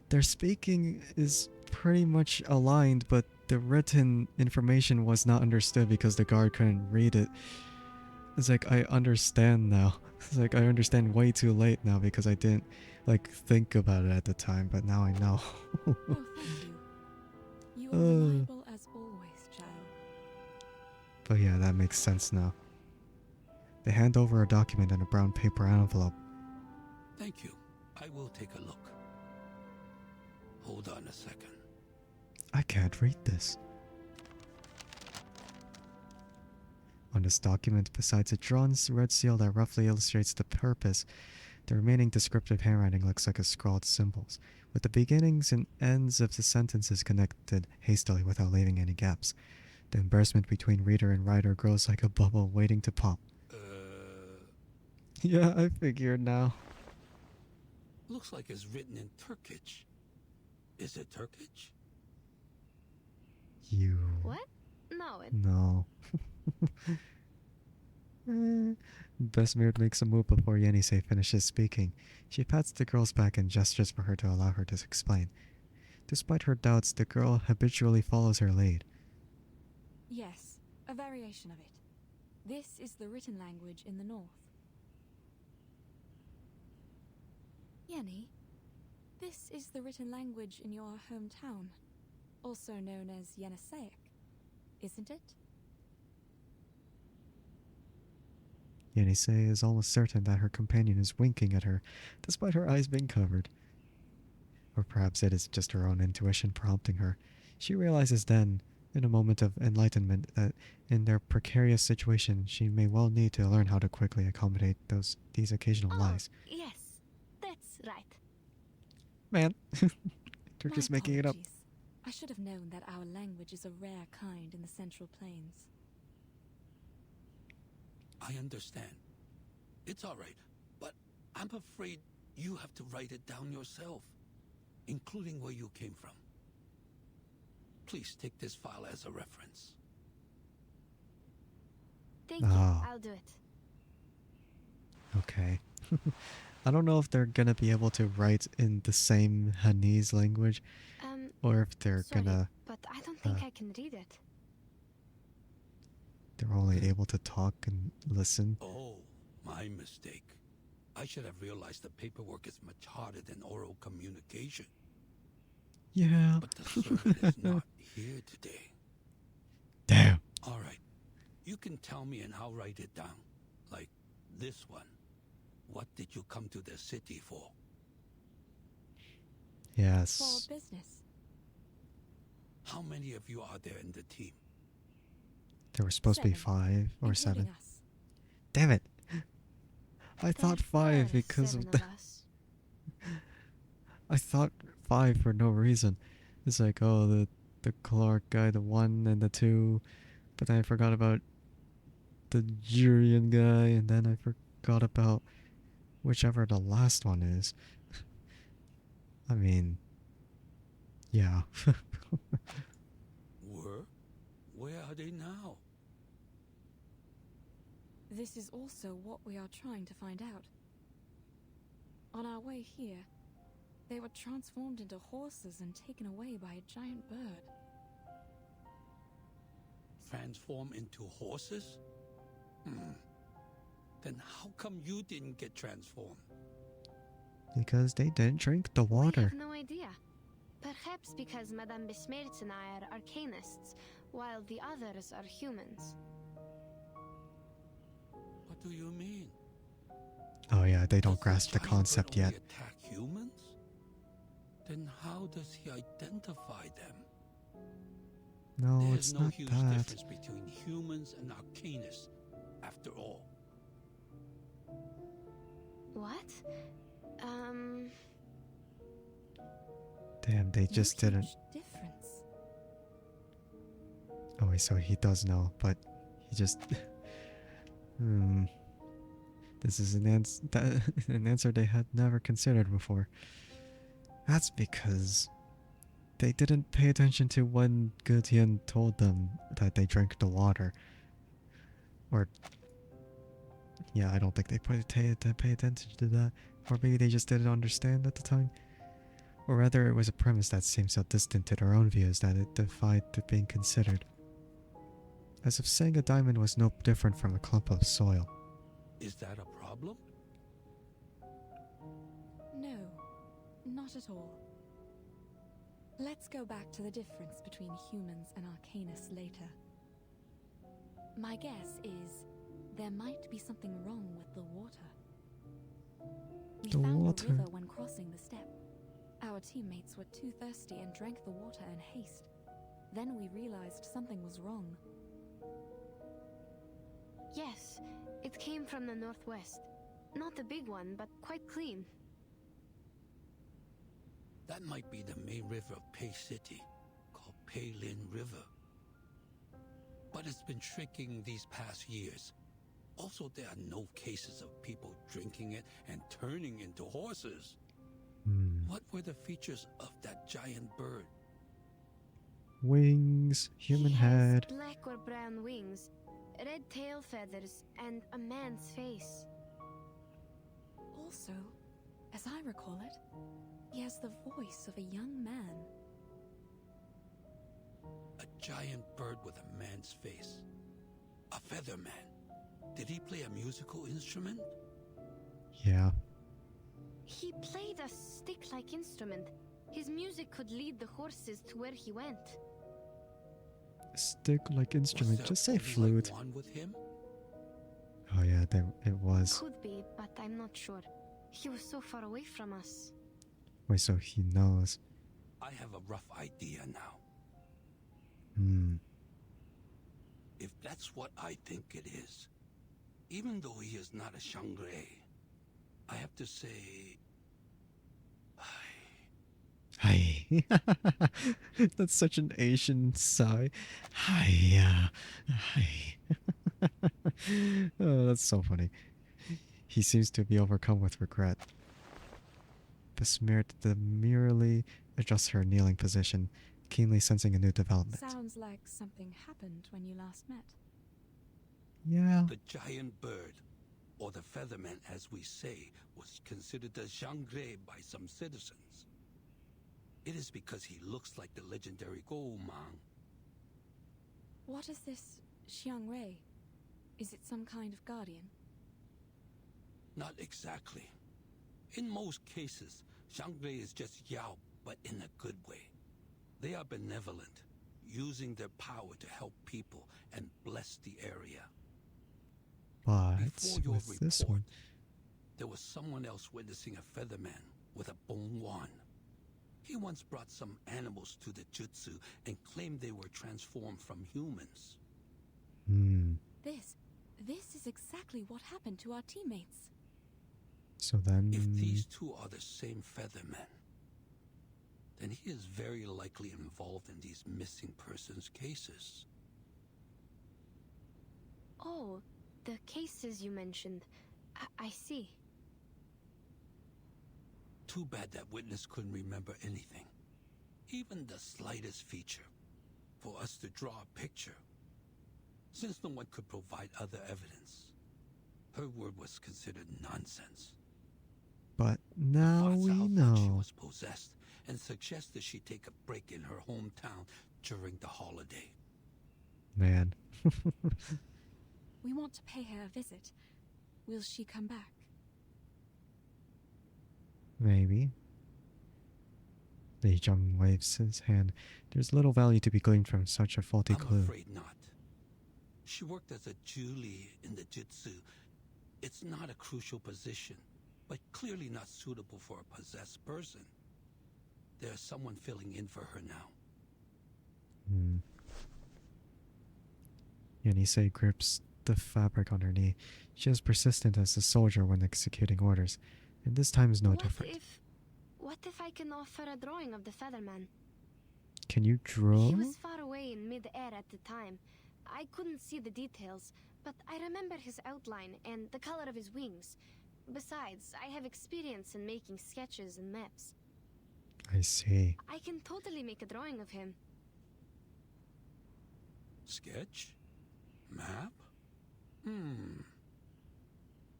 their speaking is pretty much aligned, but the written information was not understood because the guard couldn't read it. It's like, I understand now. It's like, I understand way too late now because I didn't, like, think about it at the time, but now I know. Oh, thank you. You are reliable as always, child. But yeah, that makes sense now. They hand over a document in a brown paper envelope. Thank you. I will take a look. Hold on a second. I can't read this. On this document, besides a drawn red seal that roughly illustrates the purpose, the remaining descriptive handwriting looks like a scrawled symbols, with the beginnings and ends of the sentences connected hastily without leaving any gaps. The embarrassment between reader and writer grows like a bubble waiting to pop. Yeah, I figured now. Looks like it's written in Turkish. Is it Turkish? You... What? No, it... No. Besmird makes a move before Yenisei finishes speaking. She pats the girl's back and gestures for her to allow her to explain. Despite her doubts, the girl habitually follows her lead. Yes, a variation of it. This is the written language in the north. Yenny, this is the written language in your hometown, also known as Yeniseic, isn't it? Yenisei is almost certain that her companion is winking at her, despite her eyes being covered. Or perhaps it is just her own intuition prompting her. She realizes then, in a moment of enlightenment, that in their precarious situation, she may well need to learn how to quickly accommodate these occasional lies. Yes, that's right. Man, they're just My making it up. apologies. I should have known that our language is a rare kind in the Central Plains. I understand. It's all right, but I'm afraid you have to write it down yourself, including where you came from. Please take this file as a reference. Thank you. Oh. I'll do it. Okay. I don't know if they're gonna be able to write in the same Hanese language, or if they're Sorry, gonna... but I don't think I can read it. They're only able to talk and listen. Oh, my mistake. I should have realized the paperwork is much harder than oral communication. Yeah. But the servant is not here today. Damn. All right. You can tell me and I'll write it down. Like this one. What did you come to the city for? Yes. business. How many of you are there in the team? There were supposed to be 5 or 7. Damn it! I thought 5 because of the... I thought 5 for no reason. It's like, oh, the Clark guy, the 1 and the 2. But then I forgot about the Jurian guy, and then I forgot about whichever the last one is. I mean, yeah. Where are they now? This is also what we are trying to find out. On our way here, they were transformed into horses and taken away by a giant bird. Transform into horses? Then how come you didn't get transformed? Because they didn't drink the I water. have no idea. Perhaps because Madame Besmertz and I are arcanists, while the others are humans. What do you mean? Oh yeah, they don't grasp the concept yet. Attack humans? Then how does he identify them? No, There's it's no not huge that. difference between humans and arcanists, after all. What? Damn, they just didn't. Difference. Oh wait, so he does know, but he just... This is an answer they had never considered before. That's because they didn't pay attention to when Gutian told them that they drank the water. Or... yeah, I don't think they pay attention to that. Or maybe they just didn't understand at the time. Or rather, it was a premise that seemed so distant to their own views that it defied being considered. As if saying a diamond was no different from a clump of soil. Is that a problem? No, not at all. Let's go back to the difference between humans and arcanists later. My guess is there might be something wrong with the water. We found the river when crossing the steppe. Our teammates were too thirsty and drank the water in haste. Then we realized something was wrong. Yes, it came from the northwest. Not a big one, but quite clean. That might be the main river of Pei City, called Pei Lin River. But it's been shrinking these past years. Also, there are no cases of people drinking it and turning into horses. What were the features of that giant bird? Wings, human head. Black or brown wings, red tail feathers, and a man's face. Also, as I recall it, he has the voice of a young man. A giant bird with a man's face. A feather man. Did he play a musical instrument? Yeah. He played a stick-like instrument. His music could lead the horses to where he went. Stick-like instrument. Just say flute. Like one with him? Oh yeah, it was. Could be, but I'm not sure. He was so far away from us. Wait, so he knows. I have a rough idea now. If that's what I think it is, even though he is not a Shangre, I have to say... Hi. That's such an Asian sigh. Hi. Oh, that's so funny. He seems to be overcome with regret. Besmirred demurely adjusts her kneeling position, keenly sensing a new development. Sounds like something happened when you last met. Yeah. The giant bird, or the featherman as we say, was considered a Shangre by some citizens. It is because he looks like the legendary Goumang. What is this Xiangrei? Is it some kind of guardian? Not exactly. In most cases, Shangre is just Yao, but in a good way. They are benevolent, using their power to help people and bless the area. But Before your with this report, one, there was someone else witnessing a featherman with a bone wand. He once brought some animals to the jutsu and claimed they were transformed from humans. Hmm. This is exactly what happened to our teammates. So then... If these two are the same Feathermen, then he is very likely involved in these missing persons cases. Oh, the cases you mentioned. I see. Too bad that witness couldn't remember anything, even the slightest feature, for us to draw a picture. Since no one could provide other evidence, her word was considered nonsense. But now we thought she know. was possessed and suggested she take a break in her hometown during the holiday. Man. We want to pay her a visit. Will she come back? Maybe. Li Zheng waves his hand. There's little value to be gleaned from such a faulty clue. I'm afraid not. She worked as a Julie in the Jitsu. It's not a crucial position, but clearly not suitable for a possessed person. There's someone filling in for her now. Yenisei grips the fabric on her knee. She is persistent as a soldier when executing orders, and this time is no different. What if I can offer a drawing of the Featherman? Can you draw? He was far away in mid-air at the time. I couldn't see the details, but I remember his outline and the color of his wings. Besides, I have experience in making sketches and maps. I see. I can totally make a drawing of him. Sketch? Map?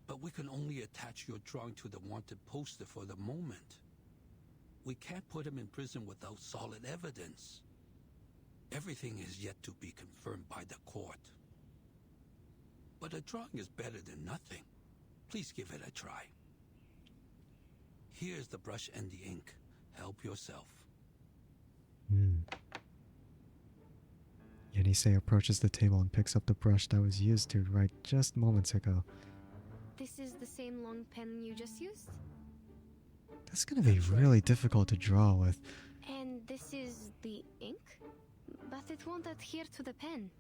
But we can only attach your drawing to the wanted poster for the moment. We can't put him in prison without solid evidence. Everything is yet to be confirmed by the court. But a drawing is better than nothing. Please give it a try. Here's the brush and the ink. Help yourself. Yenisei approaches the table and picks up the brush that was used to write just moments ago. This is the same long pen you just used? That's gonna be really difficult to draw with. And this is the ink? But it won't adhere to the pen.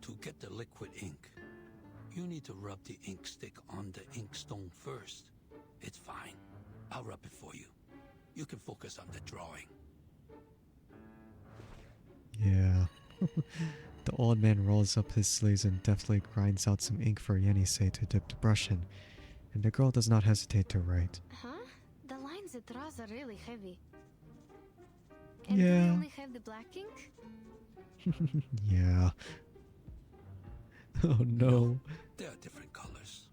To get the liquid ink, you need to rub the ink stick on the ink stone first. It's fine. I'll rub it for you. You can focus on the drawing. Yeah. The old man rolls up his sleeves and deftly grinds out some ink for Yenisei to dip the brush in, and the girl does not hesitate to write. Huh? The lines it draws are really heavy. And do Yeah. we only have the black ink? Yeah. Oh no. There are different colors.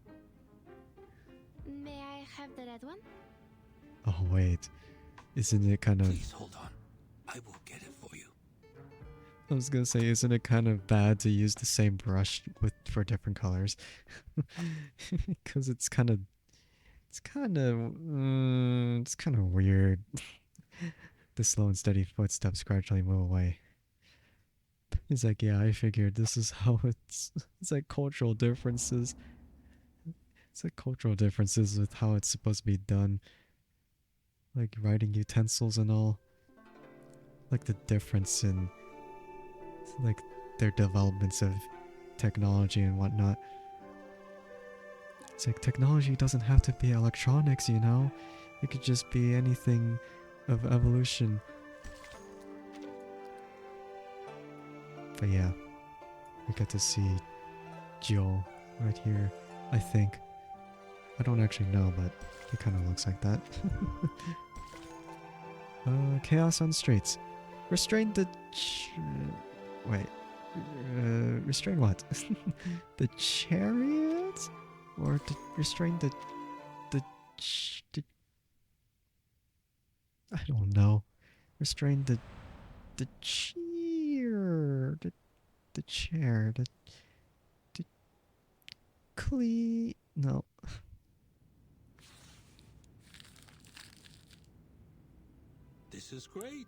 May I have the red one? Oh wait. Isn't it kind of... Please hold on. I will get it for you. I was gonna say, isn't it kind of bad to use the same brush for different colors? Because it's kind of weird. The slow and steady footsteps gradually move away. He's like, yeah, I figured this is how it's like cultural differences. It's like cultural differences with how it's supposed to be done. Like writing utensils and all. Like the difference in like their developments of technology and whatnot. It's like technology doesn't have to be electronics, you know? It could just be anything of evolution. But yeah, we get to see Jill right here, I think. I don't actually know, but it kind of looks like that. Chaos on streets. Restrain the... wait. Restrain what? The chariot? Or to restrain the... I don't know. Restrain the chair. The chair. The no. This is great.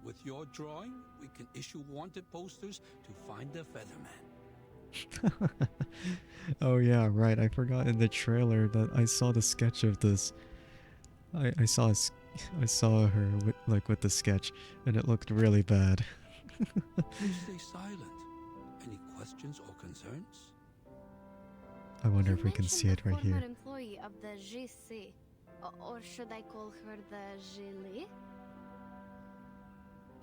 With your drawing, we can issue wanted posters to find the Featherman. Oh yeah, right. I forgot in the trailer that I saw the sketch of this. I saw I saw her with the sketch, and it looked really bad. You stay silent. Any questions or concerns? I wonder if we can see it right former here. employee of the GC. Or should I call her the Gilly?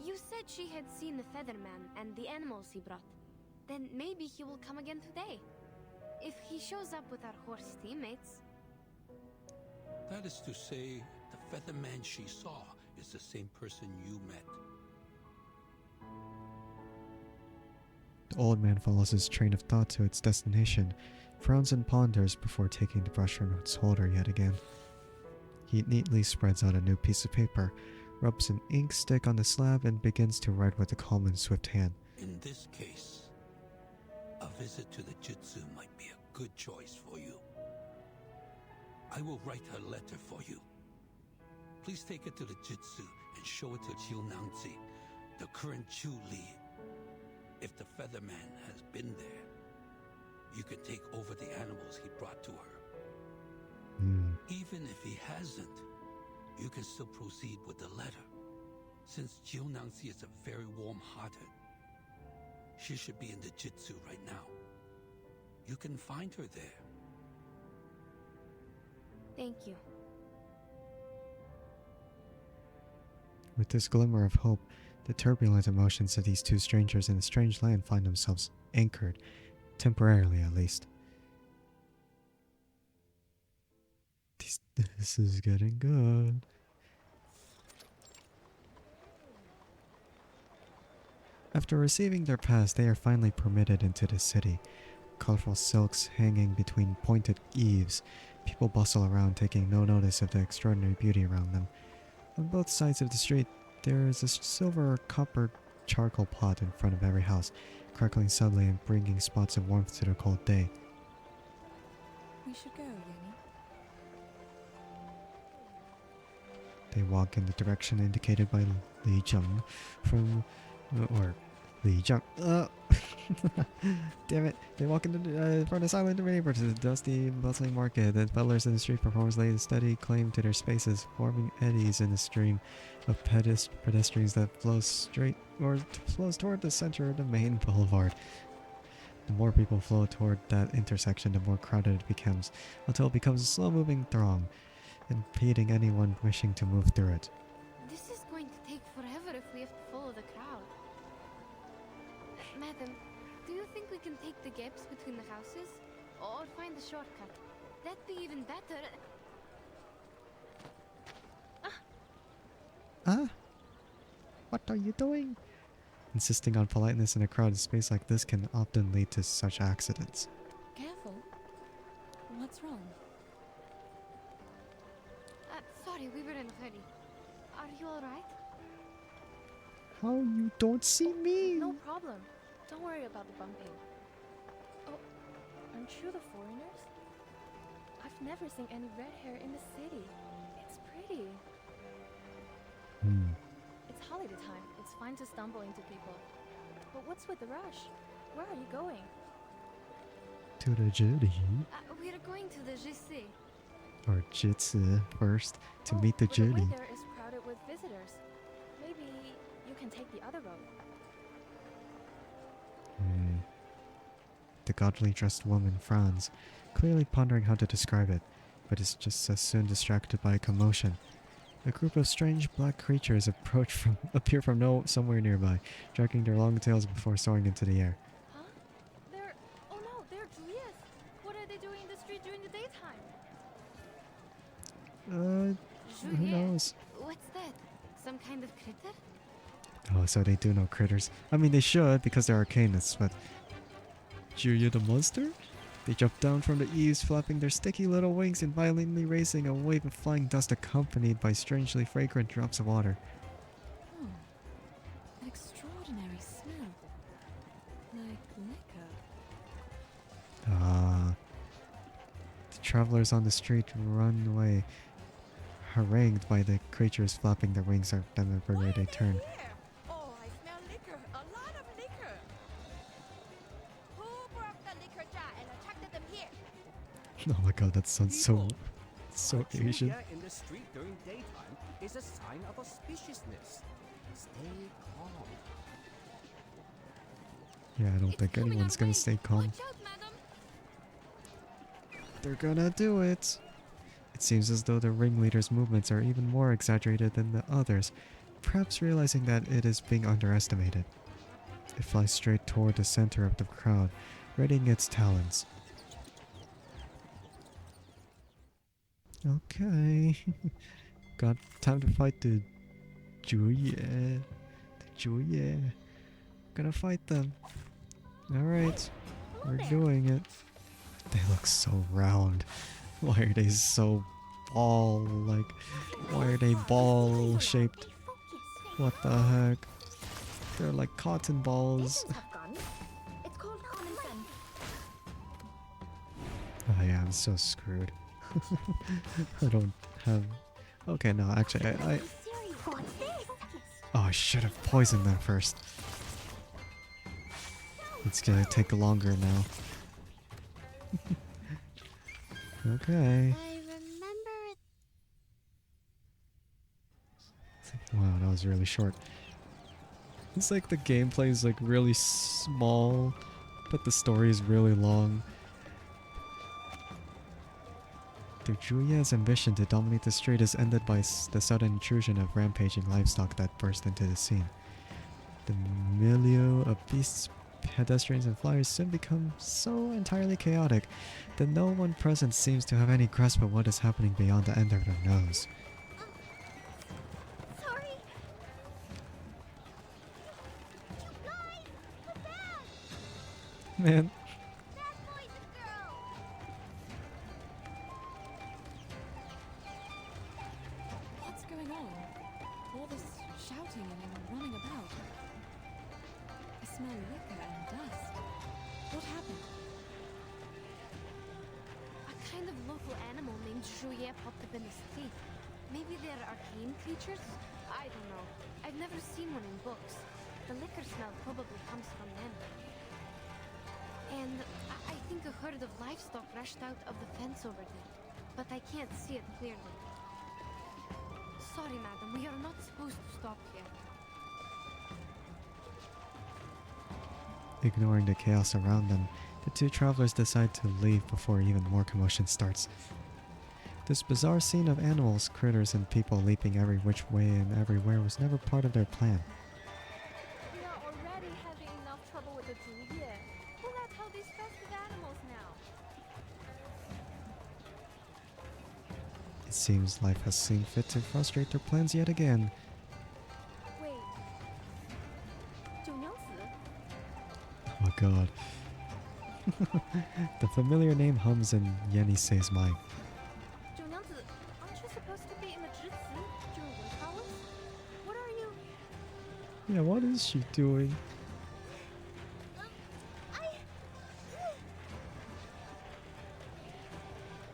You said she had seen the Featherman and the animals he brought. Then maybe he will come again today. If he shows up with our horse teammates. That is to say, the Featherman she saw is the same person you met. The old man follows his train of thought to its destination, frowns and ponders before taking the brush from its holder yet again. He neatly spreads out a new piece of paper, rubs an ink stick on the slab, and begins to write with a calm and swift hand. In this case, a visit to the Jitsu might be a good choice for you. I will write her letter for you. Please take it to the Jitsu and show it to Jiu Nangzi, the current Chu Li. If the Featherman has been there, you can take over the animals he brought to her. Even if he hasn't, you can still proceed with the letter. Since Jiu Nangzi is a very warm-hearted, she should be in the Jitsu right now. You can find her there. Thank you. With this glimmer of hope, the turbulent emotions of these two strangers in a strange land find themselves anchored, temporarily at least. This is getting good. After receiving their pass, they are finally permitted into the city. Colorful silks hanging between pointed eaves. People bustle around, taking no notice of the extraordinary beauty around them. On both sides of the street, there is a silver or copper charcoal pot in front of every house, crackling subtly and bringing spots of warmth to the cold day. We should go, Yenny. They walk in the direction indicated by Li Zheng from... or Li Zheng... Damn it! They walk into from the silent neighbor to the dusty, bustling market. The peddlers in the street performers lay steady claim to their spaces, forming eddies in the stream of pedestrians that flows straight or flows toward the center of the main boulevard. The more people flow toward that intersection, the more crowded it becomes, until it becomes a slow-moving throng, impeding anyone wishing to move through it. This is going to take forever if we have to follow the crowd. Madam, do you think we can take the gaps between the houses? Or find a shortcut? That'd be even better. What are you doing? Insisting on politeness in a crowded space like this can often lead to such accidents. Careful. What's wrong? Sorry, we were in a hurry. Are you alright? How you don't see me? No problem. Don't worry about the bumping. Oh, aren't you the foreigners? I've never seen any red hair in the city. It's pretty. It's holiday time. It's fine to stumble into people. But what's with the rush? Where are you going? To the Judy. We're going to the GC. Or Jitsu first, to meet the The Judy. way there is crowded with visitors. Maybe you can take the other road. The gaudily dressed woman frowns, clearly pondering how to describe it, but is just as soon distracted by a commotion. A group of strange black creatures appear from somewhere nearby, dragging their long tails before soaring into the air. Huh? Oh no, they're Julius! What are they doing in the street during the daytime? Who knows? What's that? Some kind of critter? Oh, so they do know critters. I mean, they should, because they're arcanists, but... Julia the monster? They jump down from the eaves, flapping their sticky little wings and violently raising a wave of flying dust accompanied by strangely fragrant drops of water. An extraordinary smell. Like liquor. The travelers on the street run away, harangued by the creatures flapping their wings at them everywhere they turn. Oh, I smell liquor. A lot of liquor. Who brought the liquor jar and attracted them here? Oh my god, that sounds so... So A Asian. Julia in the street during daytime is a sign of auspiciousness. Stay calm. Yeah, I don't think anyone's gonna stay calm. They're gonna do it! It seems as though the ringleader's movements are even more exaggerated than the others, perhaps realizing that it is being underestimated. It flies straight toward the center of the crowd, readying its talons. Okay. Got time to fight the Juye. The Juye. Gonna fight them. Alright. We're doing it. They look so round. Why are they so ball-like? Why are they ball-shaped? What the heck? They're like cotton balls. Oh yeah, I'm so screwed. I don't have... Okay, no, actually, I... Oh, I should have poisoned them first. It's gonna take longer now. Okay. Wow, that was really short. It's like the gameplay is like really small, but the story is really long. The Julia's ambition to dominate the street is ended by the sudden intrusion of rampaging livestock that burst into the scene. The milieu of beasts, pedestrians, and flyers soon become so entirely chaotic that no one present seems to have any grasp of what is happening beyond the end of their nose. Man. What's going on? All this shouting and running about. I smell liquor and dust. What happened? A kind of local animal named Juliet popped up in the street. Maybe they're arcane creatures? I don't know. I've never seen one in books. The liquor smell probably comes from them. And I think a herd of livestock rushed out of the fence over there. But I can't see it clearly. Sorry, madam, we are not supposed to stop here. Ignoring the chaos around them, the two travelers decide to leave before even more commotion starts. This bizarre scene of animals, critters, and people leaping every which way and everywhere was never part of their plan. We are already having enough trouble with the Juye. Who let out these festive animals now? It seems life has seen fit to frustrate their plans yet again. Wait. 九娘子? Oh my god. The familiar name hums in Yenisei's mind. 九娘子, aren't you supposed to be in the Zhici, Jurwen Palace? What are you? Yeah, what is she doing?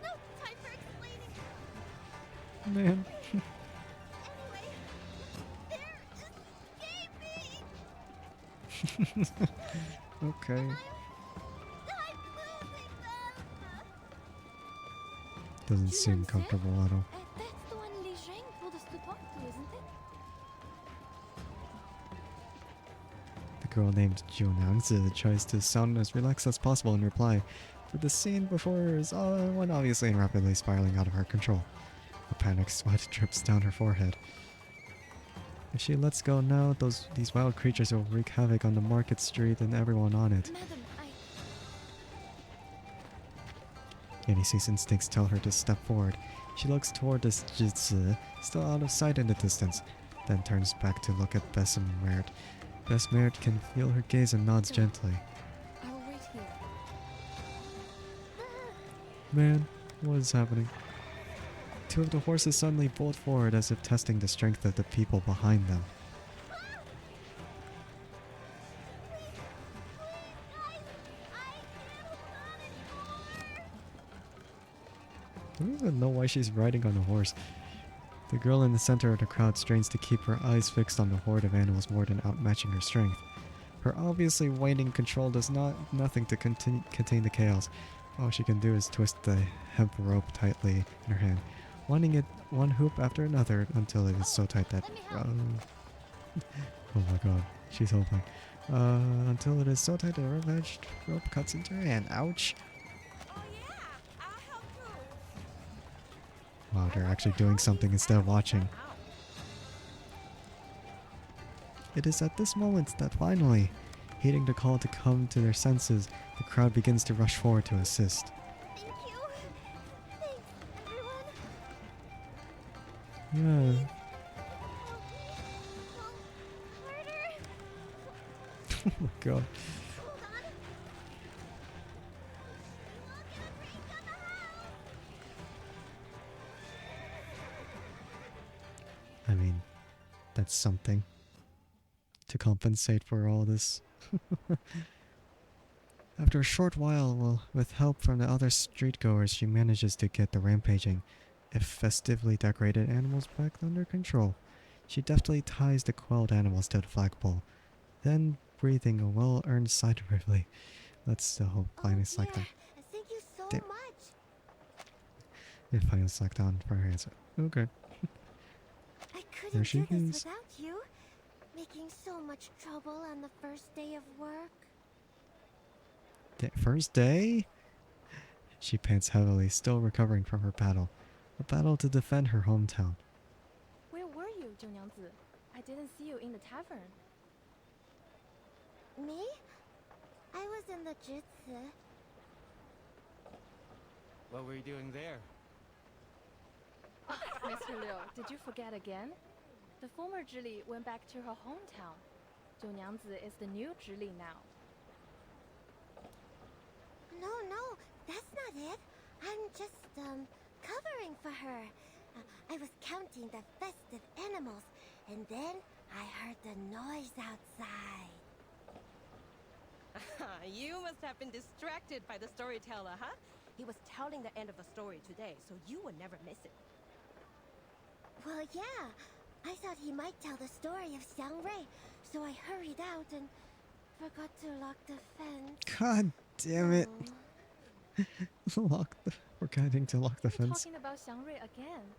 No time for explaining. Man. Anyway, they're escaping. Okay. I'm losing them. Doesn't seem comfortable at all. That's the one Li Zhang told us to talk to, isn't it? The girl named Jiu Nangzi tries to sound as relaxed as possible in reply, but the scene before her is one obviously and rapidly spiraling out of her control. A panic sweat drips down her forehead. If she lets go now, these wild creatures will wreak havoc on the market street and everyone on it. Madam, Yenisei's instincts tell her to step forward. She looks toward this Jitsu, still out of sight in the distance, then turns back to look at Bessemert. Bessemert can feel her gaze and nods gently. I will wait here. Man, what is happening? Two of the horses suddenly bolt forward as if testing the strength of the people behind them. I don't even know why she's riding on a horse. The girl in the center of the crowd strains to keep her eyes fixed on the horde of animals more than outmatching her strength. Her obviously waning control does nothing to contain the chaos. all she can do is twist the hemp rope tightly in her hand, winding it one hoop after another until it is so tight that... oh my god, she's hoping. Until it is so tight that her edged rope cuts into her hand. Ouch! Wow, they're actually doing something instead of watching. It is at this moment that finally, heeding the call to come to their senses, the crowd begins to rush forward to assist. Thank you. Thanks, everyone. Yeah. Oh my god. I mean, that's something to compensate for all this. After a short while, well, with help from the other streetgoers, she manages to get the rampaging, if festively decorated animals back under control. She deftly ties the quelled animals to the flagpole, then breathing a well-earned sigh of relief. Let's hope finally slack down. Thank you so Damn. much. It finally slacked down for her answer. Okay. I There couldn't she do this is. without you. Making so much trouble on the first day of work. First day? She pants heavily, still recovering from her battle. A battle to defend her hometown. Where were you, 九娘子? I didn't see you in the tavern. Me? I was in the jutsu. What were you doing there? Mr. Liu, did you forget again? The former Zhili went back to her hometown. 九娘子 is the new Zhili now. No, that's not it. I'm just, covering for her. I was counting the festive animals, and then I heard the noise outside. You must have been distracted by the storyteller, huh? He was telling the end of the story today, so you would never miss it. Well, yeah. I thought he might tell the story of Xiangrui, so I hurried out and forgot to lock the fence. God damn it. Forgetting to lock the You're fence. talking about Xiangrui again.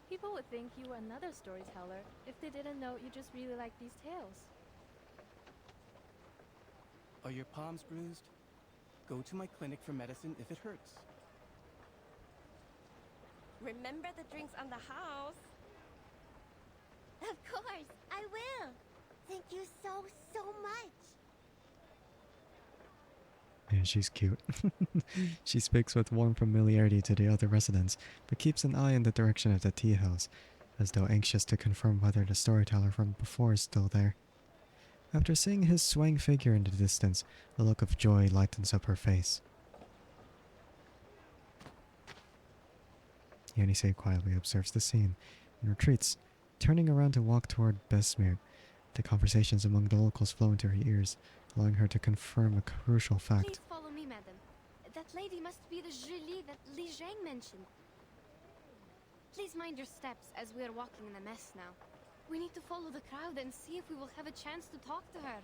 People would think you were another storyteller if they didn't know you just really like these tales. Are your palms bruised? Go to my clinic for medicine if it hurts. Remember the drinks on the house? Of course, I will. Thank you so much. Yeah, she's cute. She speaks with warm familiarity to the other residents, but keeps an eye in the direction of the tea house, as though anxious to confirm whether the storyteller from before is still there. After seeing his swaying figure in the distance, a look of joy lightens up her face. Yenisei quietly observes the scene and retreats, turning around to walk toward Besmir. The conversations among the locals flow into her ears, allowing her to confirm a crucial fact. Please follow me, madam. That lady must be the Julie that Li Zhang mentioned. Please mind your steps as we are walking in the mess now. We need to follow the crowd and see if we will have a chance to talk to her.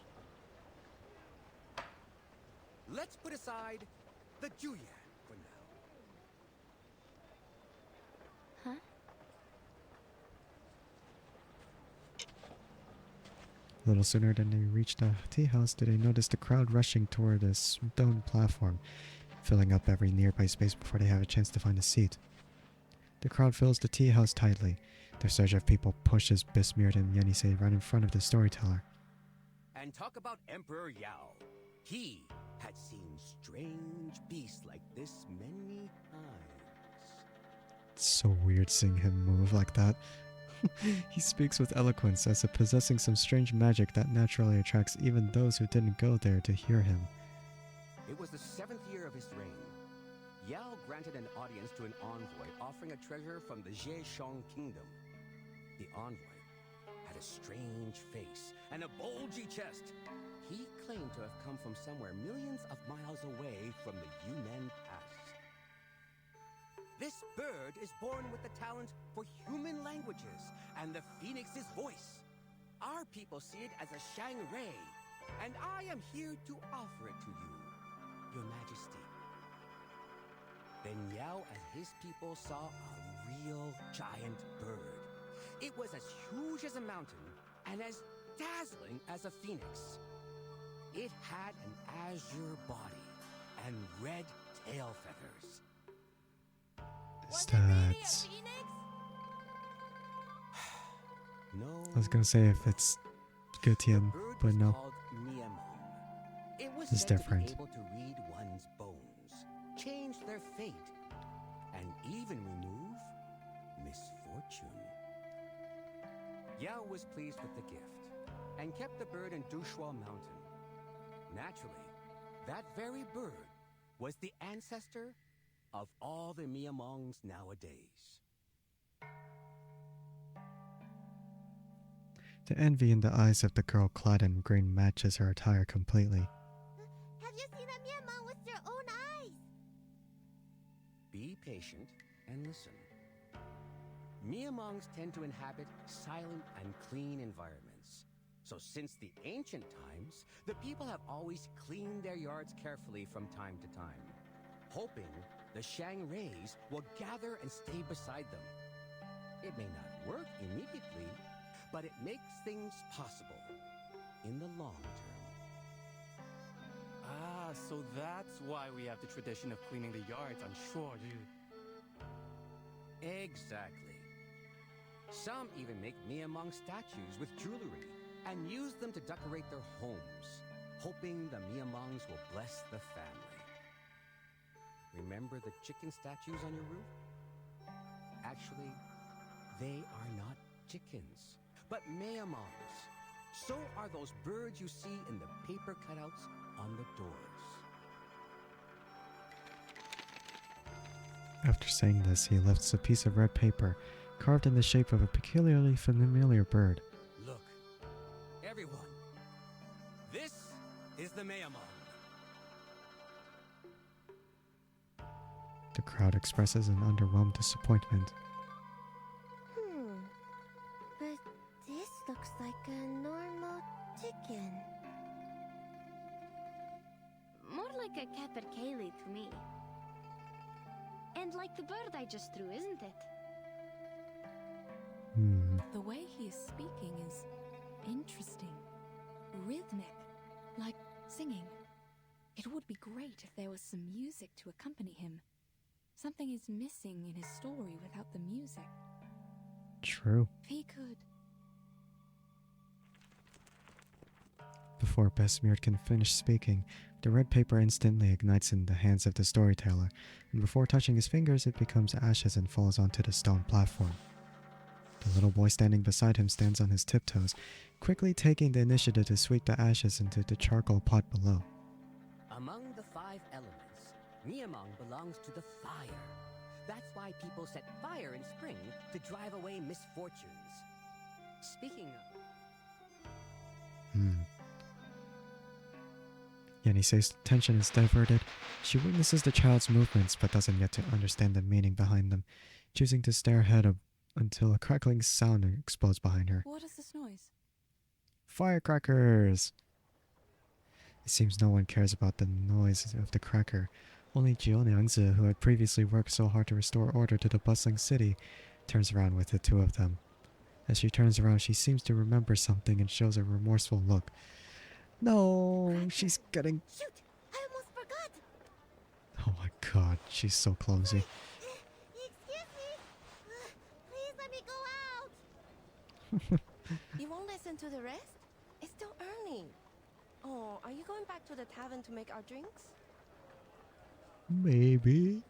Let's put aside the Julian for now. Huh? A little sooner than they reached the tea house did they notice the crowd rushing toward a stone platform, filling up every nearby space before they have a chance to find a seat. The crowd fills the tea house tightly. The surge of people pushes Bismuth and Yenisei right in front of the storyteller. And talk about Emperor Yao. He had seen strange beasts like this many times. It's so weird seeing him move like that. He speaks with eloquence as if possessing some strange magic that naturally attracts even those who didn't go there to hear him. It was the 7th year of his reign. Yao granted an audience to an envoy offering a treasure from the Zhejiang kingdom. The envoy had a strange face and a bulgy chest. He claimed to have come from somewhere millions of miles away from the Yunnan Pass. This bird is born with the talent for human languages and the phoenix's voice. Our people see it as a shangri, and I am here to offer it to you, Your Majesty. Then Yao and his people saw a real giant bird. It was as huge as a mountain and as dazzling as a phoenix. It had an azure body and red tail feathers. Stats. No. I was gonna say if it's good TM, but no. It was It's said different. to be able to read one's bones, change their fate, and even remove misfortune. Yao was pleased with the gift and kept the bird in Dushua Mountain. Naturally, that very bird was the ancestor of all the Miamongs nowadays. The envy in the eyes of the girl clad in green matches her attire completely. Have you seen a Miamon with your own eyes? Be patient and listen. Miamongs tend to inhabit silent and clean environments. So since the ancient times, the people have always cleaned their yards carefully from time to time, hoping the Shang rays will gather and stay beside them. It may not work immediately, but it makes things possible in the long term. Ah, so that's why we have the tradition of cleaning the yards on Shuoyu. Exactly. Some even make Miamong statues with jewelry and use them to decorate their homes, hoping the Miamongs will bless the family. Remember the chicken statues on your roof? Actually, they are not chickens, but Miamongs. So are those birds you see in the paper cutouts on the doors. After saying this, he lifts a piece of red paper, carved in the shape of a peculiarly familiar bird. Look, everyone, this is the Miamong. The crowd expresses an underwhelmed disappointment. But this looks like a normal chicken. More like a capercaillie to me. And like the bird I just threw, isn't it? The way he is speaking is interesting, rhythmic, like singing. It would be great if there was some music to accompany him. Something is missing in his story without the music. True. If he could. Before Besmird can finish speaking, the red paper instantly ignites in the hands of the storyteller, and before touching his fingers, it becomes ashes and falls onto the stone platform. The little boy standing beside him stands on his tiptoes, quickly taking the initiative to sweep the ashes into the charcoal pot below. Among the 5 elements, Miamong belongs to the fire. That's why people set fire in spring to drive away misfortunes. Speaking of... Yenise's attention is diverted. She witnesses the child's movements but doesn't yet to understand the meaning behind them, choosing to stare ahead until a crackling sound explodes behind her. What is this noise? Firecrackers! It seems no one cares about the noise of the cracker. Only Jiu Niangzi, who had previously worked so hard to restore order to the bustling city, turns around with the two of them. As she turns around, she seems to remember something and shows a remorseful look. No, she's getting... Shoot! I almost forgot! Oh my god, she's so clumsy. Excuse me! Please let me go out! You won't listen to the rest? It's still early. Oh, are you going back to the tavern to make our drinks? Maybe.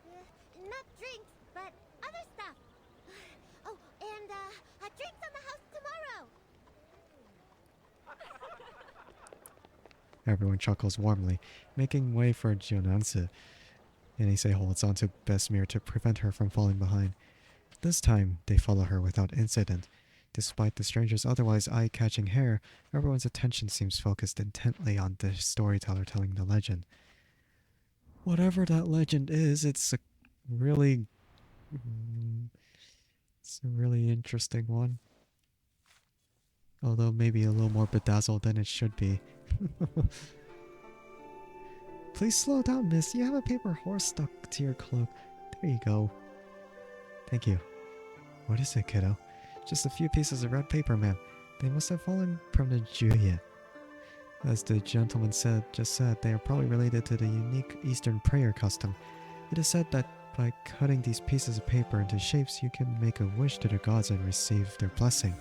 Not drinks, but other stuff. Oh, and drinks on the house tomorrow! Everyone chuckles warmly, making way for Jionansi. Yenise holds on to Besmir to prevent her from falling behind. This time, they follow her without incident. Despite the stranger's otherwise eye-catching hair, everyone's attention seems focused intently on the storyteller telling the legend. Whatever that legend is, it's a really interesting one. Although maybe a little more bedazzled than it should be. Please slow down, miss. You have a paper horse stuck to your cloak. There you go. Thank you. What is it, kiddo? Just a few pieces of red paper, ma'am. They must have fallen from the Juliet. As the gentleman just said, they are probably related to the unique Eastern prayer custom. It is said that by cutting these pieces of paper into shapes, you can make a wish to the gods and receive their blessing.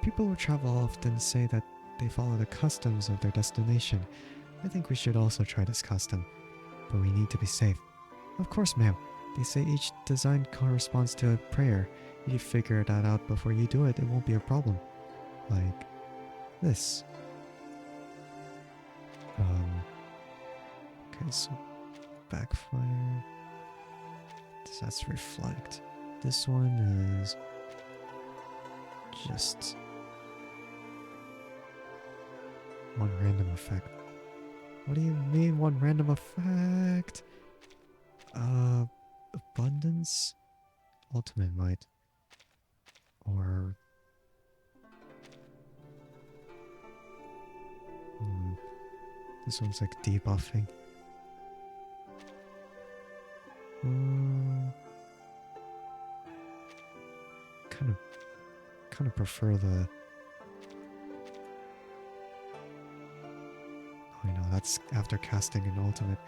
People who travel often say that they follow the customs of their destination. I think we should also try this custom, but we need to be safe. Of course, ma'am. They say each design corresponds to a prayer. If you figure that out before you do it, it won't be a problem. Like this. Okay, so backfire. That's reflect. This one is just one random effect. What do you mean one random effect? Abundance? Ultimate might. Or this one's like debuffing. Kind of prefer the. Oh no, that's after casting an ultimate.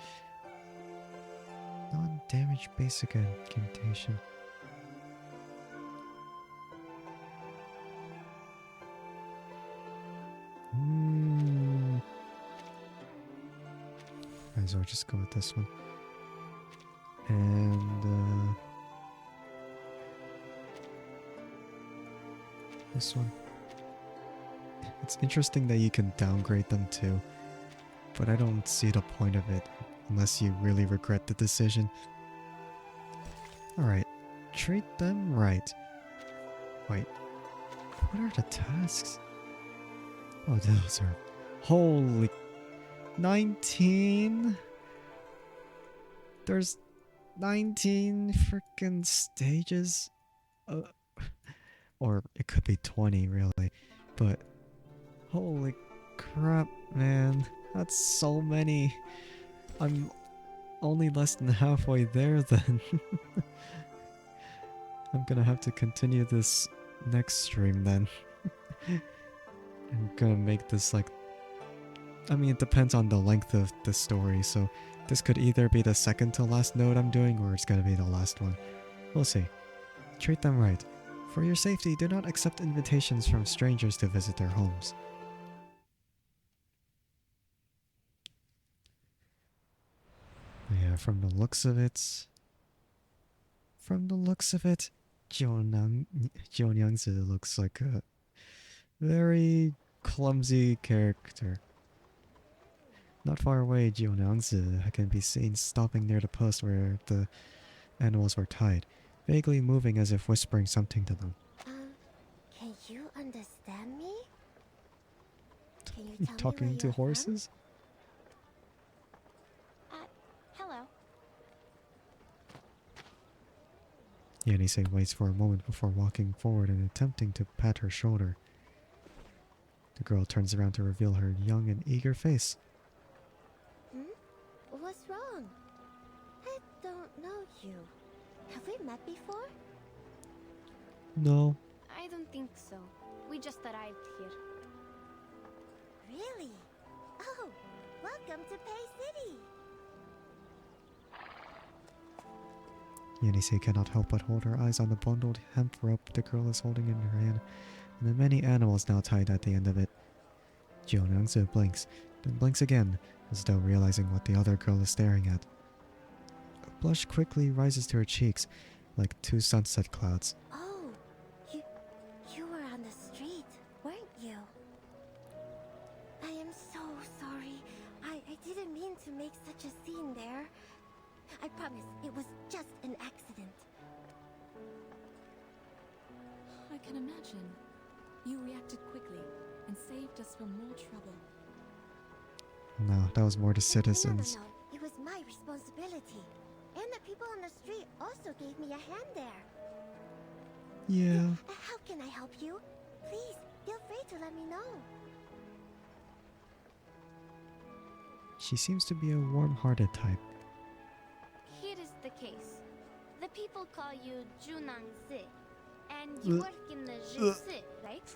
Non-damage basic incantation. Might as well just go with this one. And this one. It's interesting that you can downgrade them too, but I don't see the point of it unless you really regret the decision. Alright, treat them right. Wait, what are the tasks? Oh, those are... Holy... 19? There's 19 freaking stages? Or it could be 20 really, but holy crap, man, that's so many. I'm only less than halfway there then. I'm gonna have to continue this next stream then. I'm gonna make this like, I mean, it depends on the length of the story, so this could either be the second to last node I'm doing or it's gonna be the last one. We'll see. Treat them right. For your safety, do not accept invitations from strangers to visit their homes. Yeah, from the looks of it, Jionyangzi looks like a very clumsy character. Not far away, Jionyangzi can be seen stopping near the post where the animals were tied, vaguely moving as if whispering something to them. Can you understand me? Can you tell Talking me to horses? Hello. Yenisei waits for a moment before walking forward and attempting to pat her shoulder. The girl turns around to reveal her young and eager face. What's wrong? I don't know you. Have we met before? No. I don't think so. We just arrived here. Really? Oh, welcome to Pay City. Yenisei cannot help but hold her eyes on the bundled hemp rope the girl is holding in her hand, and the many animals now tied at the end of it. Jionyangzi blinks, then blinks again, as though realizing what the other girl is staring at. A blush quickly rises to her cheeks, like two sunset clouds. Oh, you were on the street, weren't you? I am so sorry. I didn't mean to make such a scene there. I promise it was just an accident. I can imagine. You reacted quickly and saved us from more trouble. No, that was more the citizens. No. It was my responsibility. And the people on the street also gave me a hand there. Yeah. How can I help you? Please, feel free to let me know. She seems to be a warm-hearted type. Here is the case. The people call you Junang Zi, and you work in the Jitsu, right?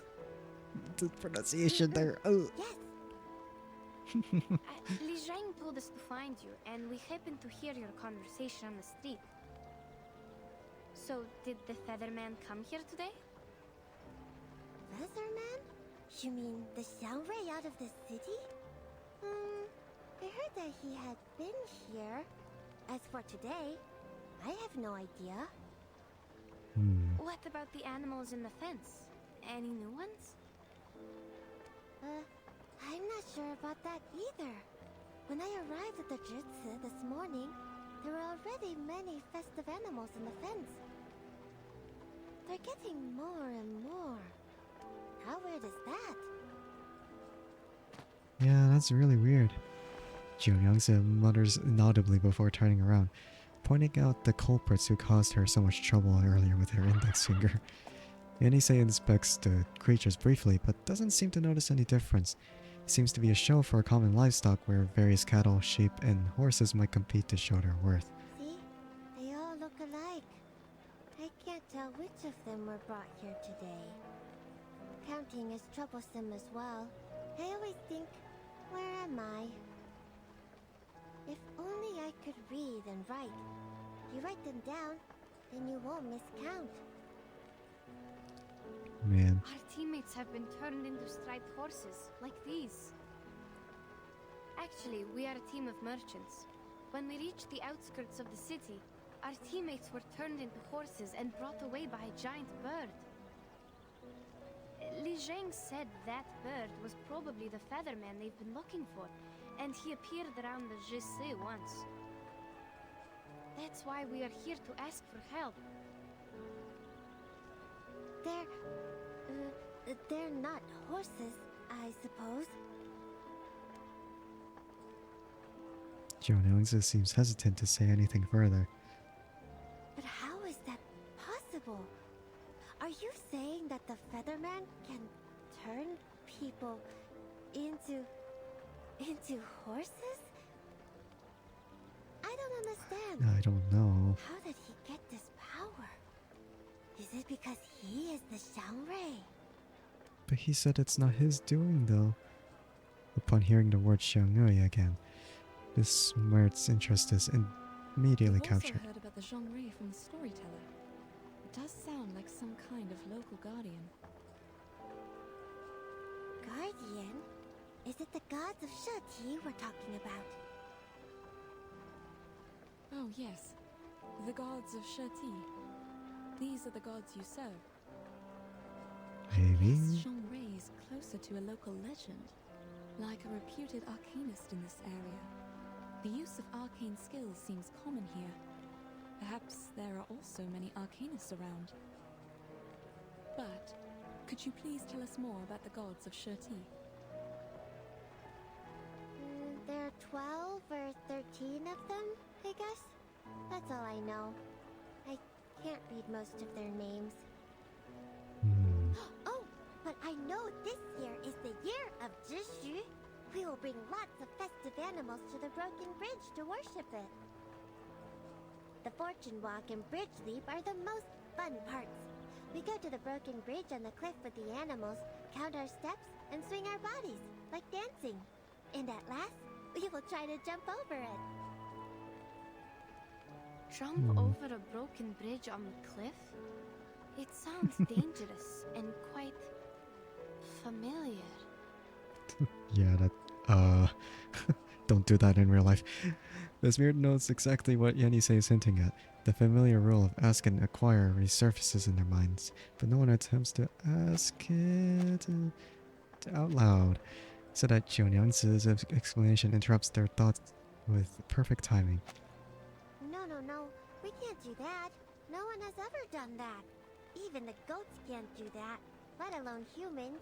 The pronunciation there. Yes. Li Zhang told us to find you, and we happened to hear your conversation on the street. So, did the Featherman come here today? Featherman? You mean the Xiangrui out of the city? I heard that he had been here. As for today, I have no idea. What about the animals in the fence? Any new ones? I'm not sure about that either. When I arrived at the Jutsu this morning, there were already many festive animals in the fence. They're getting more and more. How weird is that? Yeah, that's really weird. Jionyangse mutters inaudibly before turning around, pointing out the culprits who caused her so much trouble earlier with her index finger. Yenise inspects the creatures briefly, but doesn't seem to notice any difference. It seems to be a show for common livestock where various cattle, sheep, and horses might compete to show their worth. See? They all look alike. I can't tell which of them were brought here today. Counting is troublesome as well. I always think, where am I? If only I could read and write. You write them down, then you won't miscount. Man. Our teammates have been turned into striped horses, like these. Actually, we are a team of merchants. When we reached the outskirts of the city, our teammates were turned into horses and brought away by a giant bird. Li Zhang said that bird was probably the Featherman they've been looking for, and he appeared around the Jissi once. That's why we are here to ask for help. They're not horses, I suppose. Jionyangse seems hesitant to say anything further. But how is that possible? Are you saying that the Featherman can turn people into horses? I don't understand. I don't know. How did he get this power? Is it because he is the Xiangrui? But he said it's not his doing, though. Upon hearing the word Xiangyue again, Miss Mert's interest is immediately I've also captured. heard about the Zhongrui from the storyteller. It does sound like some kind of local guardian. Guardian? Is it the gods of Sheti we're talking about? Oh, yes. The gods of Sheti. These are the gods you serve. Maybe? Yes, Zhongrui is closer to a local legend, like a reputed arcanist in this area. The use of arcane skills seems common here. Perhaps there are also many arcanists around. But, could you please tell us more about the gods of Sheti? There are 12 or 13 of them, I guess. That's all I know. I can't read most of their names. Oh, but I know this year is the year of Jishu. We will bring lots of festive animals to the Broken Bridge to worship it. The Fortune Walk and Bridge Leap are the most fun parts. We go to the Broken Bridge on the cliff with the animals, count our steps, and swing our bodies, like dancing. And at last, we will try to jump over it. Jump over a broken bridge on the cliff? It sounds dangerous and quite familiar. Yeah, that, don't do that in real life. Besmir knows exactly what Yenise is hinting at. The familiar rule of ask and acquire resurfaces in their minds, but no one attempts to ask it out loud, so that Jionyangse's explanation interrupts their thoughts with perfect timing. No, we can't do that. No one has ever done that. Even the goats can't do that, let alone humans.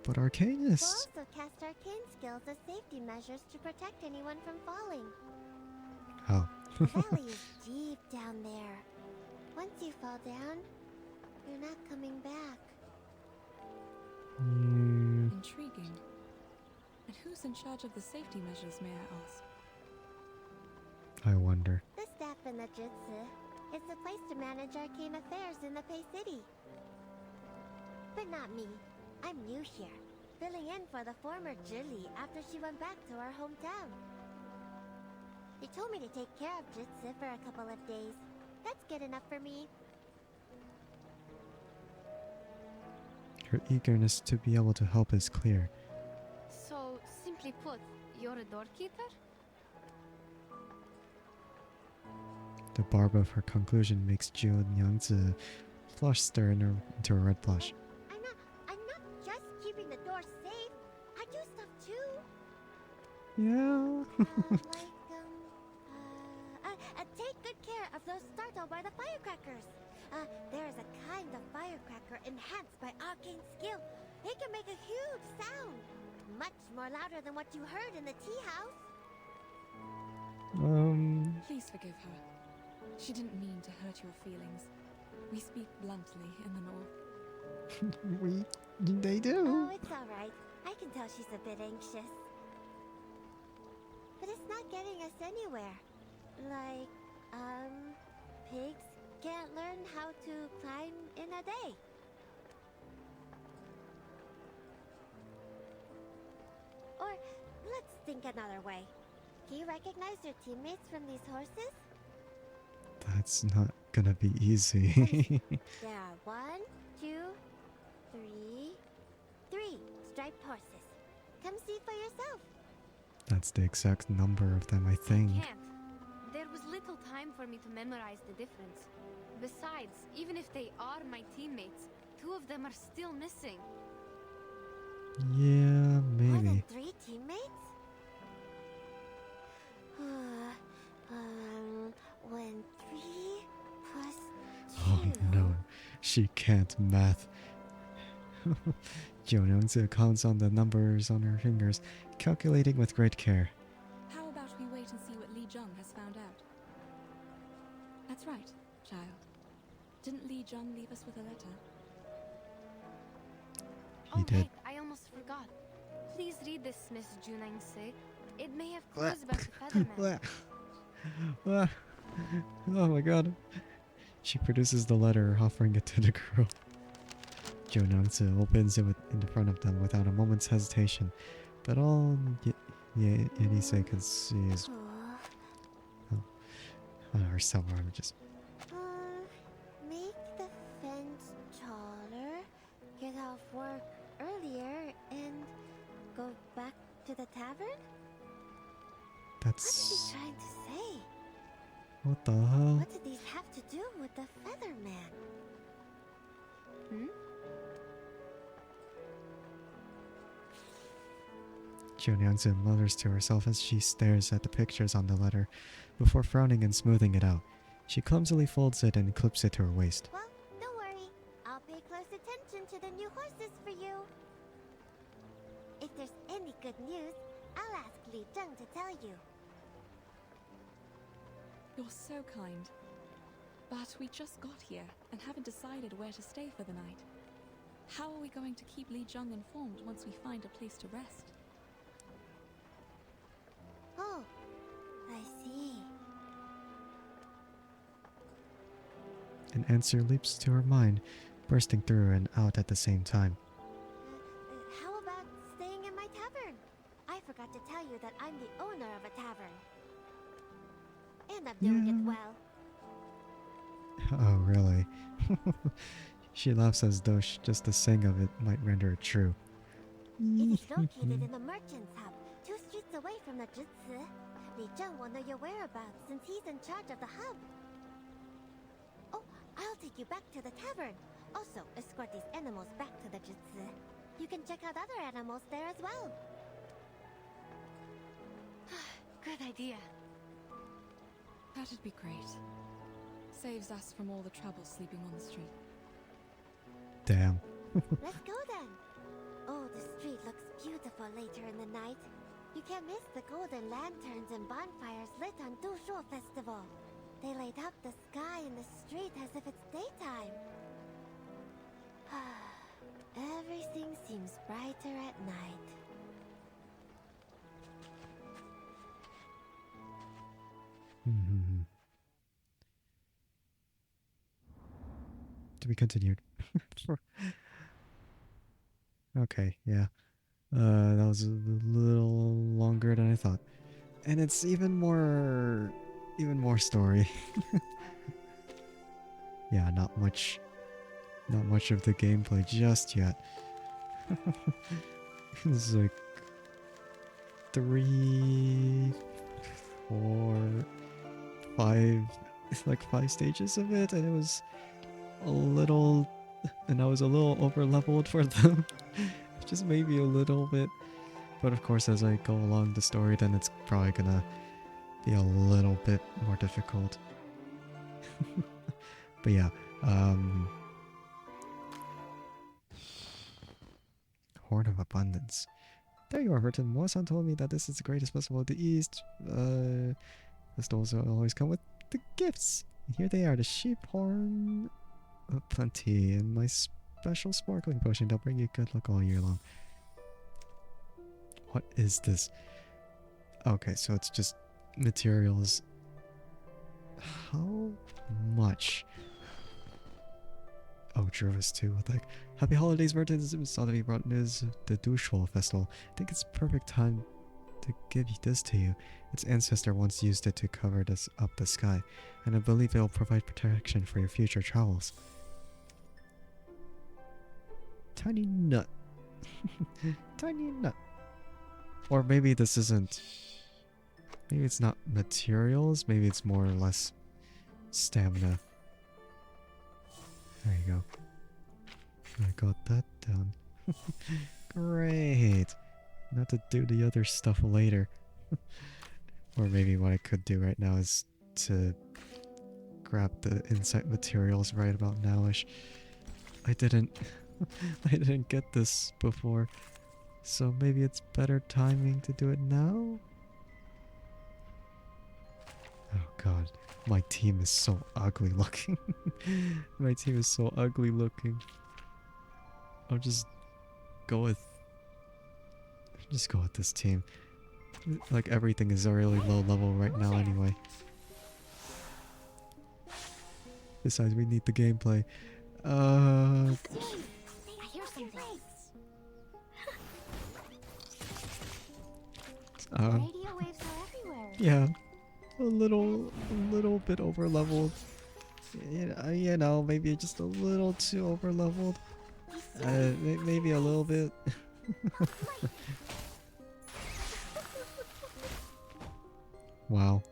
But We'll arcanists... also cast arcane skills as safety measures to protect anyone from falling. How? The valley is deep down there. Once you fall down, you're not coming back. Intriguing. And who Who's in charge of the safety measures, may I ask? I wonder. The staff in the Jutsu. It's the place to manage arcane affairs in the Pei City. But not me. I'm new here, filling in for the former Jili after she went back to our hometown. They told me to take care of Jutsu for a couple of days. That's good enough for me. Her eagerness to be able to help is clear. So, simply put, you're a doorkeeper? The barb of her conclusion makes Jiu Nyangzi flush stir into a red blush. I'm not just keeping the door safe. I do stuff too. Yeah. Take good care of those startled by the firecrackers. There is a kind of firecracker enhanced by arcane skill. It can make a huge sound, much more louder than what you heard in the tea house. Please forgive her. She didn't mean to hurt your feelings. We speak bluntly in the north. They do. Oh, it's all right. I can tell she's a bit anxious. But it's not getting us anywhere. Like, pigs can't learn how to climb in a day. Or, let's think another way. Can you recognize your teammates from these horses? That's not gonna be easy. There are 1, 2, 3 striped horses. Come see for yourself. That's the exact number of them, I think. I can't. There was little time for me to memorize the difference. Besides, even if they are my teammates, 2 of them are still missing. Yeah, More than maybe. 3 teammates? When 3 plus 2... Oh no, she can't math. Jiu Nyangzi counts on the numbers on her fingers, calculating with great care. How about we wait and see what Li Zheng has found out? That's right, child. Didn't Li Zheng leave us with a letter? He did. Right, I almost forgot. Please read this, Miss Junangse. It may have clues about the Featherman. Oh my god. She produces the letter, offering it to the girl. Jiu Nyangzi opens it in front of them without a moment's hesitation, but all Yenise can see is her self-arm just... Make the fence taller, get off work earlier, and go back to the tavern? That's... What's she trying to say? What the hell? What did these have to do with the Featherman? Jiu Nyangzi mutters to herself as she stares at the pictures on the letter, before frowning and smoothing it out. She clumsily folds it and clips it to her waist. Well, don't worry. I'll pay close attention to the new horses for you. If there's any good news, I'll ask Li Zheng to tell you. You're so kind. But we just got here and haven't decided where to stay for the night. How are we going to keep Li Zheng informed once we find a place to rest? Oh, I see. An answer leaps to her mind, bursting through and out at the same time. How about staying in my tavern? I forgot to tell you that I'm the owner of a tavern. And I'm doing it well. Oh, really? She laughs as though just the saying of it might render it true. It is located in the Merchant's Hub, 2 streets away from the Jutsu. Li Zheng will know your whereabouts since he's in charge of the hub. Oh, I'll take you back to the tavern. Also, escort these animals back to the Jutsu. You can check out other animals there as well. Good idea. That'd be great. Saves us from all the trouble sleeping on the street. Damn. Let's go then. Oh, the street looks beautiful later in the night. You can't miss the golden lanterns and bonfires lit on Dushuo Festival. They light up the sky and the street as if it's daytime. Everything seems brighter at night. Hmm. To be continued. Okay, yeah. That was a little longer than I thought. And it's even more story. Yeah, not much of the gameplay just yet. This is like 3, 4, 5, like 5 stages of it, and it was a little, and I was a little over leveled for them. Just maybe a little bit. But of course, as I go along the story, then it's probably gonna be a little bit more difficult. But yeah, Horn of Abundance. There you are, Burton. Moa-san told me that this is the greatest festival of the East. Festivals always come with the gifts. And here they are, the sheep horn of plenty, and my special sparkling potion. They'll bring you good luck all year long. What is this? Okay, so it's just materials. How much? Oh, Jervis too. What the heck? Happy holidays, Burton. Saw that he brought news of the Dushol festival. I think it's perfect time to give this to you. Its ancestor once used it to cover up the sky, and I believe it will provide protection for your future travels. Tiny nut. Tiny nut. Or maybe this isn't... Maybe it's not materials, maybe it's more or less stamina. There you go. I got that done. Great! Not to do the other stuff later. Or maybe what I could do right now is to grab the insight materials right about nowish. I didn't get this before, so maybe it's better timing to do it now? Oh god, my team is so ugly looking. My team is so ugly looking. I'll just go with this team. Like everything is really low level right now anyway. Besides, we need the gameplay. I hear something. Radio waves are everywhere. Yeah, a little bit over leveled. You know, maybe just a little too over leveled. Maybe a little bit. Wow.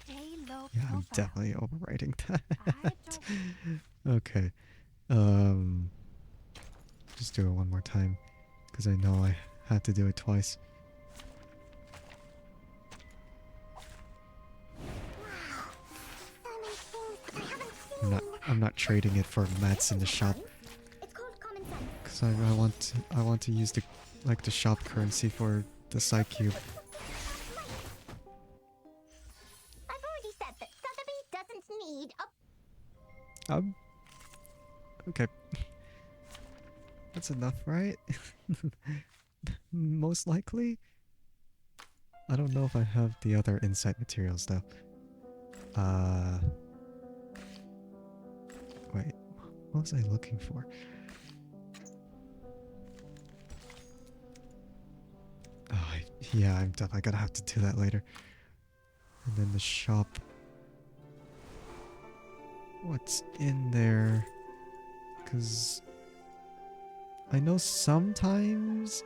Yeah, I'm definitely overwriting that. Okay. Just do it one more time, because I know I had to do it twice. I'm not trading it for mats in the shop. Because I want to use the shop currency for the side cube. I've already said that Sotheby doesn't need a... Okay. That's enough, right? Most likely? I don't know if I have the other insight materials though. Wait, what was I looking for? Oh, yeah, I'm definitely gonna have to do that later. And then the shop. What's in there? Because I know sometimes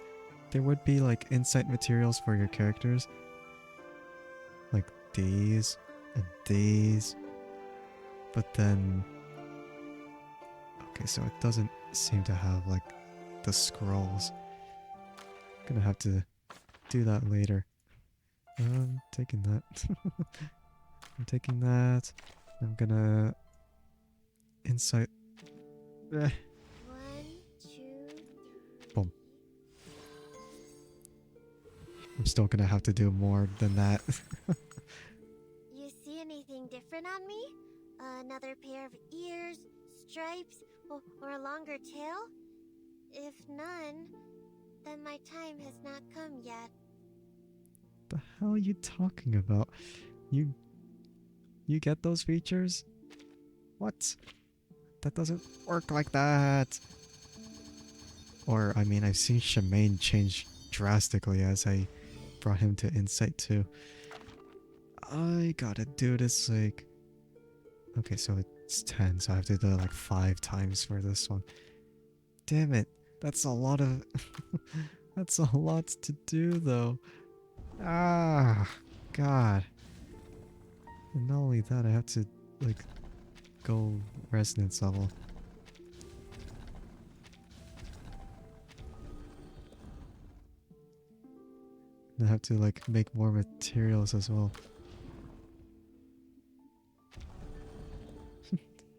there would be like insight materials for your characters. Like these and these. But then... Okay, so it doesn't seem to have like the scrolls. Gonna have to do that later. I'm taking that. I'm taking that. I'm gonna... Insight... Eh. 1, 2... Boom. I'm still gonna have to do more than that. You see anything different on me? Another pair of ears, stripes, or a longer tail? If none, then my time has not come yet. The hell are you talking about? You you get those features? What? That doesn't work like that. Or, I mean, I've seen Shemaine change drastically as I brought him to Insight 2. I gotta do this, like... Okay, so it's 10, so I have to do it like 5 times for this one. Damn it. That's a lot of... That's a lot to do, though. Ah, God. And not only that, I have to, like, go resonance level. And I have to, like, make more materials as well.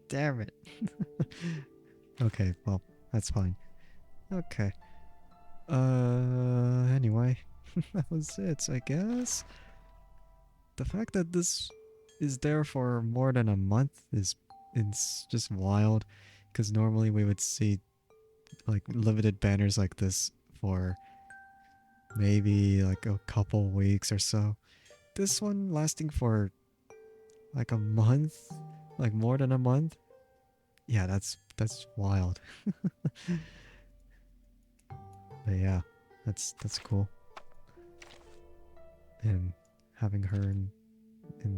Damn it. Okay, well, that's fine. Okay. Anyway. That was it, I guess. The fact that this is there for more than a month is it's just wild. Because normally we would see, like, limited banners like this for maybe, like, a couple weeks or so. This one lasting for, like, a month? Like, more than a month? Yeah, that's wild. But yeah, that's cool. And having her in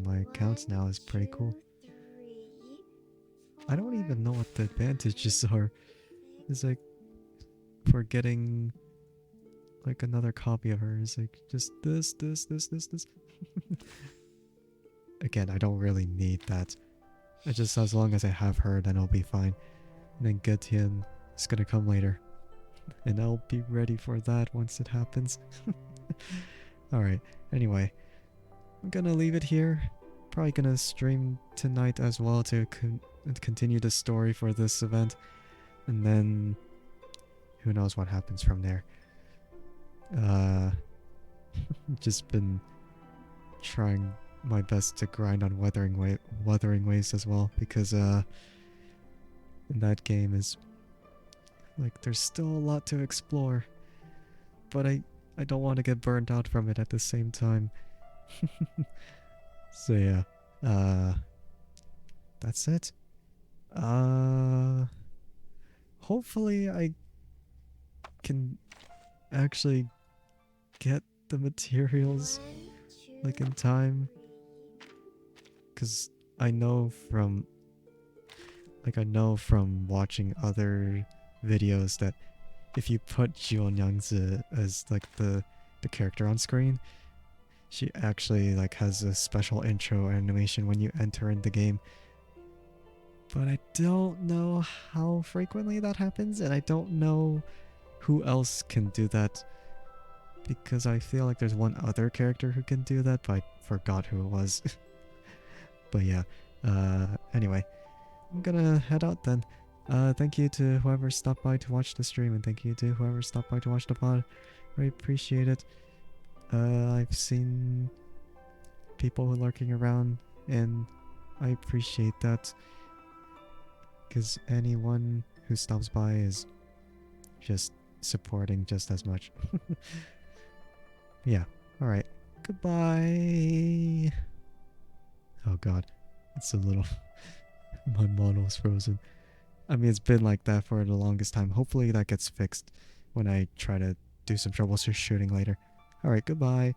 my accounts now is pretty cool. I don't even know what the advantages are. It's like for getting like another copy of her is like just this. Again, I don't really need that. I just, as long as I have her, then I'll be fine. And then Getian is gonna come later. And I'll be ready for that once it happens. Alright, anyway. I'm gonna leave it here. Probably gonna stream tonight as well to continue the story for this event. And then... who knows what happens from there. Just been trying my best to grind on Wuthering Waves as well. Because in that game is... like, there's still a lot to explore. But I don't want to get burned out from it at the same time. So yeah. That's it. Hopefully I can actually get the materials like in time. Cause I know from watching other videos that if you put Jion Yangzi as like the character on screen, she actually like has a special intro animation when you enter in the game. But I don't know how frequently that happens, and I don't know who else can do that. Because I feel like there's one other character who can do that, but I forgot who it was. But yeah, anyway, I'm gonna head out then. Thank you to whoever stopped by to watch the stream, and thank you to whoever stopped by to watch the pod. I appreciate it. I've seen people lurking around, and I appreciate that. Because anyone who stops by is just supporting just as much. Yeah, alright. Goodbye! Oh god, it's a little... my model's frozen. I mean, it's been like that for the longest time. Hopefully that gets fixed when I try to do some troubleshooting later. Alright, goodbye.